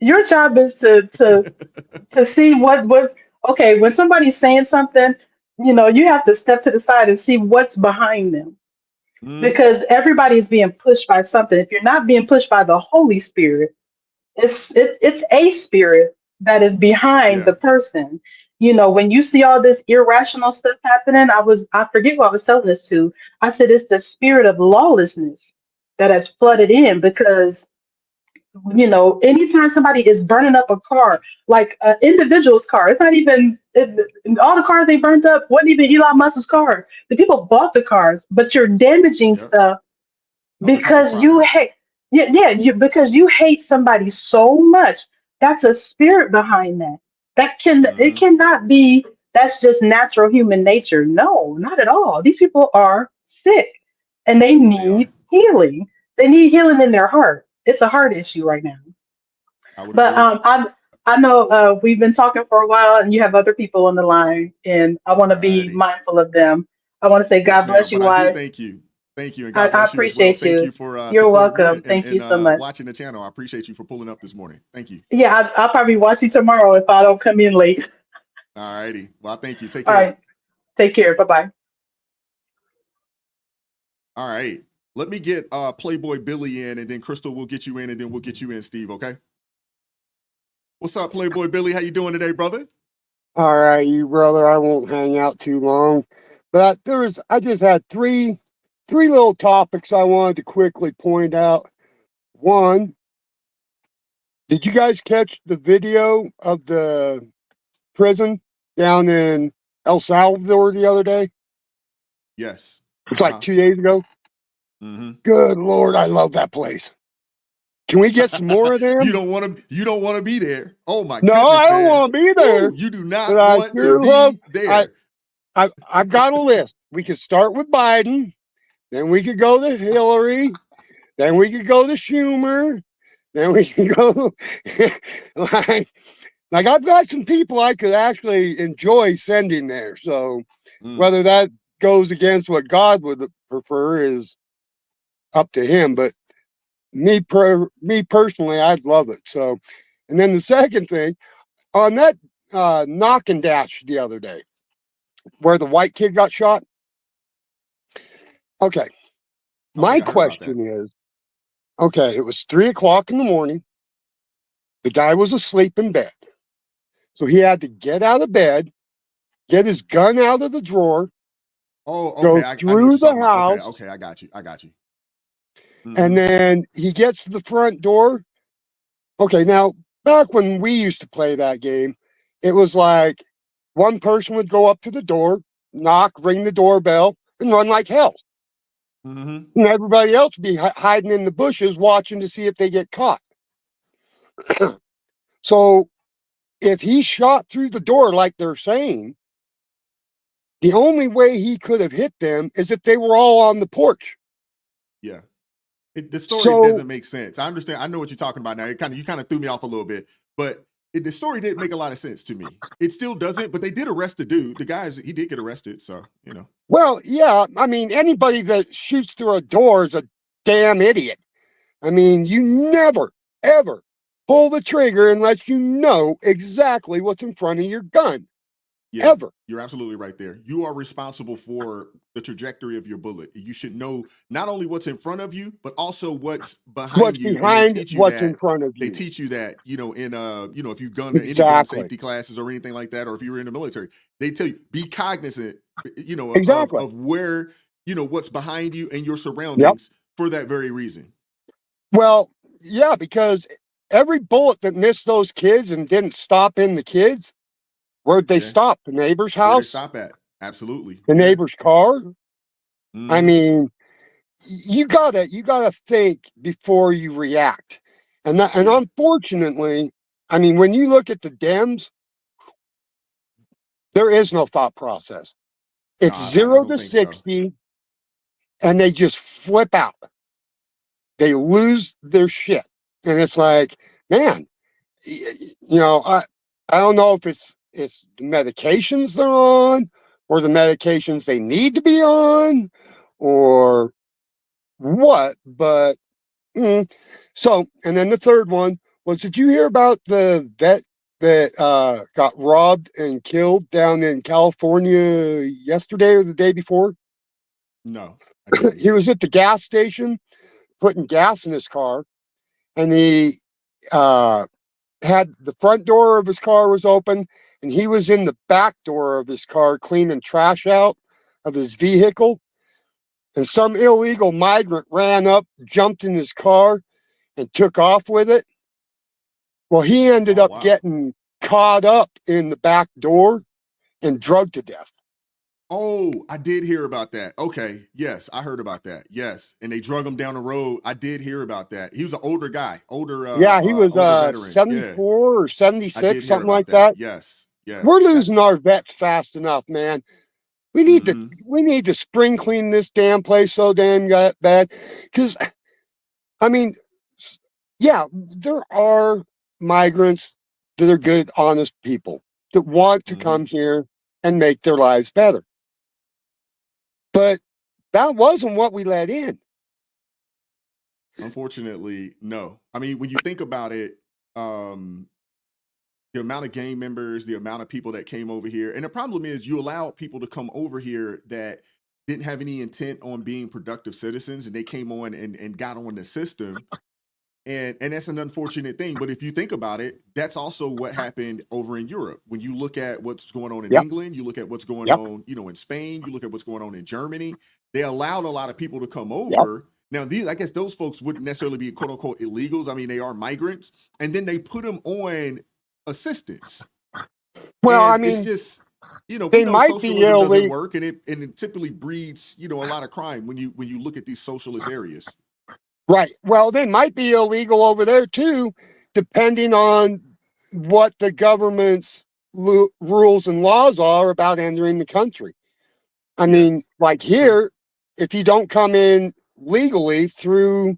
S21: your job is to see what was okay when somebody's saying something. You have to step to the side and see what's behind them,
S2: Mhm.
S21: because everybody's being pushed by something. If you're not being pushed by the Holy Spirit, it's a spirit that is behind
S2: Yeah.
S21: the person. When you see all this irrational stuff happening, I forget who I was telling this to. I said it's the spirit of lawlessness that has flooded in, because anytime somebody is burning up a car, like an individual's car, it's not even all the cars they burnt up wasn't even Elon Musk's car. The people bought the cars, but you're damaging
S2: Yep.
S21: stuff
S2: Other people's
S21: because you
S2: property.
S21: hate. Yeah, yeah, because you hate somebody so much. That's a spirit behind that. It
S2: Hmm.
S21: cannot be. That's just natural human nature. No, not at all. These people are sick and they
S2: They are.
S21: need healing. They need healing in their heart. It's a heart issue right now.
S2: I would
S21: But
S2: agree.
S21: I know we've been talking for a while, and you have other people on the line, and I want to be
S2: Alrighty.
S21: mindful of them. I want to say,
S2: Yes,
S21: God
S2: ma'am.
S21: bless you,
S2: But I do
S21: Wise.
S2: thank you. Thank you. And
S21: I,
S2: God
S21: I
S2: bless you as well.
S21: appreciate
S2: Thank
S21: you.
S2: you for
S21: You're
S2: supporting me
S21: welcome.
S2: and,
S21: Thank you
S2: and
S21: so much.
S2: watching the channel. I appreciate you for pulling up this morning. Thank you.
S21: Yeah, I'll probably watch you tomorrow if I don't come in late.
S2: Alrighty. Well, I thank you. Take
S21: All
S2: care.
S21: right. Take care. Bye bye.
S2: All right. Let me get Playboy Billy in, and then Crystal will get you in, and then we'll get you in, Steve. Okay. What's up, Playboy Billy? How you doing today, brother?
S1: All right, you brother, I won't hang out too long. But I just had three little topics I wanted to quickly point out. One, did you guys catch the video of the prison down in El Salvador the other day?
S2: Yes.
S1: It's like 2 days ago.
S2: Mm-hmm.
S1: Good Lord, I love that place. Can we get some more of them?
S2: You don't want to be there. Oh my
S1: No,
S2: goodness,
S1: I don't
S2: man.
S1: want to be there.
S2: Woo, you do not
S1: But I
S2: want to
S1: sure
S2: be
S1: love.
S2: there.
S1: I've got a list. We could start with Biden, then we could go to Hillary, then we could go to Schumer, then we can go like I've got some people I could actually enjoy sending there. So whether that goes against what God would prefer is up to him. But me personally, I'd love it. So, and then the second thing on that knock and dash the other day, where the white kid got shot. Okay, my question is, okay, it was 3:00 in the morning. The guy was asleep in bed, so he had to get out of bed, get his gun out of the drawer.
S2: Oh,
S1: Go
S2: okay. I know what
S1: through
S2: you're
S1: the
S2: talking about.
S1: house.
S2: Okay, I got you.
S1: And then he gets to the front door. Okay, now, back when we used to play that game, it was like one person would go up to the door, knock, ring the doorbell, and run like hell. And everybody else would be hiding in the bushes watching to see if they get caught. So if he shot through the door like they're saying, the only way he could have hit them is if they were all on the porch.
S2: Yeah. The story doesn't make sense. I understand. I know what you're talking about now. You kind of threw me off a little bit, but the story didn't make a lot of sense to me. It still doesn't, but they did arrest the dude. The guy, he did get arrested. So, you know.
S1: Well, yeah. I mean, anybody that shoots through a door is a damn idiot. I mean, you never, ever pull the trigger unless you know exactly what's in front of your gun.
S2: Yeah,
S1: Ever.
S2: You're absolutely right there. You are responsible for the trajectory of your bullet. You should know not only what's in front of you, but also what's behind
S1: What's
S2: you. And they
S1: behind
S2: teach you
S1: what's
S2: that.
S1: in front of
S2: They
S1: you.
S2: teach you that, in if you've gone to any gun
S1: Exactly.
S2: safety classes or anything like that, or if you were in the military, they tell you be cognizant,
S1: Exactly.
S2: of where, what's behind you and your
S1: Yep.
S2: surroundings for that very reason.
S1: Well, yeah, because every bullet that missed those kids and didn't stop in the kids, where'd they stop? The neighbor's
S2: Where they
S1: house?
S2: stop at. Absolutely.
S1: The neighbor's car? I
S2: Mhm.
S1: mean, you gotta think before you react. And unfortunately, I mean, when you look at the Dems, there is no thought process. It's
S2: I
S1: 0
S2: don't
S1: to
S2: think so.
S1: 60, and they just flip out. They lose their shit. And it's like, man, I don't know if it's the medications they're on or the medications they need to be on or what, but so, and then the third one was, did you hear about the vet that got robbed and killed down in California yesterday or the day before?
S2: No, I didn't.
S1: He was at the gas station putting gas in his car, and he had the front door of his car was open, and he was in the back door of his car cleaning trash out of his vehicle. And some illegal migrant ran up, jumped in his car, and took off with it. Well, he ended up getting caught up in the back door and drugged to death.
S2: Oh, I did hear about that. Okay. Yes, I heard about that. Yes. And they drug him down the road. I did hear about that. He was an older guy,
S1: Yeah, he was
S2: older veteran.
S1: 74 or 76, something like
S2: that.
S1: that.
S2: Yes. Yes.
S1: We're losing our vets fast enough, man. We need to spring clean this damn place so damn bad. Because, I mean, yeah, there are migrants that are good, honest people that want to come here and make their lives better. But that wasn't what we let in.
S2: Unfortunately, no. I mean, when you think about it, the amount of gang members, the amount of people that came over here, and the problem is you allow people to come over here that didn't have any intent on being productive citizens, and they came on and got on the system. And that's an unfortunate thing. But if you think about it, that's also what happened over in Europe. When you look at what's going on in England, you look at what's going on, in Spain, you look at what's going on in Germany, they allowed a lot of people to come over. Now, I guess those folks wouldn't necessarily be quote unquote illegals. I mean, they are migrants. And then they put them on assistance.
S1: Well,
S2: And
S1: I mean,
S2: it's just, you know, we
S1: They
S2: know
S1: might be
S2: socialism doesn't
S1: illegal.
S2: work, and it typically breeds, you know, a lot of crime when you look at these socialist areas.
S1: Right. Well, they might be illegal over there too, depending on what the government's rules and laws are about entering the country. I mean, like here, if you don't come in legally through,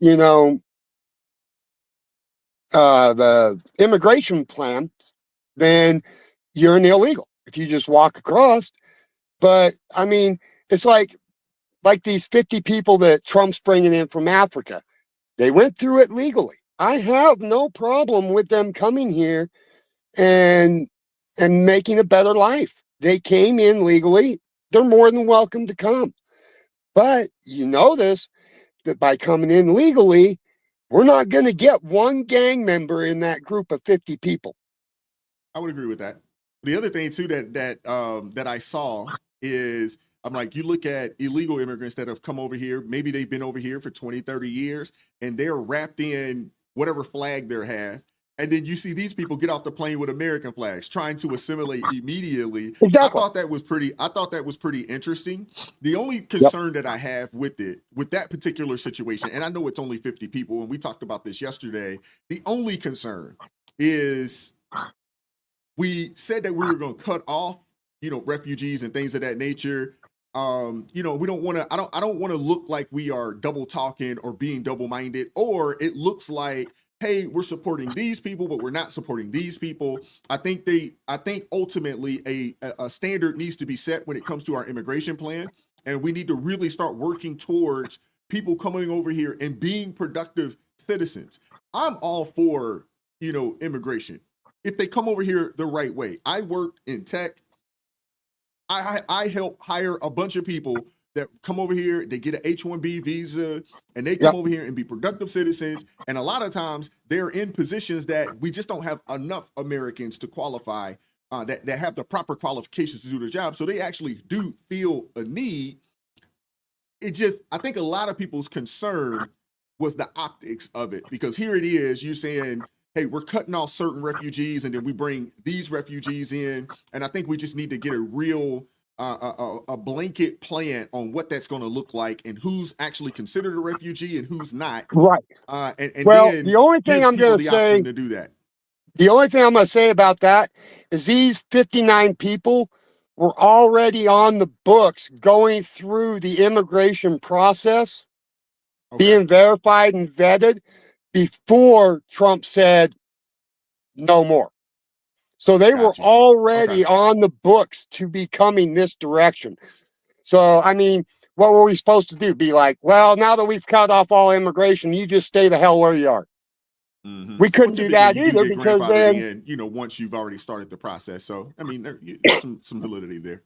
S1: you know, the immigration plan, then you're an illegal if you just walk across. But I mean, it's like these 50 people that Trump's bringing in from Africa. They went through it legally. I have no problem with them coming here and making a better life. They came in legally. They're more than welcome to come. But you notice that by coming in legally, we're not going to get one gang member in that group of 50 people.
S2: I would agree with that. The other thing too that I saw is, I'm like, you look at illegal immigrants that have come over here, maybe they've been over here for 20, 30 years, and they're wrapped in whatever flag they have. And then you see these people get off the plane with American flags, trying to assimilate immediately.
S1: Exactly.
S2: I thought that was pretty interesting. The only concern that I have with that particular situation, and I know it's only 50 people, and we talked about this yesterday, the only concern is, we said that we were going to cut off, you know, refugees and things of that nature. You know, we don't want to, I don't want to look like we are double talking or being double minded, or it looks like, hey, we're supporting these people, but we're not supporting these people. I think ultimately a standard needs to be set when it comes to our immigration plan. And we need to really start working towards people coming over here and being productive citizens. I'm all for, you know, immigration if they come over here the right way. I work in tech. I help hire a bunch of people that come over here, they get an H-1B visa, and they come over here and be productive citizens. And a lot of times they're in positions that we just don't have enough Americans to qualify, that have the proper qualifications to do the job. So they actually do feel a need. I think a lot of people's concern was the optics of it, because here it is, you're saying, hey, we're cutting off certain refugees and then we bring these refugees in. And I think we just need to get a real, a blanket plan on what that's going to look like and who's actually considered a refugee and who's not.
S1: Right.
S2: And
S1: well,
S2: then
S1: the only thing
S2: give
S1: I'm
S2: people
S1: going
S2: the
S1: to say,
S2: option to do that.
S1: the only thing I'm going to say about that is these 59 people were already on the books going through the immigration process, being verified and vetted before Trump said no more. So they were already on the books to be coming this direction. So, I mean, what were we supposed to do? Be like, well, now that we've cut off all immigration, you just stay the hell where you are.
S2: Mm-hmm.
S1: We couldn't do that
S2: you do
S1: either
S2: get
S1: because
S2: grandfathered
S1: then,
S2: in, you know, once you've already started the process. So, I mean, there's some validity there.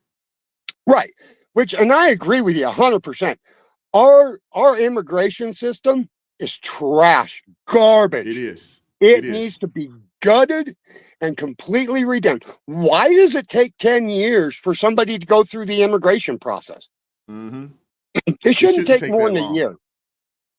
S1: right. And I agree with you 100%. Our immigration system is trash, garbage.
S2: It is.
S1: It needs to be gutted and completely redone. Why does it take 10 years for somebody to go through the immigration process?
S2: Mm-hmm.
S1: It shouldn't take more than a year.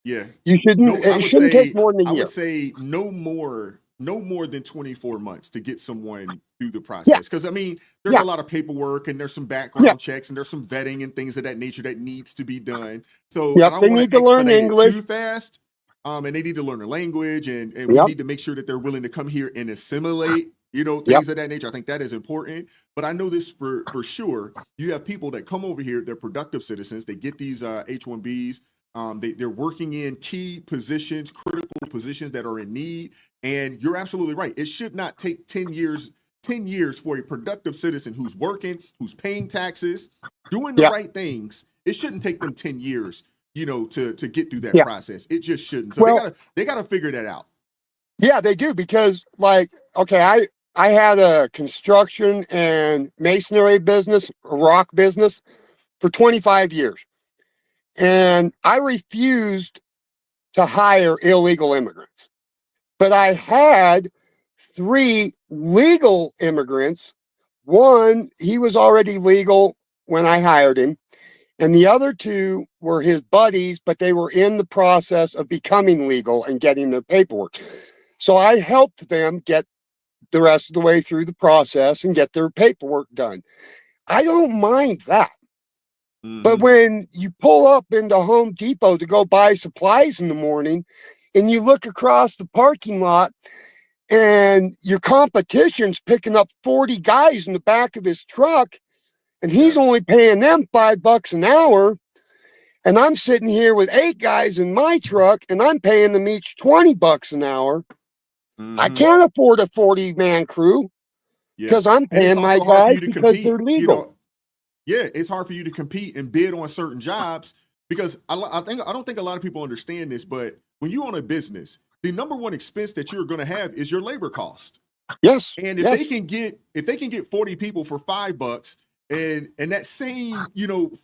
S2: Yeah.
S1: You shouldn't. It shouldn't take more than a year.
S2: I would say no more than 24 months to get someone through the process. Because I mean, there's a lot of paperwork and there's some background checks and there's some vetting and things of that nature that needs to be done. So I don't want to expedite it too fast. And they need to learn the language, and we need to make sure that they're willing to come here and assimilate, you know, things of that nature. I think that is important. But I know this for sure. You have people that come over here, they're productive citizens, they get these H-1Bs. They're working in key positions, critical positions that are in need. And you're absolutely right. It should not take 10 years for a productive citizen who's working, who's paying taxes, doing the right things. It shouldn't take them 10 years, you know, to get through that process. It just shouldn't. So they gotta figure that out.
S1: Yeah, they do, because like, okay, I had a construction and masonry business, a rock business for 25 years. And I refused to hire illegal immigrants. But I had 3 legal immigrants. One, he was already legal when I hired him. And the other 2 were his buddies, but they were in the process of becoming legal and getting their paperwork. So I helped them get the rest of the way through the process and get their paperwork done. I don't mind that. But when you pull up into Home Depot to go buy supplies in the morning and you look across the parking lot and your competition's picking up 40 guys in the back of his truck and he's only paying them $5 an hour, and I'm sitting here with 8 guys in my truck and I'm paying them each $20 an hour. I can't afford a 40-man crew because I'm
S2: And it's
S1: paying my
S2: also hard for
S1: guys
S2: you to
S1: because they're
S2: compete.
S1: legal.
S2: It's hard for you to compete and bid on certain jobs because I don't think a lot of people understand this, but when you own a business, the number one expense that you're going to have is your labor cost.
S1: Yes.
S2: And if they can get 40 people for $5 and that same,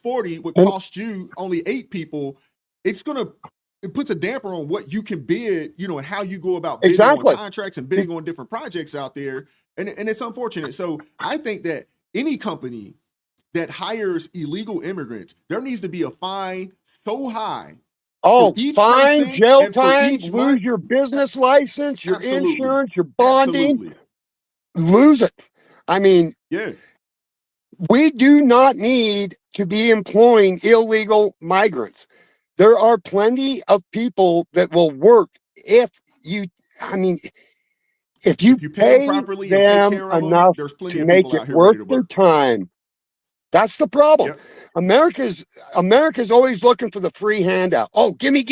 S2: 40 would cost you only 8 people, it puts a damper on what you can bid, and how you go about bidding on contracts and bidding on different projects out there. And it's unfortunate. So I think that any company that hires illegal immigrants, there needs to be a fine so high for each
S1: fine,
S2: person
S1: jail
S2: and for
S1: time,
S2: each
S1: lose
S2: month.
S1: your business license, your
S2: Absolutely.
S1: insurance, your bonding,
S2: Absolutely.
S1: lose it. I mean,
S2: Yeah.
S1: we do not need to be employing illegal migrants. There are plenty of people that will work if you
S2: If you pay them
S1: pay
S2: properly and take
S1: them
S2: care of them,
S1: enough
S2: there's plenty
S1: to
S2: of
S1: make
S2: people
S1: it
S2: out here
S1: worth
S2: ready to
S1: their
S2: work.
S1: time. That's the problem. America's always looking for the free handout. Oh, gimme.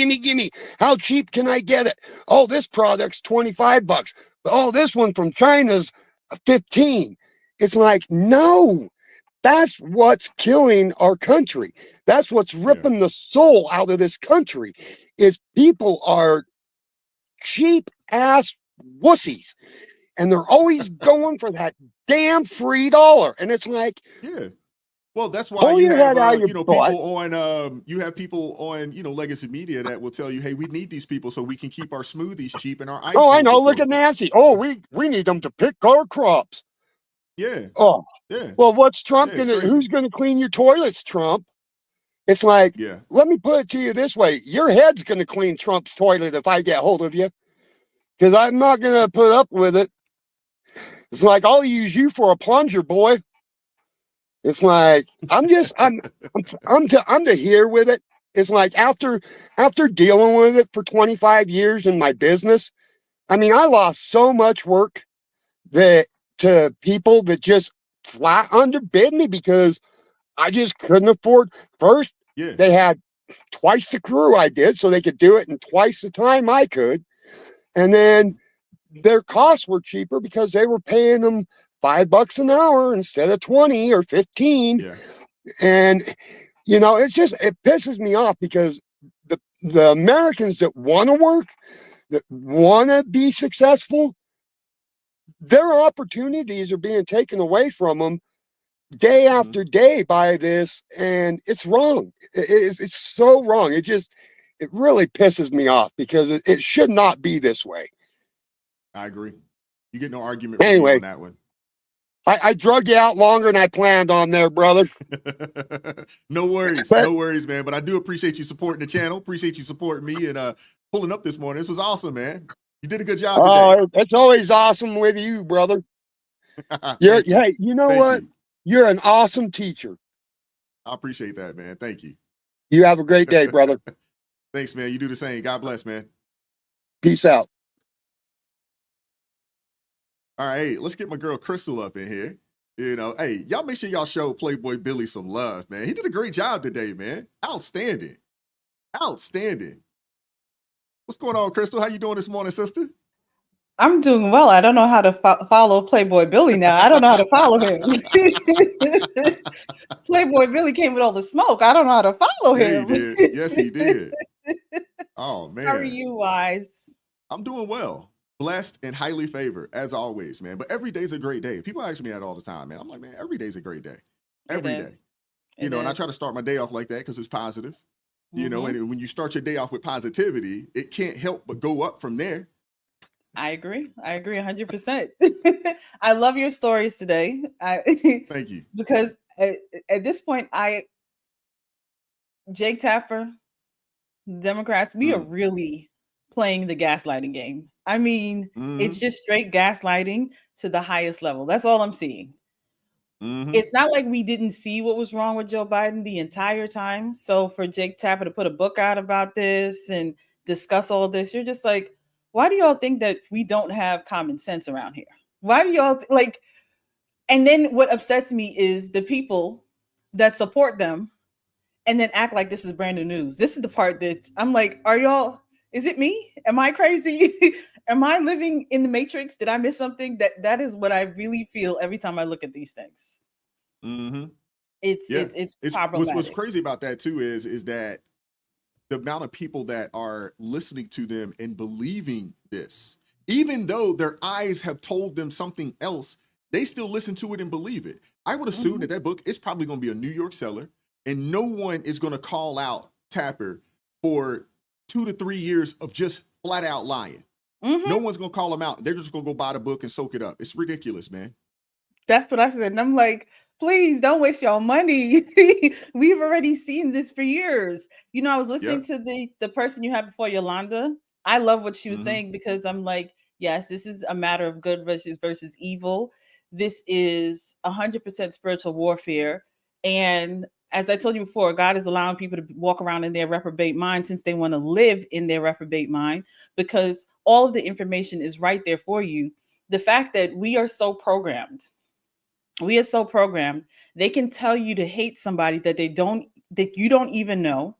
S1: How cheap can I get it? Oh, this product's $25. Oh, this one from China's 15. It's like, no, that's what's killing our country. That's what's ripping the soul out of this country is people are cheap ass wussies. And they're always going for that damn free dollar. And it's like,
S2: yeah. Well, that's why
S1: pull
S2: you
S1: your
S2: have
S1: head out of your butt.
S2: people on legacy media that will tell you, hey, we need these people so we can keep our smoothies cheap and our ice
S1: Oh, I
S2: creams
S1: know. Look at
S2: affordable.
S1: Nancy. Oh, we need them to pick our crops.
S2: Yeah.
S1: Oh,
S2: yeah.
S1: well, what's Trump
S2: it's
S1: gonna?
S2: crazy.
S1: Who's gonna clean your toilets, Trump? It's like, let me put it to you this way: your head's gonna clean Trump's toilet if I get hold of you, because I'm not gonna put up with it. It's like I'll use you for a plunger, boy. It's like I'm to here with it. It's like after dealing with it for 25 years in my business, I mean, I lost so much work to people that just flat underbid me because I just couldn't afford. First, they had twice the crew I did, so they could do it in twice the time I could. And then their costs were cheaper because they were paying them $5 an hour instead of 20 or 15. And it pisses me off because the Americans that want to work, that want to be successful, their opportunities are being taken away from them day after day by this, and it's wrong. It's so wrong. It really pisses me off because it should not be this way.
S2: I agree. You get no argument from me
S1: Anyway,
S2: on that one.
S1: I drug you out longer than I planned on there, brother.
S2: No worries, man. But I do appreciate you supporting the channel. Appreciate you supporting me and pulling up this morning. This was awesome, man. You did a good job today.
S1: Oh, it's always awesome with you, brother. Hey, you know what? You're an awesome teacher.
S2: I appreciate that, man. Thank you.
S1: You have a great day, brother.
S2: Thanks, man. You do the same. God bless, man.
S1: Peace out.
S2: All right, let's get my girl Crystal up in here. Hey, y'all make sure y'all show Playboy Billy some love, man. He did a great job today, man. Outstanding. What's going on, Crystal? How you doing this morning, sister?
S3: I'm doing well. I don't know how to follow Playboy Billy now. I don't know how to follow him. Playboy Billy came with all the smoke. I don't know how to follow him.
S2: He did. Yes, he did. Oh, man.
S3: How are you, Wise?
S2: I'm doing well. Blessed and highly favored, as always, man. But every day's a great day. People ask me that all the time, man. I'm like, man, every day's a great day. Every day. And I try to start my day off like that because it's positive. And when you start your day off with positivity, it can't help but go up from there.
S3: I agree 100%. I love your stories today.
S2: Thank you.
S3: Because at this point, Jake Tapper, Democrats, we are really playing the gaslighting game. I mean, it's
S2: Mm-hmm.
S3: just straight gaslighting to the highest level. That's all I'm seeing.
S2: Mm-hmm.
S3: It's not like we didn't see what was wrong with Joe Biden the entire time. So for Jake Tapper to put a book out about this and discuss all this, you're just like, why do y'all think that we don't have common sense around here? Why do y'all like? And then what upsets me is the people that support them and then act like this is brand new news. This is the part that I'm like, are y'all, is it me? Am I crazy? Am I living in the matrix? Did I miss something? That is what I really feel every time I look at these things.
S2: Mm-hmm.
S3: It's
S2: Yeah.
S3: it's
S2: What's
S3: problematic.
S2: crazy about that too is that the amount of people that are listening to them and believing this, even though their eyes have told them something else, they still listen to it and believe it. I would assume
S3: Mhm.
S2: that book is probably going to be a New York seller, and no one is going to call out Tapper for 2 to 3 years of just flat out lying.
S3: Mhm.
S2: No one's going to call him out. They're just going to go buy the book and soak it up. It's ridiculous, man.
S3: That's what I said. And I'm like, please don't waste y'all money. We've already seen this for years. You know, I was listening
S2: Yep.
S3: to the person you had before, Yolanda. I love what she was
S2: Mhm.
S3: saying because I'm like, yes, this is a matter of good versus evil. This is 100% spiritual warfare. And as I told you before, God is allowing people to walk around in their reprobate mind since they want to live in their reprobate mind because all of the information is right there for you. The fact that we are so programmed, they can tell you to hate somebody that you don't even know,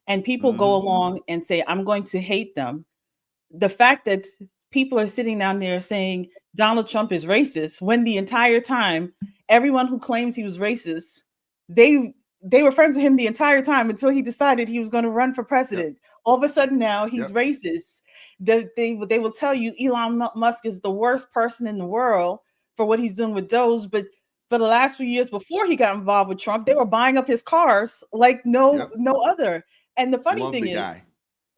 S3: and people go
S2: Mhm.
S3: along and say, I'm going to hate them. The fact that people are sitting down there saying Donald Trump is racist when the entire time everyone who claims he was racist, they were friends with him the entire time until he decided he was going to run for
S2: Yep.
S3: president. All of a sudden now he's
S2: Yep.
S3: racist. They will tell you Elon Musk is the worst person in the world for what he's doing with those, but for the last few years before he got involved with Trump, they were buying up his cars like no
S2: Yep.
S3: other. And the funny
S2: Love
S3: thing
S2: the
S3: is,
S2: guy.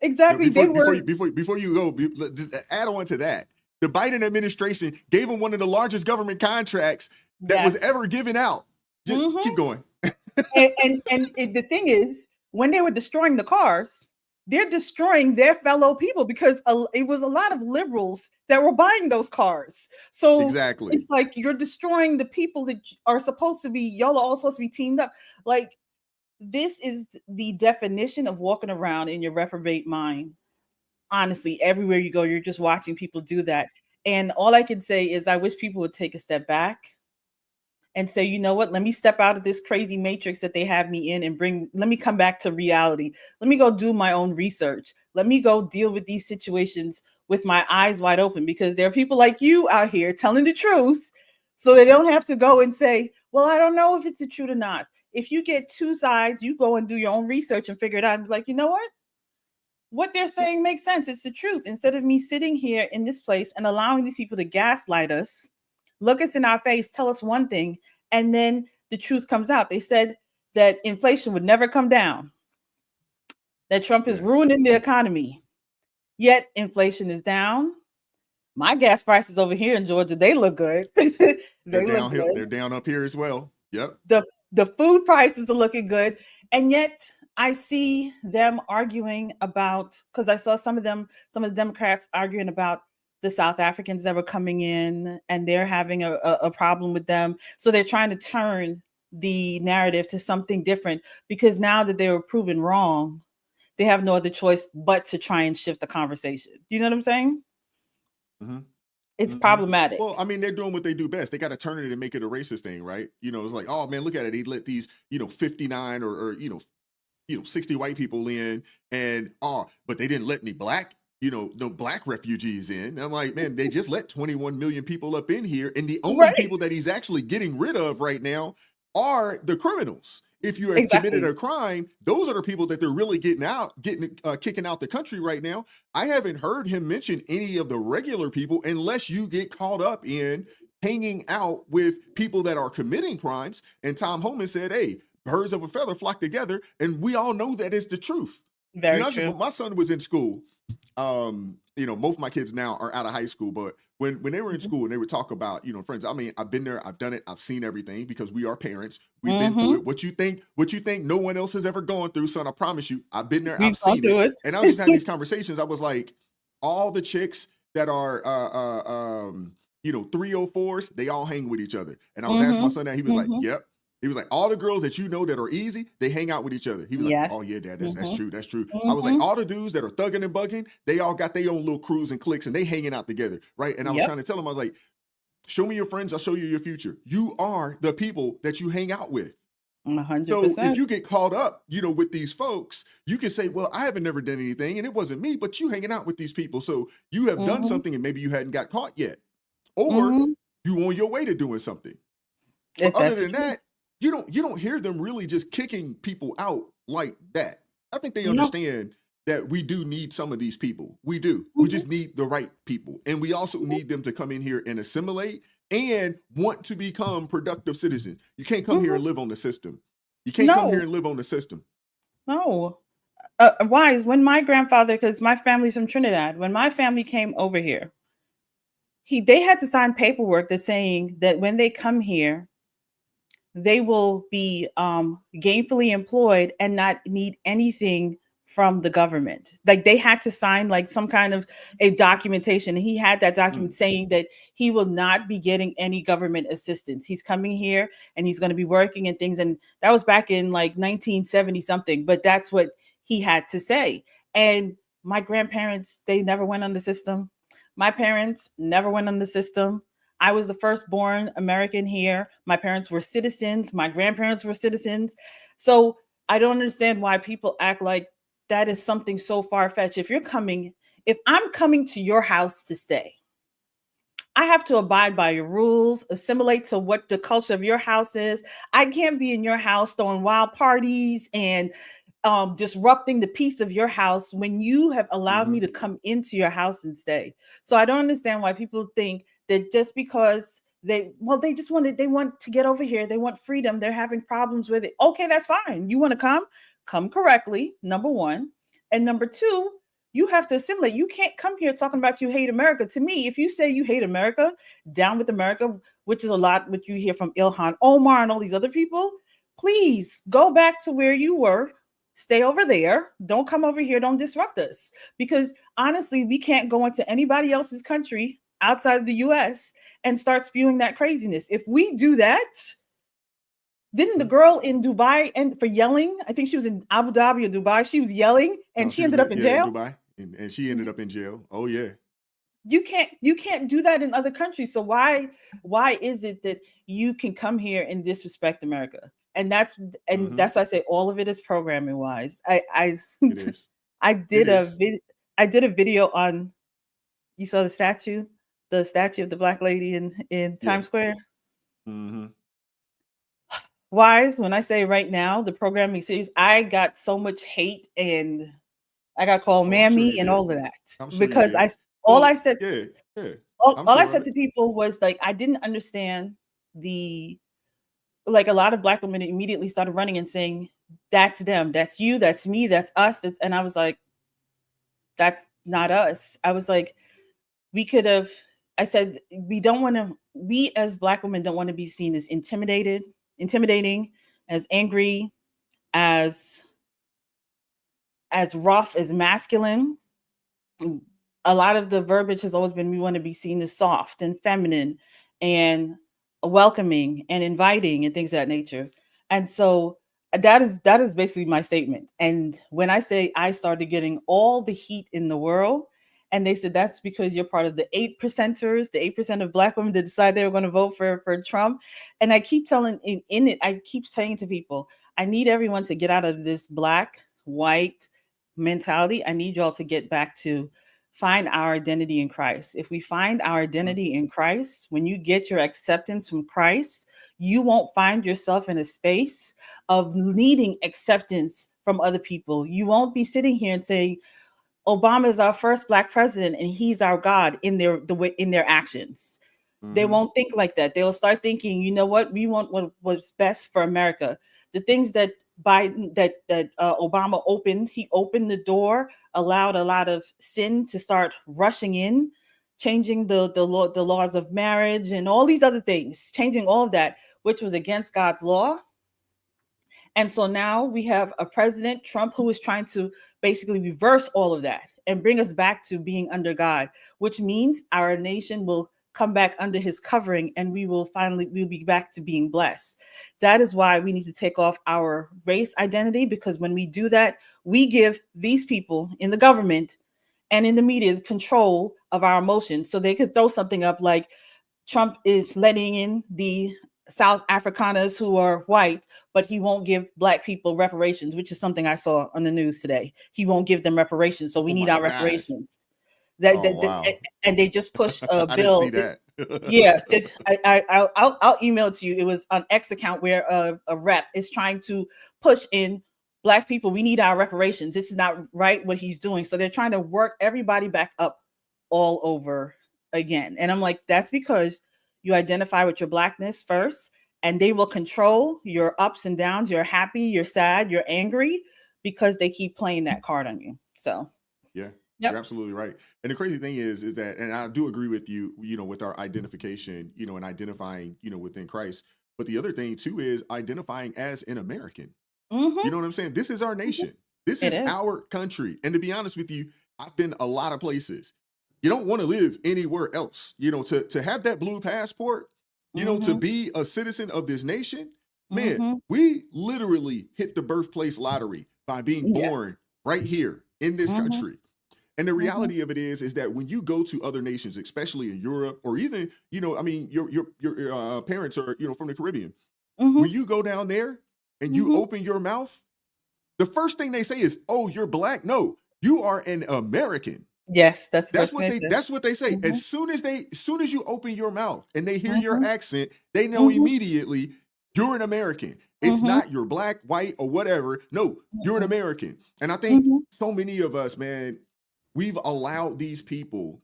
S3: exactly, they were
S2: Before you go, just add on to that. The Biden administration gave him one of the largest government contracts that was
S3: yes.
S2: ever given out. Just keep going.
S3: The thing is, when they were destroying the cars, they're destroying their fellow people because it was a lot of liberals that were buying those cars. So
S2: Exactly.
S3: it's like you're destroying the people that are supposed to be, y'all are all supposed to be teamed up. Like, this is the definition of walking around in your reprobate mind. Honestly, everywhere you go, you're just watching people do that. And all I can say is I wish people would take a step back and say, you know what, let me step out of this crazy matrix that they have me in and let me come back to reality. Let me go do my own research. Let me go deal with these situations with my eyes wide open because there are people like you out here telling the truth so they don't have to go and say, well, I don't know if it's the truth or not. If you get two sides, you go and do your own research and figure it out and be like, you know what they're saying makes sense. It's the truth. Instead of me sitting here in this place and allowing these people to gaslight us, look us in our face, tell us one thing, and then the truth comes out. They said that inflation would never come down, that Trump is ruining the economy, yet inflation is down. My gas prices over here in Georgia, they look good.
S2: They're
S3: They look
S2: downhill.
S3: good.
S2: They're down up here as well. Yep.
S3: The food prices are looking good, and yet I see them arguing about, because I saw some of the Democrats arguing about the South Africans that were coming in and they're having a problem with them. So they're trying to turn the narrative to something different because now that they were proven wrong, they have no other choice but to try and shift the conversation. You know what I'm saying?
S2: Mm-hmm.
S3: It's problematic.
S2: Well, I mean, they're doing what they do best. They got to turn it and make it a racist thing, right? You know, it's like, oh man, look at it. They let these, 59 or 60 white people in, and but they didn't let any black, no black refugees in. And I'm like, man, they just let 21 million people up in here, and the only people that he's actually getting rid of right now are the criminals. If you have committed a crime, those are the people that they're really kicking out the country right now. I haven't heard him mention any of the regular people unless you get caught up in hanging out with people that are committing crimes. And Tom Homan said, hey, birds of a feather flock together, and we all know that is the truth.
S3: Very true.
S2: My son was in school. Most of my kids now are out of high school, but when they were in school and they would talk about, friends, I mean, I've been there, I've done it, I've seen everything because we are parents. We've been through it. What you think no one else has ever gone through, son, I promise you, I've been there, I've seen it. And I was just having these conversations. I was like, all the chicks that are 304s, they all hang with each other. And I was asking my son that, he was like, yep. He was like, all the girls that you know that are easy, they hang out with each other. He was like, oh yeah, Dad, that's true. That's true. I was like, all the dudes that are thugging and bugging, they all got their own little crews and cliques and they hanging out together, right? And I was trying to tell him, I was like, show me your friends, I'll show you your future. You are the people that you hang out with.
S3: 100%.
S2: So if you get caught up, with these folks, you can say, well, I haven't never done anything and it wasn't me, but you hanging out with these people. So you have done something and maybe you hadn't got caught yet. Or you on your way to doing something. But other than that, you don't hear them really just kicking people out like that. I think they understand that we do need some of these people. We do. We just need the right people. And we also need them to come in here and assimilate and want to become productive citizens. You can't come here and live on the system. You can't come here and live on the system.
S3: No. Wise, when my grandfather, because my family's from Trinidad, when my family came over here, they had to sign paperwork that's saying that when they come here, they will be gainfully employed and not need anything from the government. Like they had to sign like some kind of a documentation. And he had that document saying that he will not be getting any government assistance. He's coming here and he's going to be working and things. And that was back in like 1970 something, but that's what he had to say. And my grandparents, they never went on the system. My parents never went on the system. I was the firstborn American here. My parents were citizens. My grandparents were citizens. So I don't understand why people act like that is something so far-fetched. If I'm coming to your house to stay, I have to abide by your rules, assimilate to what the culture of your house is. I can't be in your house throwing wild parties and disrupting the peace of your house when you have allowed me to come into your house and stay. So I don't understand why people think that just because they want to get over here, they want freedom, they're having problems with it. Okay, that's fine. You want to come correctly, number one. And number two, you have to assimilate. You can't come here talking about you hate America. To me, if you say you hate America, down with America, which is a lot what you hear from Ilhan Omar and all these other people, please go back to where you were. Stay over there. Don't come over here. Don't disrupt us. Because honestly, we can't go into anybody else's country outside of the US and start spewing that craziness. If we do that, didn't the girl in Dubai and for yelling, I think she was in Abu Dhabi or Dubai, she was yelling and she ended up in jail.
S2: Dubai, and she ended up in jail. Oh yeah.
S3: You can't do that in other countries. So why is it that you can come here and disrespect America? And that's why I say all of it is programming wise. I did a video on, you saw the statue of the black lady in Times Square. Wise, when I say right now, the programming series, I got so much hate and I got called mammy and all of that because I said to people was like, I didn't understand like a lot of black women immediately started running and saying, that's them, that's you, that's me, that's us. And I was like, that's not us. I was like, I said, we as black women don't want to be seen as intimidating, as angry, as rough, as masculine. A lot of the verbiage has always been we want to be seen as soft and feminine and welcoming and inviting and things of that nature. And so that is basically my statement. And when I say I started getting all the heat in the world, and they said that's because you're part of the 8%ers, the 8% of black women that decide they were going to vote for Trump. And I keep I keep saying to people, I need everyone to get out of this black, white mentality. I need y'all to get back to find our identity in Christ. If we find our identity in Christ, when you get your acceptance from Christ, you won't find yourself in a space of needing acceptance from other people. You won't be sitting here and saying, Obama is our first black president and he's our God in their actions. They won't think like that. They'll start thinking, you know what? We want what's best for America. The things that Obama opened, he opened the door, allowed a lot of sin to start rushing in, changing the laws of marriage and all these other things, changing all of that, which was against God's law. And so now we have a president, Trump, who is trying to basically reverse all of that and bring us back to being under God, which means our nation will come back under his covering and we'll be back to being blessed. That is why we need to take off our race identity, because when we do that, we give these people in the government and in the media control of our emotions. So they could throw something up like Trump is letting in the South Afrikaners who are white, but he won't give Black people reparations, which is something I saw on the news today. He won't give them reparations, so we need our reparations.
S2: Wow.
S3: And they just pushed a
S2: I
S3: bill.
S2: didn't see that.
S3: Yes, I'll email it to you. It was on X account where a rep is trying to push in Black people. We need our reparations. This is not right what he's doing. So they're trying to work everybody back up all over again. And I'm like, that's because you identify with your Blackness first, and they will control your ups and downs. You're happy, you're sad, you're angry, because they keep playing that card on you. So
S2: yeah. Yep. You're absolutely right. And the crazy thing is that, and I do agree with you, with our identification, and identifying, within Christ. But the other thing too is identifying as an American.
S3: Mm-hmm.
S2: You know what I'm saying? This is our nation. This is our country. And to be honest with you, I've been a lot of places. You don't want to live anywhere else. To have that blue passport, to be a citizen of this nation, man, we literally hit the birthplace lottery by being born right here in this country. And the reality of it is that when you go to other nations, especially in Europe, or even, your parents are, from the Caribbean, when you go down there and you open your mouth, the first thing they say is, "Oh, you're Black." No, you are an American.
S3: Yes, that's
S2: what they say. As soon as you open your mouth and they hear your accent, they know immediately you're an American. It's not you're Black, white, or whatever. No, you're an American. And I think so many of us, man, we've allowed these people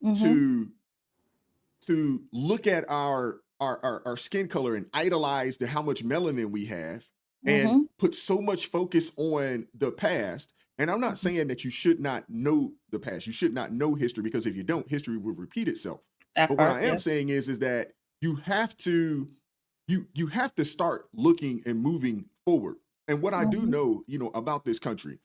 S2: to look at our skin color and idolize how much melanin we have and put so much focus on the past. And I'm not saying that you should not know the past. You should not know history, because if you don't, history will repeat itself. But what I am saying is that you have to start looking and moving forward. And what I do know, about this country,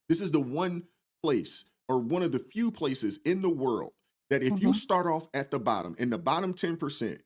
S2: this is the one place, or one of the few places in the world, that if you start off at the bottom, in the bottom 10%,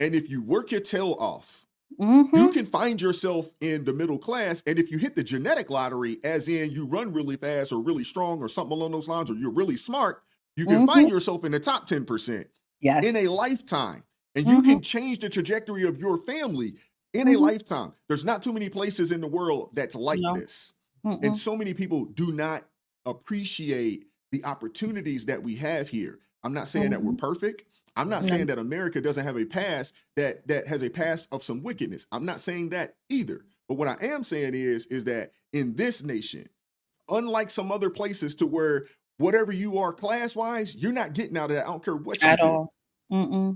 S2: and if you work your tail off, you can find yourself in the middle class. And if you hit the genetic lottery, as in you run really fast or really strong or something along those lines, or you're really smart, you can find yourself in the top 10% in a lifetime. And you can change the trajectory of your family in a lifetime. There's not too many places in the world that's like this. And so many people do not appreciate the opportunities that we have here. I'm not saying that we're perfect. I'm not saying that America doesn't have a past that has a past of some wickedness. I'm not saying that either. But what I am saying is that in this nation, unlike some other places to where whatever you are class-wise, you're not getting out of that. I don't care what you do.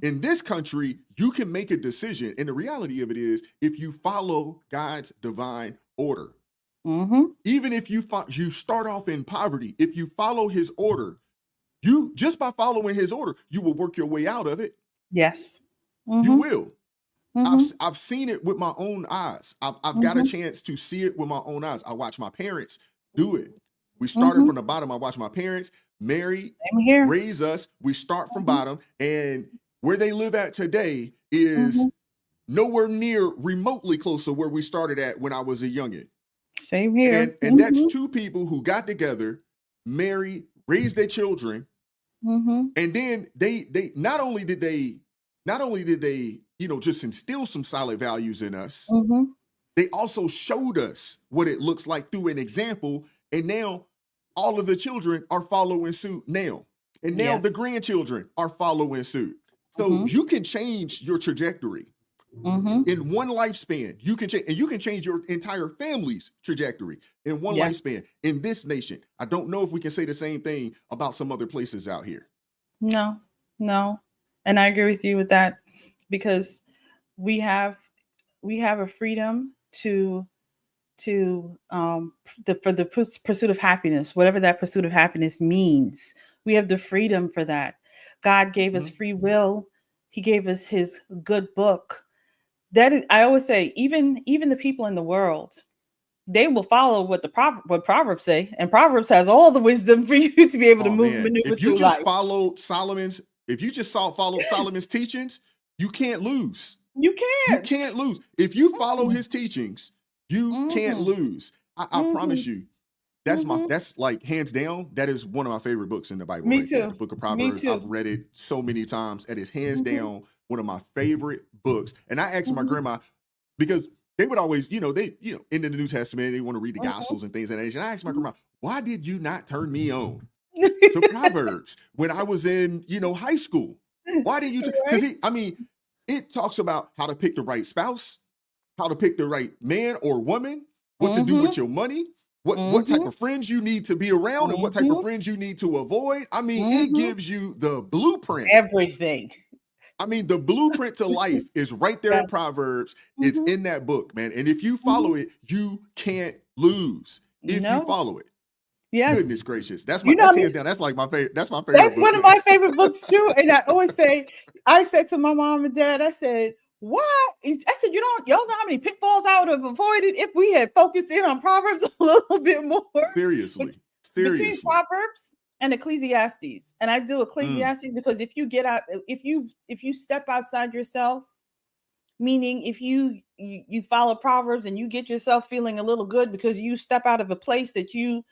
S2: In this country, you can make a decision. And the reality of it is, if you follow God's divine order, even if you start off in poverty, if you follow his order, you just by following his order, you will work your way out of it.
S3: Yes.
S2: You will. I've seen it with my own eyes. I've got a chance to see it with my own eyes. I watch my parents do it. We started from the bottom. I watched my parents marry, raise us. We start from bottom, and where they live at today is nowhere near remotely close to where we started at when I was a youngin'.
S3: Same here.
S2: And that's two people who got together, married, raised their children, and then they not only did they just instill some solid values in us, they also showed us what it looks like through an example. And now all of the children are following suit now. And now the grandchildren are following suit. So you can change your trajectory in one lifespan. You can change, and you can change your entire family's trajectory in one lifespan in this nation. I don't know if we can say the same thing about some other places out here.
S3: No. And I agree with you with that, because we have a freedom for the pursuit of happiness, whatever that pursuit of happiness means. We have the freedom for that. God gave us free will. He gave us his good book. That is, I always say, even the people in the world, they will follow what what Proverbs say, and Proverbs has all the wisdom for you to be able to maneuver
S2: If you
S3: through
S2: just
S3: life.
S2: follow followed Solomon's teachings, you can't lose.
S3: You
S2: You
S3: can't.
S2: can't lose. If you follow his teachings, you can't lose. I promise you. That's like hands down. That is one of my favorite books in the Bible.
S3: Me
S2: Right there,
S3: too.
S2: the Book of
S3: Me
S2: Proverbs.
S3: too.
S2: I've read it so many times. It is hands down one of my favorite books. And I asked my grandma, because they would always, in the New Testament, they want to read the Gospels and things of that nature. And I asked my grandma, why did you not turn me on to Proverbs when I was in, high school? Why did you? Because it talks about how to pick the right spouse, how to pick the right man or woman, what to do with your money, what type of friends you need to be around, and what type of friends you need to avoid. It gives you the blueprint.
S3: Everything.
S2: The blueprint to life is right there in Proverbs. It's in that book, man. And if you follow it, you can't lose. If you follow it.
S3: Yes.
S2: Goodness gracious. That's
S3: that's
S2: hands down. That's like my favorite. That's my favorite.
S3: That's
S2: book,
S3: one of my favorite books too. And I always say, I said to my mom and dad, I said, why? I said, y'all know how many pitfalls I would have avoided if we had focused in on Proverbs a little bit more.
S2: Seriously.
S3: Between Proverbs and Ecclesiastes. And I do Ecclesiastes because if you get out, if you step outside yourself, meaning if you follow Proverbs and you get yourself feeling a little good because you step out of a place that you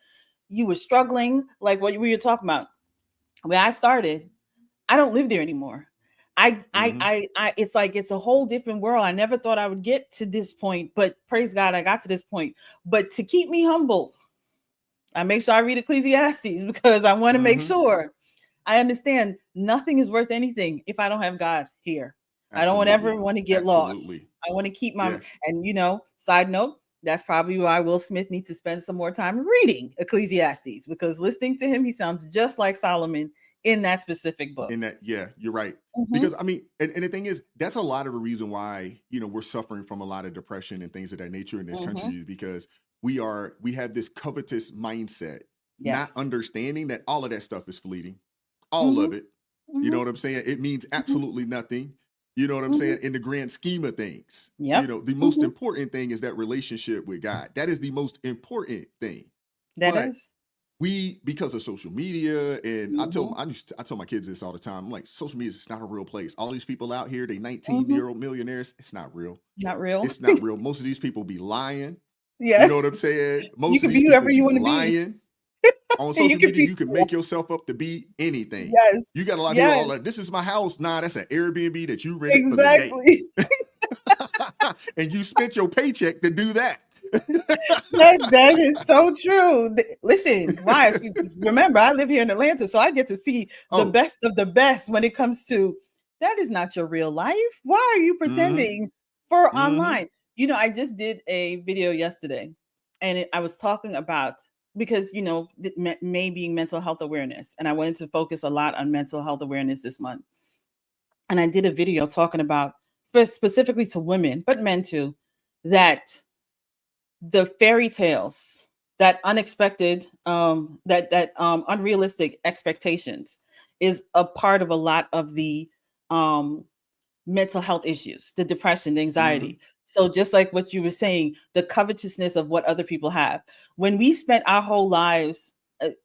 S3: were struggling, like what we were talking about. When I started, I don't live there anymore. I it's like it's a whole different world. I never thought I would get to this point, but praise God, I got to this point. But to keep me humble, I make sure I read Ecclesiastes because I want to make sure I understand nothing is worth anything if I don't have God here.
S2: Absolutely.
S3: I don't ever want to get lost. I want to keep my and side note, that's probably why Will Smith needs to spend some more time reading Ecclesiastes, because listening to him, he sounds just like Solomon in that specific book.
S2: You're right. Because and the thing is, that's a lot of the reason why, we're suffering from a lot of depression and things of that nature in this country, is because we have this covetous mindset, not understanding that all of that stuff is fleeting. All of it. You know what I'm saying? It means absolutely nothing. You know what I'm saying? In the grand scheme of things, the most important thing is that relationship with God. That is the most important thing. Because of social media, and I tell my kids this all the time. I'm like, social media is not a real place. All these people out here, they 19-year-old millionaires. It's not real.
S3: Not real.
S2: It's not real. Most of these people be lying.
S3: Yes.
S2: You know what I'm saying? Most
S3: you can
S2: of these
S3: be whoever
S2: people
S3: you want to
S2: lying.
S3: be.
S2: On social media, you can make yourself up to be anything.
S3: Yes.
S2: You got a lot of people all like, this is my house. Nah, that's an Airbnb that you rented for the day. And you spent your paycheck to do that.
S3: That is so true. Listen, why? Remember, I live here in Atlanta, so I get to see the best of the best when it comes to that is not your real life. Why are you pretending for online? I just did a video yesterday, and I was talking about, because May being mental health awareness, and I wanted to focus a lot on mental health awareness this month. And I did a video talking about specifically to women, but men too, that the fairy tales, that unexpected, unrealistic expectations is a part of a lot of the mental health issues, the depression, the anxiety. So just like what you were saying, the covetousness of what other people have. When we spent our whole lives,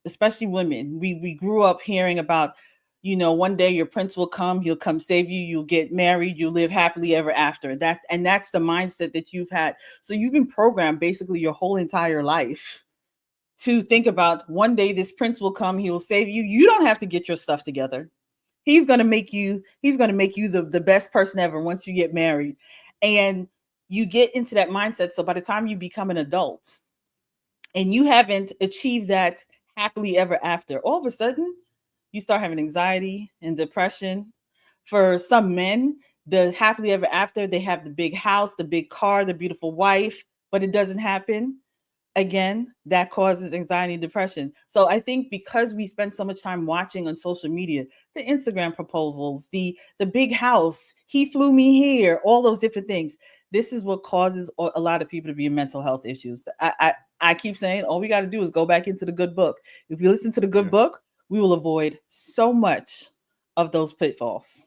S3: especially women, we grew up hearing about, one day your prince will come, he'll come save you, you'll get married, you'll live happily ever after. That's the mindset that you've had. So you've been programmed basically your whole entire life to think about one day this prince will come, he will save you. You don't have to get your stuff together. He's going to make you the best person ever once you get married. And you get into that mindset. So by the time you become an adult and you haven't achieved that happily ever after, all of a sudden you start having anxiety and depression. For some men, the happily ever after, they have the big house, the big car, the beautiful wife, but it doesn't happen. Again, that causes anxiety and depression. So I think because we spend so much time watching on social media, the Instagram proposals, the big house, he flew me here, all those different things. This is what causes a lot of people to be in mental health issues. I keep saying all we got to do is go back into the good book. If we listen to the good book, we will avoid so much of those pitfalls.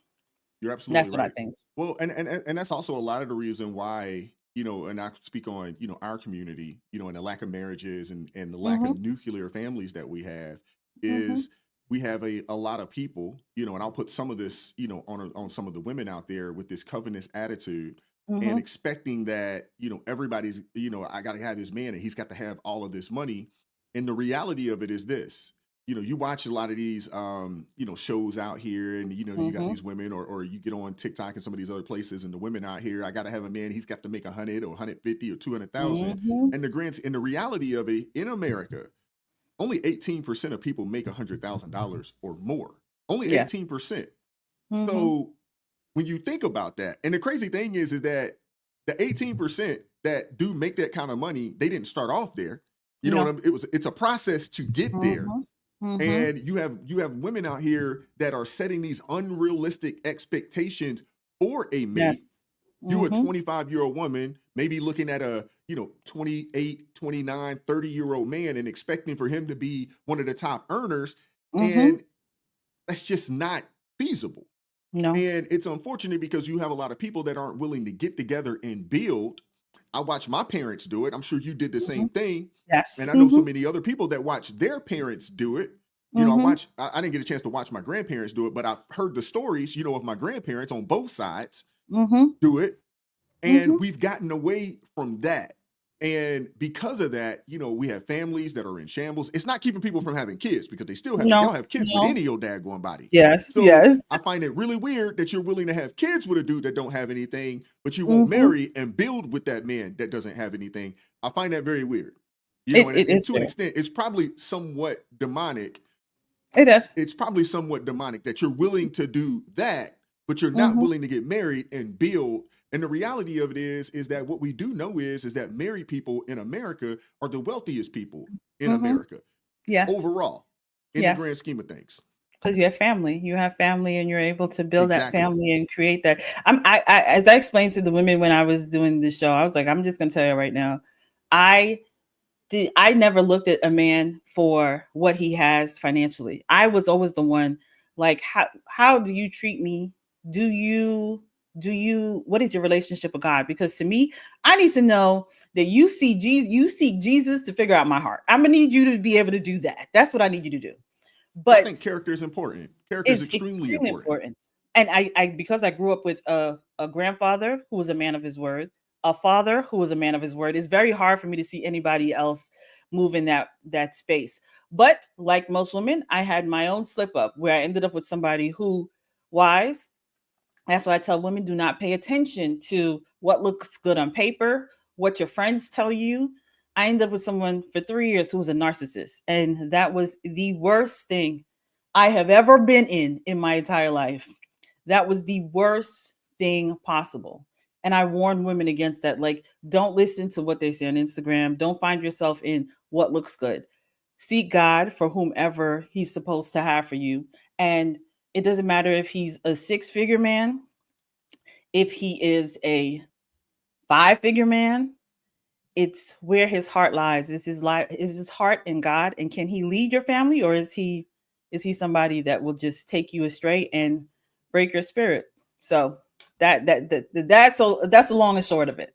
S2: You're absolutely
S3: That's what
S2: right.
S3: I think.
S2: Well, and that's also a lot of the reason why, and I speak on, our community, and the lack of marriages and the lack of nuclear families that we have is we have a lot of people, and I'll put some of this, on some of the women out there with this covetous attitude and expecting that, everybody's, I got to have this man and he's got to have all of this money. And the reality of it is this. You watch a lot of these, shows out here and, you got these women or you get on TikTok and some of these other places and the women out here, I got to have a man, he's got to make 100 or 150 or 200,000. And the reality of it in America, only 18% of people make $100,000 or more. Only 18%. So when you think about that, and the crazy thing is that the 18% that do make that kind of money, they didn't start off there. You know what I mean? It's a process to get there. And you have women out here that are setting these unrealistic expectations for a mate. You a 25-year-old woman, maybe looking at a 28, 29, 30-year-old man and expecting for him to be one of the top earners. And that's just not feasible.
S3: No.
S2: And it's unfortunate because you have a lot of people that aren't willing to get together and build. I watch my parents do it. I'm sure you did the same thing.
S3: Yes.
S2: And I know so many other people that watch their parents do it. I didn't get a chance to watch my grandparents do it, but I've heard the stories, of my grandparents on both sides do it. And we've gotten away from that. And because of that, we have families that are in shambles. It's not keeping people from having kids because they still have, y'all have kids with any old daggone body.
S3: Yes.
S2: So
S3: yes.
S2: I find it really weird that you're willing to have kids with a dude that don't have anything, but you won't marry and build with that man that doesn't have anything. I find that very weird. And to an extent, it's probably somewhat demonic.
S3: It is.
S2: It's probably somewhat demonic that you're willing to do that, but you're not willing to get married and build. And the reality of it is that what we do know is that married people in America are the wealthiest people in America.
S3: Yes.
S2: Overall, in the grand scheme of things.
S3: Because you have family, and you're able to build that family and create that. I as I explained to the women when I was doing the show, I was like, I'm just going to tell you right now, I never looked at a man for what he has financially. I was always the one like, how do you treat me? What is your relationship with God? Because to me, I need to know that you seek Jesus to figure out my heart. I'm gonna need you to be able to do that. That's what I need you to do. But
S2: I think character is important. Character is extremely important.
S3: And I because I grew up with a grandfather who was a man of his word, a father who was a man of his word, it's very hard for me to see anybody else move in that space. But like most women, I had my own slip up where I ended up with somebody who wise. That's why I tell women, do not pay attention to what looks good on paper, what your friends tell you. I ended up with someone for 3 years who was a narcissist. And that was the worst thing I have ever been in my entire life. That was the worst thing possible. And I warn women against that. Like, don't listen to what they say on Instagram. Don't find yourself in what looks good. Seek God for whomever he's supposed to have for you. And it doesn't matter if he's a 6-figure man, if he is a 5-figure man, it's where his heart lies. Is his heart in God? And can he lead your family, or is he somebody that will just take you astray and break your spirit? So that's the long and short of it.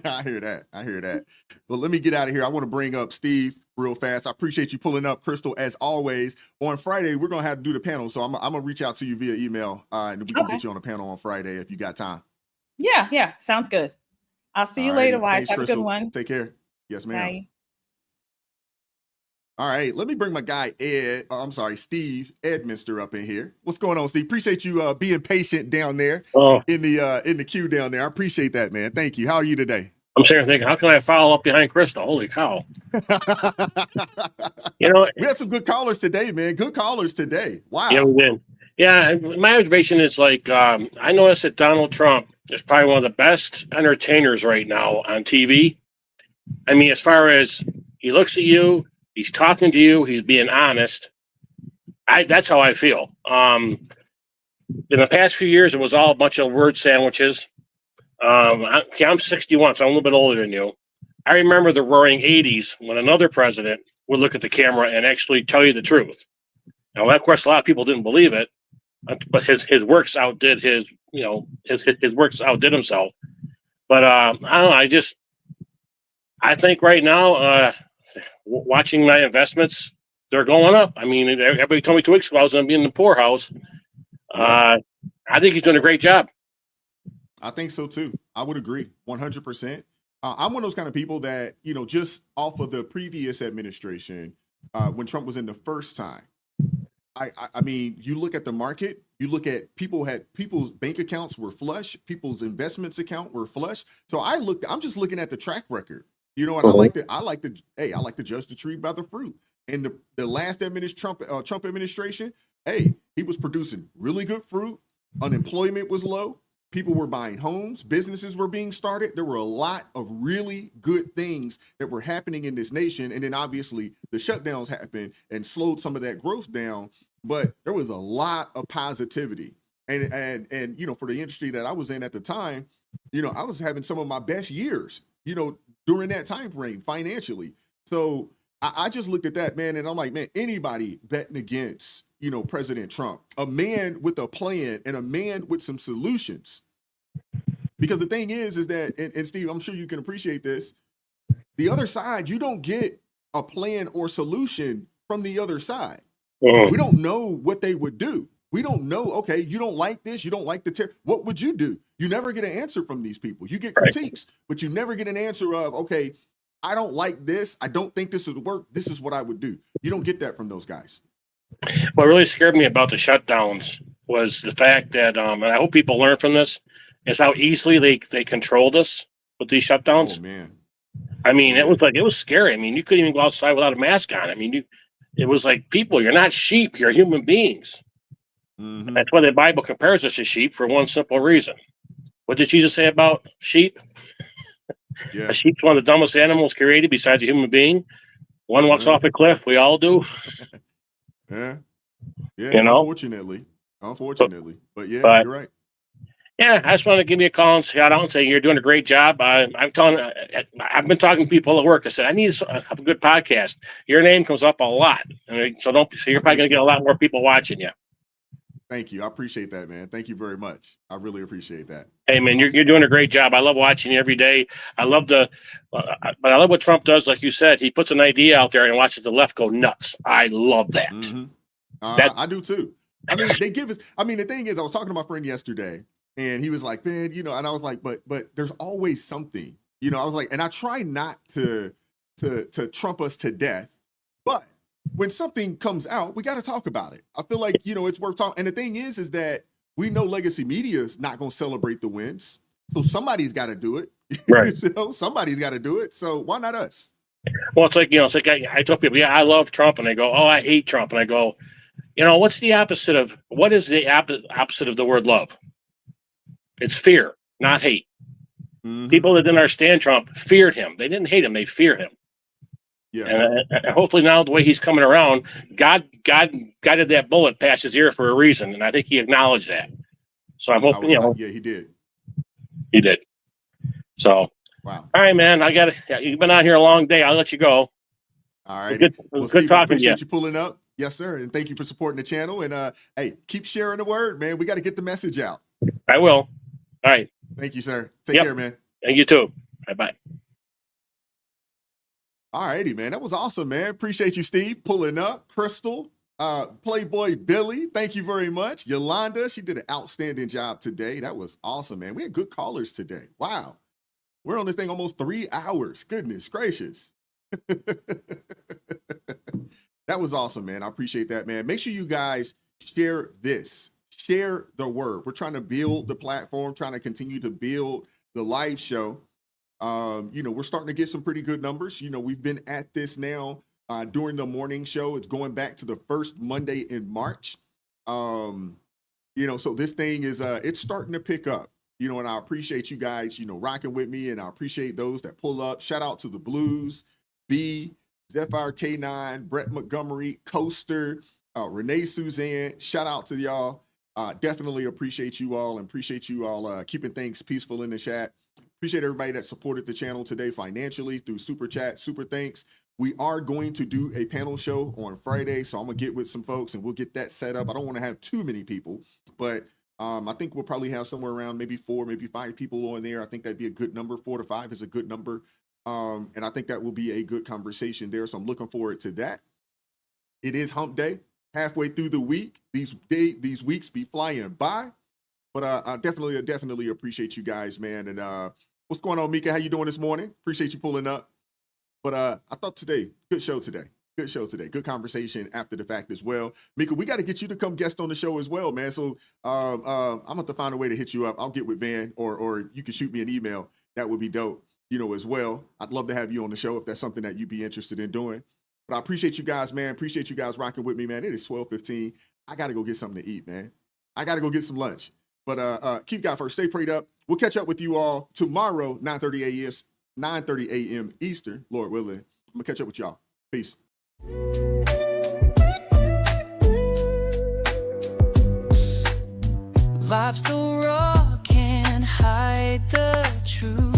S2: I hear that. Well, let me get out of here. I want to bring up Steve real fast. I appreciate you pulling up, Crystal, as always. On Friday, we're going to have to do the panel. So I'm going to reach out to you via email and we can get you on the panel on Friday if you got time.
S3: Yeah. Sounds good. I'll see you later, Wise. Have
S2: Crystal.
S3: a good one.
S2: Take care. Yes, ma'am.
S3: Bye.
S2: All right, let me bring my guy Steve Edminster up in here. What's going on, Steve? Appreciate you being patient down there in the queue down there. I appreciate that, man. Thank you. How are you today?
S5: I'm sitting here thinking, how can I follow up behind Crystal? Holy cow.
S2: We had some good callers today, man. Good callers today. Wow.
S5: Yeah, we did. Yeah, my observation is like, I noticed that Donald Trump is probably one of the best entertainers right now on TV. I mean, as far as he looks at you, he's talking to you, he's being honest. That's how I feel. In the past few years, it was all a bunch of word sandwiches. I'm 61, so I'm a little bit older than you. I remember the roaring 80s when another president would look at the camera and actually tell you the truth. Now, of course, a lot of people didn't believe it, but his works outdid his works outdid himself. But I don't know. I think right now, watching my investments, they're going up. I mean, everybody told me 2 weeks ago I was going to be in the poorhouse. I think he's doing a great job.
S2: I think so too. I would agree 100%. I'm one of those kind of people that, just off of the previous administration, when Trump was in the first time, I mean, you look at the market, you look at people's bank accounts were flush, people's investments account were flush. So I'm just looking at the track record, and I like to judge the tree by the fruit. And the last Trump administration, he was producing really good fruit. Unemployment was low. People were buying homes. Businesses were being started. There were a lot of really good things that were happening in this nation. And then obviously the shutdowns happened and slowed some of that growth down. But there was a lot of positivity. And for the industry that I was in at the time, I was having some of my best years, during that time frame financially. So I just looked at that, man, and I'm like, man, anybody betting against President Trump, a man with a plan and a man with some solutions. Because the thing is that, and Steve, I'm sure you can appreciate this, the other side, you don't get a plan or solution from the other side. We don't know what they would do. We don't know, okay, you don't like this, you don't like what would you do? You never get an answer from these people. You get critiques, but you never get an answer of, okay, I don't like this, I don't think this would work, this is what I would do. You don't get that from those guys.
S5: What really scared me about the shutdowns was the fact that, and I hope people learn from this, is how easily they controlled us with these shutdowns.
S2: Oh man!
S5: I mean, it was scary. I mean, you couldn't even go outside without a mask on. I mean, it was like, people, you're not sheep, you're human beings. Mm-hmm. That's why the Bible compares us to sheep for one simple reason. What did Jesus say about sheep? Yeah. A sheep's one of the dumbest animals created besides a human being. One walks off a cliff. We all do.
S2: Yeah. Unfortunately. But you're right.
S5: Yeah, I just want to give you a call and shout out and say you're doing a great job. I've been talking to people at work. I said, I need a good podcast. Your name comes up a lot. So you're probably going to get a lot more people watching you.
S2: Thank you. I appreciate that, man. Thank you very much. I really appreciate that.
S5: Hey, man, you're doing a great job. I love watching you every day. I love what Trump does. Like you said, he puts an idea out there and watches the left go nuts. I love that.
S2: Mm-hmm. I do too. I mean, they give us. I mean, the thing is, I was talking to my friend yesterday, and he was like, "Man, and I was like, but there's always something." I was like, and I try not to Trump us to death, but when something comes out, we got to talk about it. I feel like it's worth talking. And the thing is that we know legacy media is not going to celebrate the wins, so somebody's got to do it.
S5: Right?
S2: Somebody's got to do it. So why not us?
S5: Well, it's like I tell people, yeah, I love Trump, and they go, oh, I hate Trump, and I go, what is the opposite of the word love? It's fear, not hate. Mm-hmm. People that didn't understand Trump feared him. They didn't hate him; they feared him. Yeah. And hopefully now the way he's coming around, God guided that bullet past his ear for a reason, and I think he acknowledged that. So I'm hoping,
S2: Yeah, he did.
S5: He did. So.
S2: Wow.
S5: All right, man. You've been out here a long day. I'll let you go.
S2: All right.
S5: Good
S2: Steve,
S5: talking to you.
S2: Appreciate you pulling up. Yes, sir. And thank you for supporting the channel. And hey, keep sharing the word, man. We got to get the message out.
S5: I will. All right.
S2: Thank you, sir. Take care, man.
S5: And you too. Bye-bye.
S2: All righty, man. That was awesome, man. Appreciate you, Steve, pulling up. Crystal, Playboy Billy, thank you very much. Yolanda, she did an outstanding job today. That was awesome, man. We had good callers today. Wow. We're on this thing almost 3 hours. Goodness gracious. That was awesome, man. I appreciate that, man. Make sure you guys share this. Share the word. We're trying to build the platform, trying to continue to build the live show. We're starting to get some pretty good numbers. We've been at this now during the morning show. It's going back to the first Monday in March. So this thing is it's starting to pick up. And I appreciate you guys, rocking with me, and I appreciate those that pull up. Shout out to the Blues, B, Zephyr K9, Brett Montgomery, Coaster, Renee Suzanne. Shout out to y'all. Definitely appreciate you all, and appreciate you all keeping things peaceful in the chat. Appreciate everybody that supported the channel today financially through Super Chat, Super Thanks. We are going to do a panel show on Friday, so I'm gonna get with some folks and we'll get that set up. I don't want to have too many people, but I think we'll probably have somewhere around maybe 4, maybe 5 people on there. I think that'd be a good number. 4 to 5 is a good number. And I think that will be a good conversation there. So I'm looking forward to that. It is hump day, halfway through the week. These weeks be flying by. But I definitely appreciate you guys, man. And what's going on, Mika? How you doing this morning? Appreciate you pulling up. But I thought today, good show today. Good conversation after the fact as well. Mika, we got to get you to come guest on the show as well, man. So I'm going to have to find a way to hit you up. I'll get with Van or you can shoot me an email. That would be dope, as well. I'd love to have you on the show if that's something that you'd be interested in doing. But I appreciate you guys, man. Appreciate you guys rocking with me, man. It is 12:15. I got to go get something to eat, man. I got to go get some lunch. But keep God first. Stay prayed up. We'll catch up with you all tomorrow, 9:30 a.m. Eastern, Lord willing. I'm going to catch up with y'all. Peace.
S6: Vibes so raw, can't hide the truth.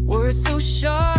S6: Words so sharp.